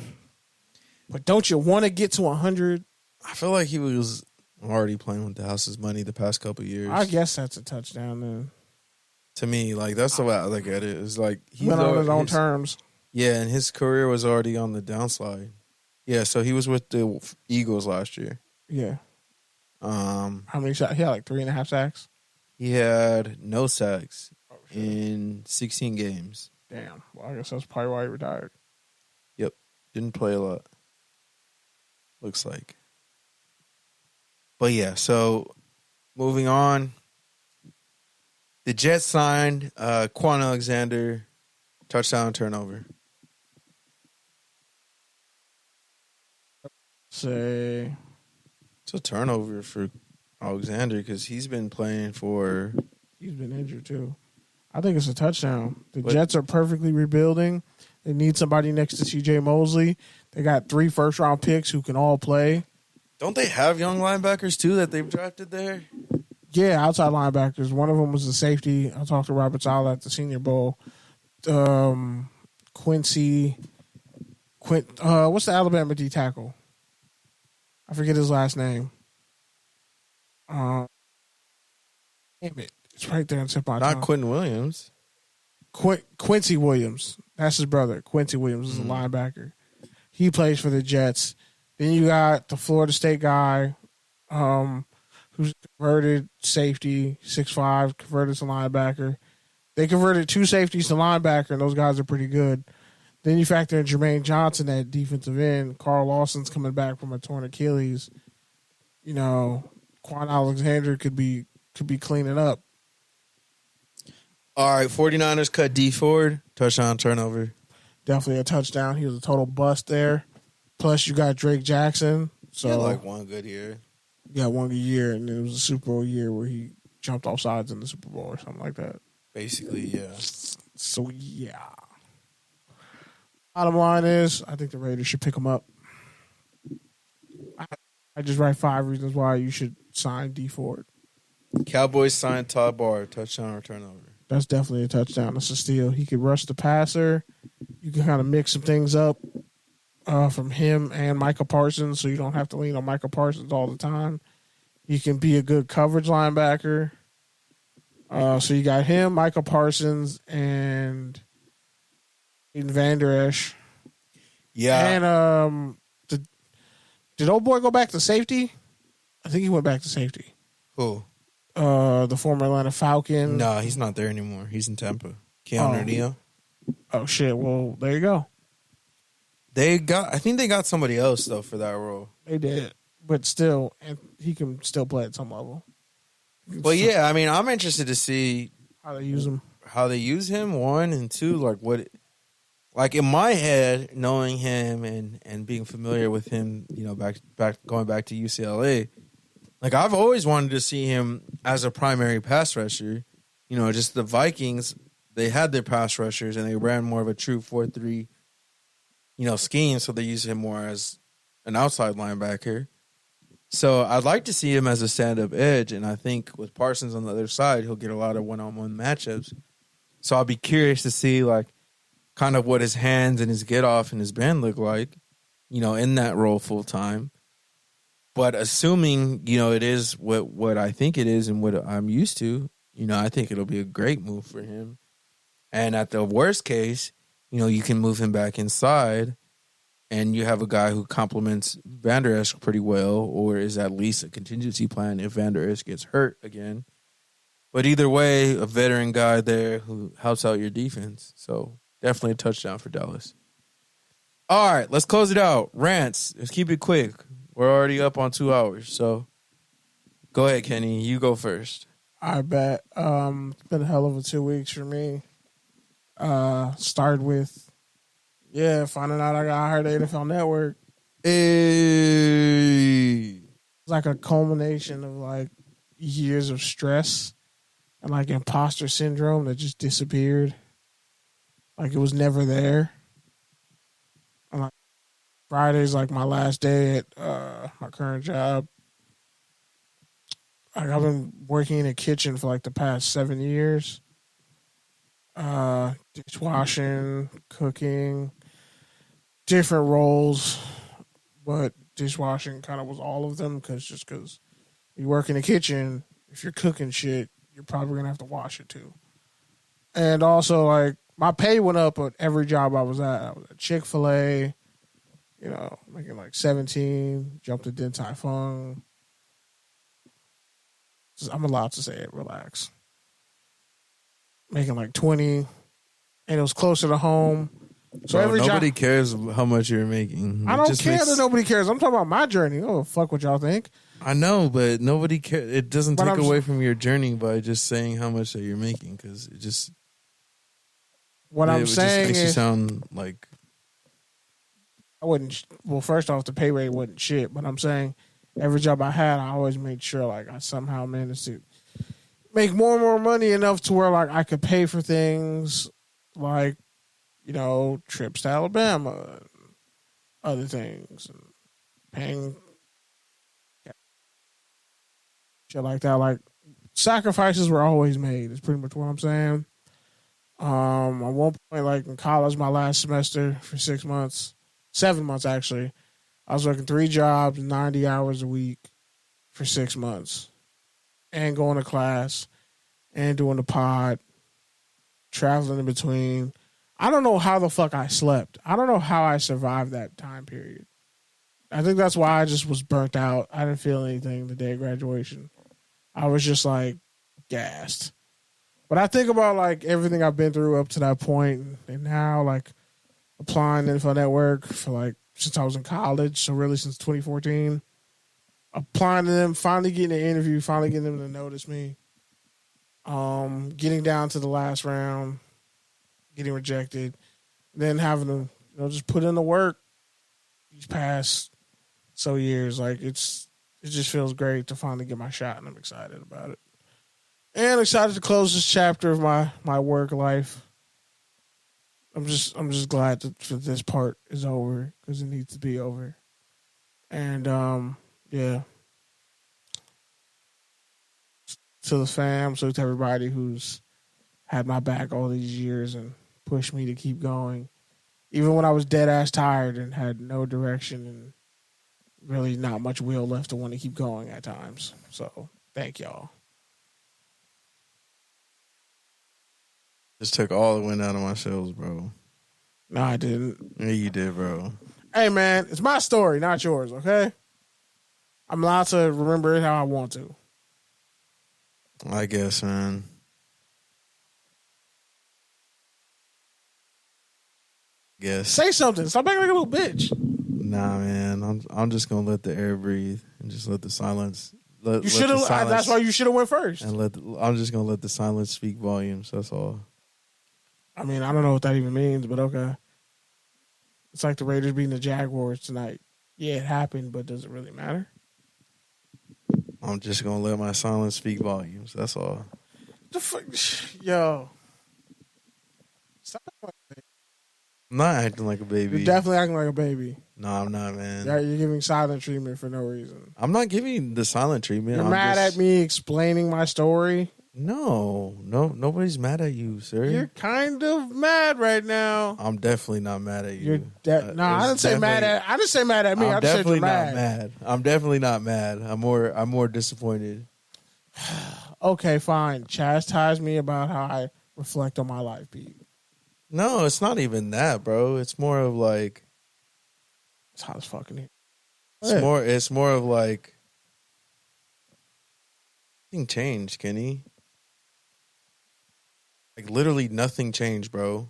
But don't you want to get to 100? I feel like he was already playing with the house's money the past couple of years. I guess that's a touchdown then. To me, like, that's the way I look at it. It's like he went on his own terms. Yeah, and his career was already on the downslide. Yeah, so he was with the Eagles last year. Yeah. How many shots? He had like 3.5 sacks? He had no sacks in 16 games. Damn. Well, I guess that's probably why he retired. Yep. Didn't play a lot. Looks like. But yeah, so moving on. The Jets signed Quan Alexander, touchdown turnover. Say it's a turnover for Alexander because he's been playing for. He's been injured too. I think it's a touchdown. The Jets are perfectly rebuilding. They need somebody next to C.J. Mosley. They got 3 first-round picks who can all play. Don't they have young linebackers too that they've drafted there? Yeah, outside linebackers. One of them was the safety. I talked to Robert Saleh at the Senior Bowl. Quincy What's the Alabama D tackle? I forget his last name. Damn it. It's right there on the tip of my tongue. Not Quentin Williams. Quincy Williams. That's his brother. Quincy Williams is a linebacker. He plays for the Jets. Then you got the Florida State guy who's converted safety, 6'5", converted to linebacker. They converted 2 safeties to linebacker, and those guys are pretty good. Then you factor in Jermaine Johnson at defensive end. Carl Lawson's coming back from a torn Achilles. You know, Quan Alexander could be cleaning up. All right, 49ers cut Dee Ford. Touchdown, turnover. Definitely a touchdown. He was a total bust there. Plus, you got Drake Jackson. So yeah, like one good year. Yeah, one good year, and it was a Super Bowl year where he jumped off sides in the Super Bowl or something like that. Basically, yeah. So, yeah. Bottom line is, I think the Raiders should pick him up. I just write 5 reasons why you should sign Dee Ford. Cowboys signed Todd Barr. Touchdown or turnover. That's definitely a touchdown. That's a steal. He could rush the passer. You can kind of mix some things up from him and Micah Parsons, so you don't have to lean on Micah Parsons all the time. He can be a good coverage linebacker. So you got him, Micah Parsons, and Van Der Esch. Yeah. And did old boy go back to safety? I think he went back to safety. Who? The former Atlanta Falcon. No, he's not there anymore. He's in Tampa. Keanu Neal. Oh shit! Well, there you go. I think they got somebody else though for that role. They did, but still, and he can still play at some level. But yeah, I mean, I'm interested to see how they use him. How they use him, 1 and 2, like what, like in my head, knowing him and being familiar with him, you know, going back to UCLA. Like, I've always wanted to see him as a primary pass rusher. You know, just the Vikings, they had their pass rushers, and they ran more of a true 4-3, you know, scheme, so they use him more as an outside linebacker. So I'd like to see him as a stand-up edge, and I think with Parsons on the other side, he'll get a lot of one-on-one matchups. So I'll be curious to see, like, kind of what his hands and his get-off and his bend look like, you know, in that role full-time. But assuming, you know, it is what I think it is and what I'm used to, you know, I think it'll be a great move for him. And at the worst case, you know, you can move him back inside and you have a guy who complements Van Der Esch pretty well or is at least a contingency plan if Van Der Esch gets hurt again. But either way, a veteran guy there who helps out your defense. So definitely a touchdown for Dallas. All right, let's close it out. Rants. Let's keep it quick. We're already up on 2 hours, so go ahead, Kenny. You go first. I bet. It's been a hell of a 2 weeks for me. Started with, finding out I got hired at NFL Network. Hey. It's like a culmination of like years of stress and like imposter syndrome that just disappeared. Like it was never there. And like Friday's like my last day at my current job. Like I've been working in a kitchen for like the past 7 years. Dishwashing, cooking, different roles, but dishwashing kind of was all of them because you work in a kitchen, if you're cooking shit, you're probably gonna have to wash it too. And also, like my pay went up at every job I was at. I was at Chick-fil-A, you know, making like 17. Jumped to Din Tai Fung. I'm allowed to say it. Relax. Making like 20, and it was closer to home. So Bro, every nobody job, cares how much you're making. I don't care that nobody cares. I'm talking about my journey. Oh, fuck what y'all think. I know, but nobody cares. It doesn't But take I'm- away from your journey by just saying how much that you're making because it just. What I'm it just saying makes you is, sound like. I wouldn't. Well, first off, the pay rate wasn't shit. But I'm saying every job I had, I always made sure like I somehow managed to make more and more money enough to where like I could pay for things like, you know, trips to Alabama, and other things, and paying shit like that. Like sacrifices were always made. Is pretty much what I'm saying. At one point, like in college, my last semester for 6 months, 7 months actually. I was working 3 jobs, 90 hours a week for 6 months, and going to class and doing the pod, traveling in between. I don't know how the fuck I slept. I don't know how I survived that time period. I think that's why I just was burnt out. I didn't feel anything the day of graduation. I was just like gassed. But I think about like everything I've been through up to that point, and now like applying to NFL Network for like since I was in college, so really since 2014. Applying to them, finally getting an interview, finally getting them to notice me. Getting down to the last round, getting rejected, then having to just put in the work these past years. Like it just feels great to finally get my shot, and I'm excited about it. And excited to close this chapter of my work life. I'm just glad that this part is over because it needs to be over. And yeah. To the fam, so to everybody who's had my back all these years and pushed me to keep going, even when I was dead ass tired and had no direction and really not much will left to want to keep going at times. So thank y'all. Just took all the wind out of my sails, bro. No, I didn't. Yeah, you did, bro. Hey, man, it's my story, not yours, okay? I'm allowed to remember it how I want to. I guess, man. Guess. Say something. Stop acting like a little bitch. Nah, man. I'm just gonna let the air breathe and just let the silence. You should have. That's why you should have went first. And I'm just gonna let the silence speak volumes. That's all. I mean, I don't know what that even means, but okay. It's like the Raiders beating the Jaguars tonight. Yeah, it happened, but does it really matter? I'm just gonna let my silence speak volumes. That's all. The fuck, yo. Stop. I'm not acting like a baby. You're definitely acting like a baby. No, I'm not, man. You're giving silent treatment for no reason. I'm not giving you the silent treatment. You're mad at me explaining my story? No, nobody's mad at you, sir. You're kind of mad right now. I'm definitely not mad at you. No, I didn't say mad at. I didn't say mad at me. I'm I just said you're definitely not mad. I'm definitely not mad. I'm more disappointed. Okay, fine. Chastise me about how I reflect on my life, Pete. No, it's not even that, bro. It's more of like it's hot as fucking here. It's more of like nothing changed, Kenny. Like literally nothing changed, bro.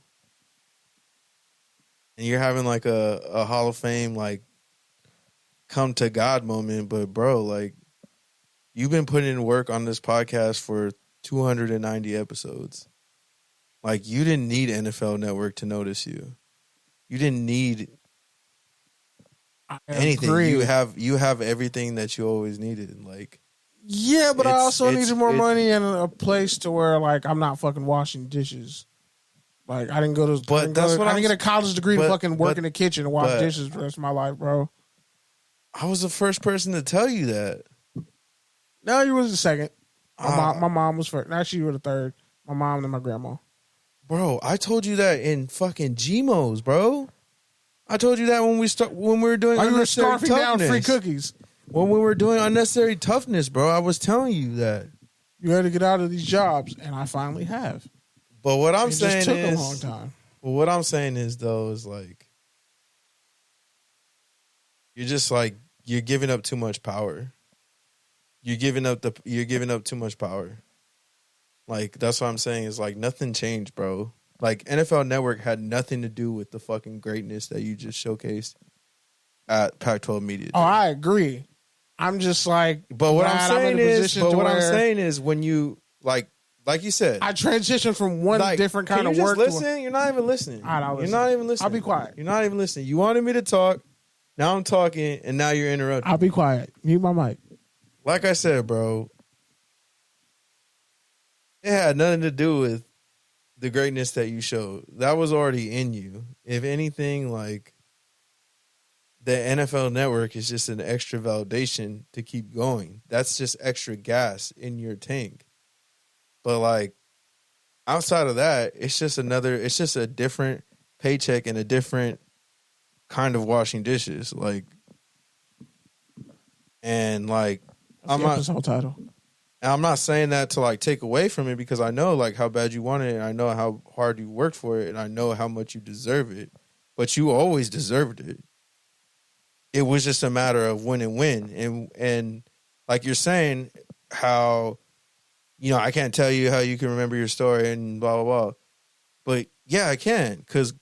And you're having like a Hall of Fame like come to God moment, but bro, like you've been putting in work on this podcast for 290 episodes. Like you didn't need NFL Network to notice you. You didn't need anything. Agree. You have everything that you always needed. Like yeah, but I also needed more money and a place to where like I'm not fucking washing dishes. Like I didn't go to. But I didn't get a college degree to fucking work in the kitchen and wash dishes for the rest of my life, bro. I was the first person to tell you that. No, you was the second. My mom was first. Actually, you were the third. My mom and my grandma. Bro, I told you that in fucking GMOs, bro. I told you that when we were doing unnecessary toughness. Down free cookies. When we were doing unnecessary toughness, bro, I was telling you that. You had to get out of these jobs, and I finally have. But what I'm saying is... It just took a long time. Well, what I'm saying is, though, is like... You're just like... You're giving up too much power. You're giving up too much power. Like, that's what I'm saying is, like, nothing changed, bro. Like, NFL Network had nothing to do with the fucking greatness that you just showcased at Pac-12 Media. Oh, I agree. I'm just like... But what I'm saying is when you, like you said... I transitioned from one different kind of work to... listen? You're not even listening. All right, I'll listen. You're not even listening. I'll be quiet. You're not even listening. You wanted me to talk. Now I'm talking, and now you're interrupting. I'll be quiet. Mute my mic. Like I said, bro... It had nothing to do with the greatness that you showed. That was already in you. If anything, like, the NFL Network is just an extra validation to keep going. That's just extra gas in your tank. But, like, outside of that, it's just a different paycheck and a different kind of washing dishes, like, and like, That's the episode title. And I'm not saying that to like take away from it, because I know like how bad you wanted it, and I know how hard you worked for it, and I know how much you deserve it. But you always deserved it. It was just a matter of when and when. And like you're saying, how, you know, I can't tell you how you can remember your story and blah, blah, blah. But yeah, I can, because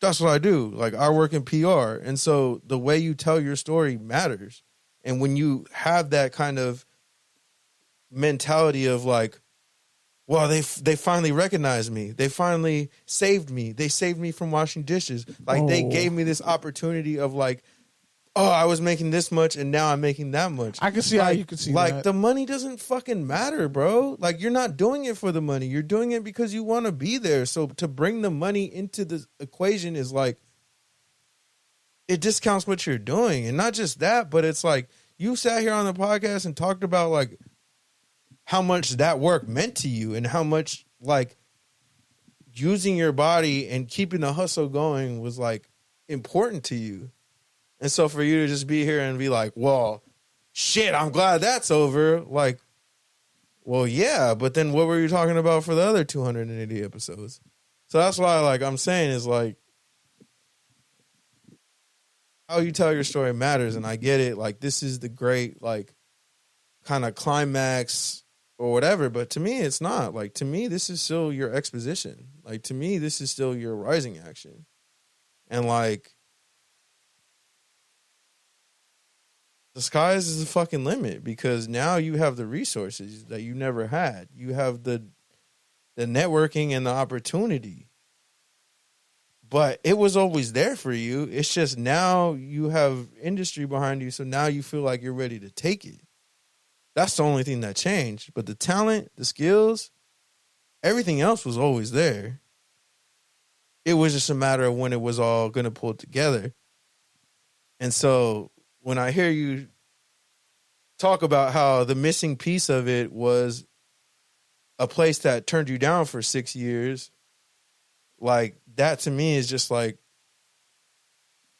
that's what I do. Like, I work in PR. And so the way you tell your story matters. And when you have that kind of mentality of like, well, they finally recognized me. They finally saved me. They saved me from washing dishes. Like, they gave me this opportunity of like, oh, I was making this much and now I'm making that much. I can see how you can see like, that. the money doesn't fucking matter, bro. Like, you're not doing it for the money. You're doing it because you want to be there. So to bring the money into the equation is like, it discounts what you're doing. And not just that, but it's like, you sat here on the podcast and talked about like how much that work meant to you and how much like using your body and keeping the hustle going was like important to you. And so for you to just be here and be like, well, shit, I'm glad that's over. Like, well, yeah, but then what were you talking about for the other 280 episodes? So that's why, like, I'm saying is like, how you tell your story matters. And I get it. Like, this is the great, like, kind of climax or whatever. But to me, it's not. Like, to me, this is still your exposition. Like, to me, this is still your rising action. And, like, the skies is the fucking limit, because now you have the resources that you never had. You have the networking and the opportunity. But it was always there for you. It's just now you have industry behind you, so now you feel like you're ready to take it. That's the only thing that changed. But the talent, the skills, everything else was always there. It was just a matter of when it was all going to pull together. And so when I hear you talk about how the missing piece of it was a place that turned you down for 6 years, like, that to me is just like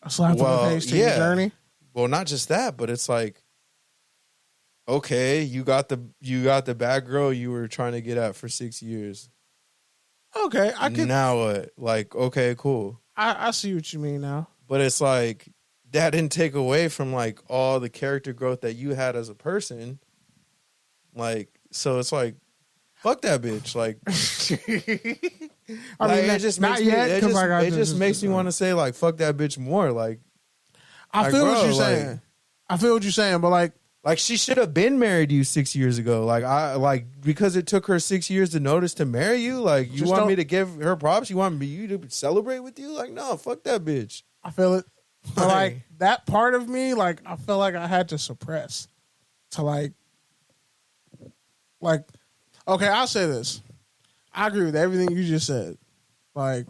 a slap in the face to your journey. Well, not just that, but it's like, okay, you got the bad girl you were trying to get at for 6 years. Okay, I can. Now what? Like, okay, cool. I see what you mean now. But it's like, that didn't take away from like all the character growth that you had as a person. Like, so it's like, fuck that bitch. Like, I mean, it just not makes yet. it just makes me want to say like, fuck that bitch more. Like, I feel what you're saying. I feel what you're saying, but like she should have been married to you 6 years ago. Like, because it took her 6 years to notice to marry you. Like, you want me to give her props? You want you to celebrate with you? Like, no, fuck that bitch. I feel it. But like that part of me, like, I feel like I had to suppress to like, okay, I'll say this. I agree with everything you just said. Like,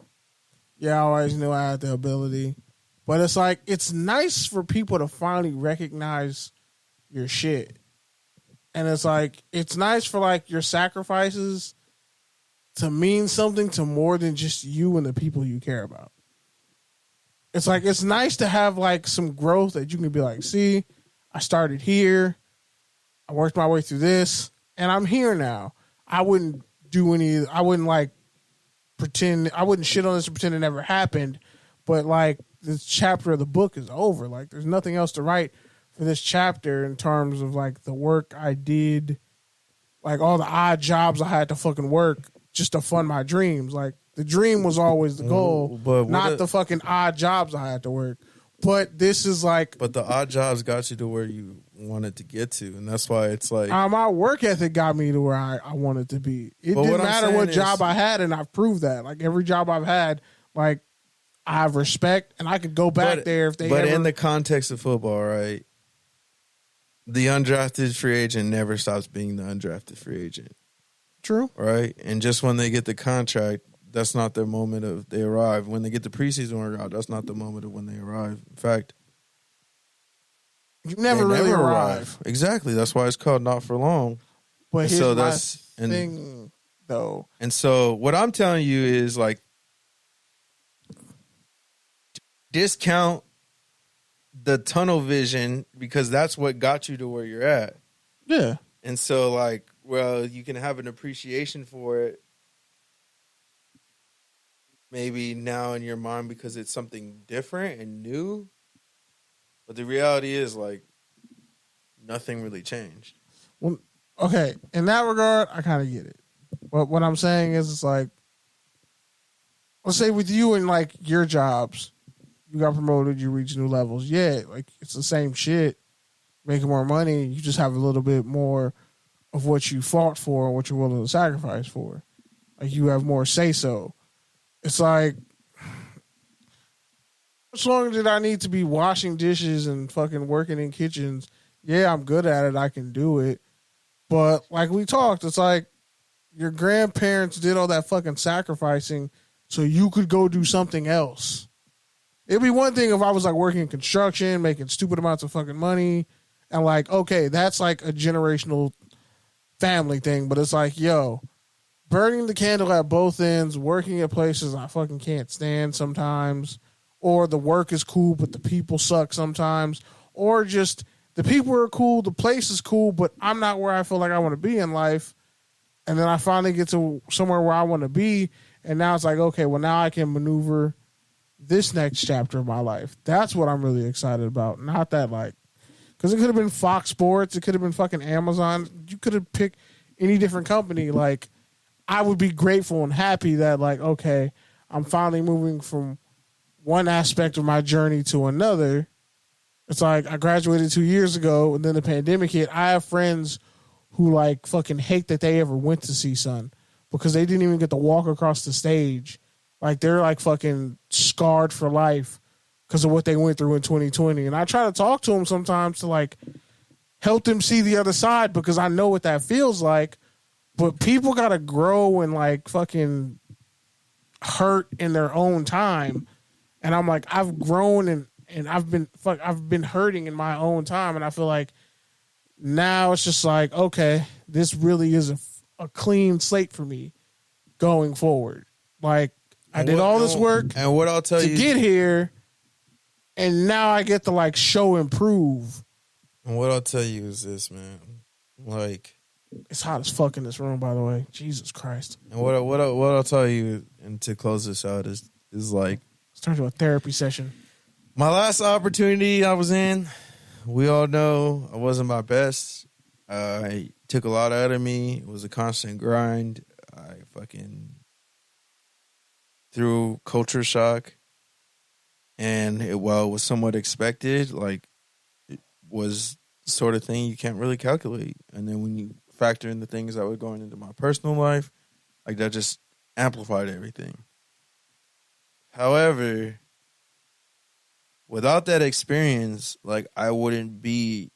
yeah, I always knew I had the ability, but it's like, it's nice for people to finally recognize your shit. And it's like, it's nice for like your sacrifices to mean something to more than just you and the people you care about. It's like, it's nice to have like some growth that you can be like, see, I started here. I worked my way through this and I'm here now. I wouldn't like pretend, I wouldn't shit on this and pretend it never happened. But like, this chapter of the book is over. Like, there's nothing else to write for this chapter in terms of like the work I did, like all the odd jobs I had to fucking work just to fund my dreams. Like, the dream was always the goal, but not the fucking odd jobs I had to work. But this is like, but the odd jobs got you to where you wanted to get to, and that's why it's like my work ethic got me to where I wanted to be. It didn't matter what job I had, and I've proved that. Like, every job I've had, like, I have respect, and I could go back there if they. But in the context of football, right? The undrafted free agent never stops being the undrafted free agent. True. Right? And just when they get the contract, that's not their moment of they arrive. When they get the preseason workout, that's not the moment of when they arrive. In fact, you never really arrive. Exactly. That's why it's called Not For Long. But here's my thing, though. And so what I'm telling you is like, discount the tunnel vision because that's what got you to where you're at. Yeah. And so, like, well, you can have an appreciation for it maybe now in your mind because it's something different and new. But the reality is, like, nothing really changed. Well, okay, in that regard, I kind of get it. But what I'm saying is, it's like, let's say with you and, like, your jobs, you got promoted, you reach new levels. Yeah, like, it's the same shit, making more money. You just have a little bit more of what you fought for and what you're willing to sacrifice for. Like, you have more say-so. It's like, how much longer did I need to be washing dishes and fucking working in kitchens? Yeah, I'm good at it. I can do it. But like we talked, it's like your grandparents did all that fucking sacrificing so you could go do something else. It'd be one thing if I was like working in construction, making stupid amounts of fucking money, and like, okay, that's like a generational family thing. But it's like, yo, burning the candle at both ends, working at places I fucking can't stand sometimes, or the work is cool, but the people suck sometimes, or just the people are cool, the place is cool, but I'm not where I feel like I want to be in life. And then I finally get to somewhere where I want to be, and now it's like, okay, well, now I can maneuver this next chapter of my life. That's what I'm really excited about. Not that, like, because it could have been Fox Sports, it could have been fucking Amazon. You could have picked any different company. Like, I would be grateful and happy that, like, okay, I'm finally moving from one aspect of my journey to another. It's like I graduated 2 years ago and then the pandemic hit. I have friends who like fucking hate that they ever went to see Sun because they didn't even get to walk across the stage. Like they're like fucking scarred for life because of what they went through in 2020. And I try to talk to them sometimes to like help them see the other side because I know what that feels like. But people got to grow and like fucking hurt in their own time. And I'm like, I've grown and I've been hurting in my own time. And I feel like now it's just like, okay, this really is a clean slate for me going forward. Like I did all this work and what I'll tell to you get here. And now I get to like show and prove. And what I'll tell you is this, man. Like, it's hot as fuck in this room, by the way. Jesus Christ. And what I'll tell you, and to close this out, is like, let's turn to a therapy session. My last opportunity I was in, we all know I wasn't my best. I took a lot out of me. It was a constant grind. I fucking through culture shock, and it was somewhat expected. Like, it was the sort of thing you can't really calculate. And then when you factor in the things that were going into my personal life, like that just amplified everything. However, without that experience, like I wouldn't be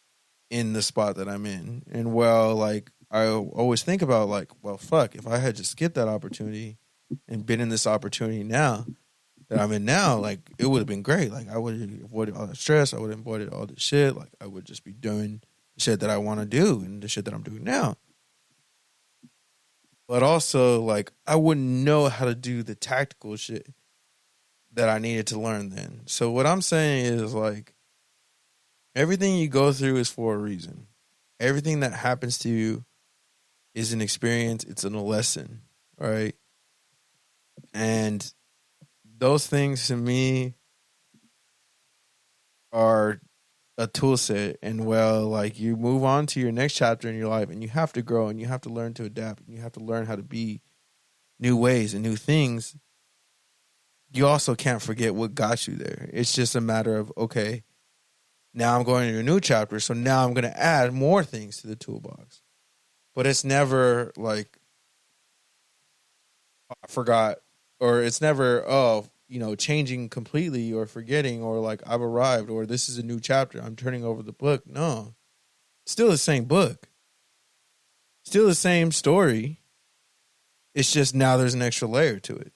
in the spot that I'm in. And well, like I always think about like, well, fuck, if I had just skipped that opportunity and been in this opportunity now that I'm in now, like it would have been great. Like I would have avoided all that stress. I would have avoided all this shit. Like I would just be doing the shit that I want to do and the shit that I'm doing now. But also, like, I wouldn't know how to do the tactical shit that I needed to learn then. So what I'm saying is, like, everything you go through is for a reason. Everything that happens to you is an experience. It's a lesson, right? And those things to me are a tool set. And well, like you move on to your next chapter in your life and you have to grow and you have to learn to adapt and you have to learn how to be new ways and new things. You also can't forget what got you there. It's just a matter of, okay, now I'm going into a new chapter, so now I'm going to add more things to the toolbox. But it's never like, oh, I forgot, or it's never, changing completely or forgetting or like I've arrived or this is a new chapter. I'm turning over the book. No, still the same book. Still the same story. It's just now there's an extra layer to it.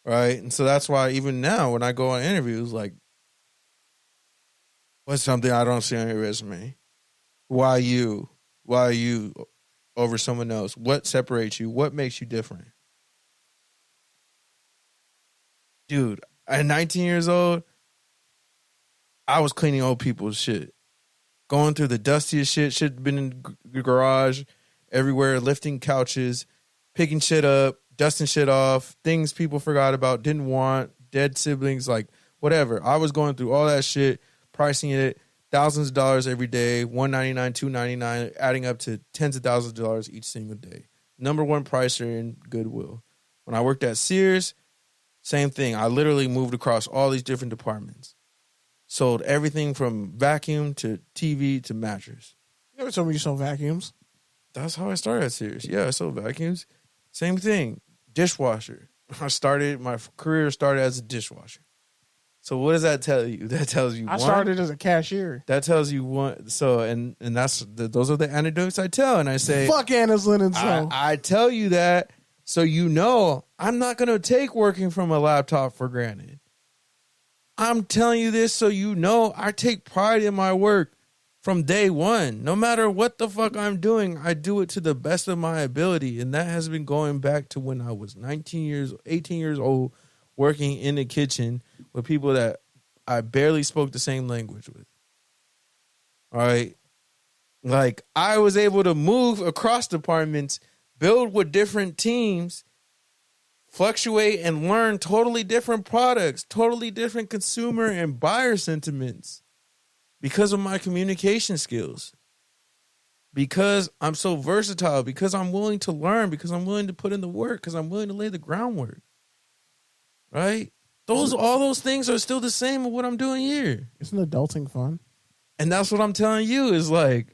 Right? And so that's why even now when I go on interviews, like, what's something I don't see on your resume? Why you? Why are you over someone else? What separates you? What makes you different? Dude, at 19 years old, I was cleaning old people's shit. Going through the dustiest shit. Shit been in the garage, everywhere, lifting couches, picking shit up, dusting shit off, things people forgot about, didn't want, dead siblings, like whatever. I was going through all that shit, pricing it, thousands of dollars every day, $199, $299, adding up to tens of thousands of dollars each single day. Number one pricer in Goodwill. When I worked at Sears, same thing. I literally moved across all these different departments. Sold everything from vacuum to TV to mattress. You never told me you sold vacuums. That's how I started at Sears. Yeah, I sold vacuums. Same thing. Dishwasher. My career started as a dishwasher. So what does that tell you? That tells you I started as a cashier. That tells you one. So and that's those are the anecdotes I tell, and I say, fuck Anna's Linen. So I tell you that so you know I'm not going to take working from a laptop for granted. I'm telling you this so you know I take pride in my work from day one. No matter what the fuck I'm doing, I do it to the best of my ability. And that has been going back to when I was 18 years old, working in the kitchen with people that I barely spoke the same language with. All right. Like, I was able to move across departments, build with different teams, fluctuate and learn totally different products, totally different consumer and buyer sentiments because of my communication skills. Because I'm so versatile, because I'm willing to learn, because I'm willing to put in the work, because I'm willing to lay the groundwork. Right? All those things are still the same with what I'm doing here. Isn't adulting fun? And that's what I'm telling you is like,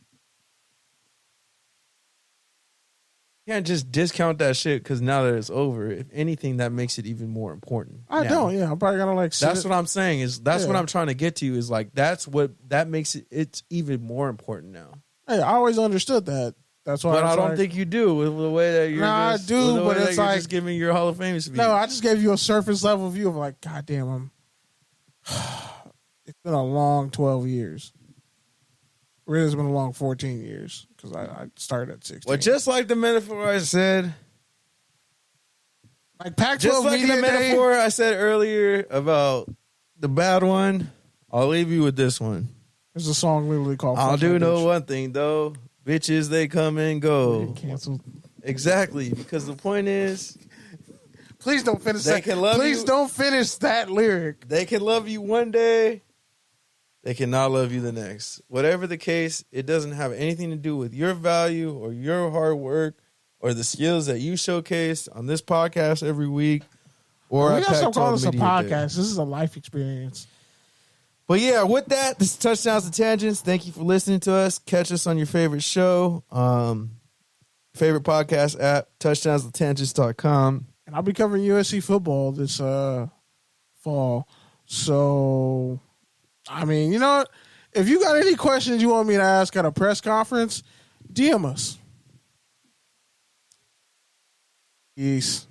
you can't just discount that shit because now that it's over. If anything, that makes it even more important. I don't. Yeah, I'm probably gonna like. That's what I'm saying. What I'm trying to get to is like that makes it. It's even more important now. Hey, I always understood that. That's why. But I don't think you do with the way that you're. Nah, I do, but it's like just giving your Hall of Fame speech. No, I just gave you a surface level view of like, God damn, it's been a long 12 years. Really, it's been a long 14 years because I started at 16. Well, just like the metaphor I said, like Pac-12 just like Media the metaphor I said earlier about the bad one, I'll leave you with this one. There's a song literally called I'll do know one thing, though. Bitches, they come and go. Canceled. Exactly, because the point is... Please don't finish that. Please don't finish that lyric. They can love you one day. They cannot love you the next. Whatever the case, it doesn't have anything to do with your value or your hard work or the skills that you showcase on this podcast every week. Or we got to stop calling this a podcast. Day. This is a life experience. But yeah, with that, this is Touchdowns and Tangents. Thank you for listening to us. Catch us on your favorite show, favorite podcast app, touchdownsandtangents.com. And I'll be covering USC football this fall. So... I mean, you know what? If you got any questions you want me to ask at a press conference, DM us. Peace.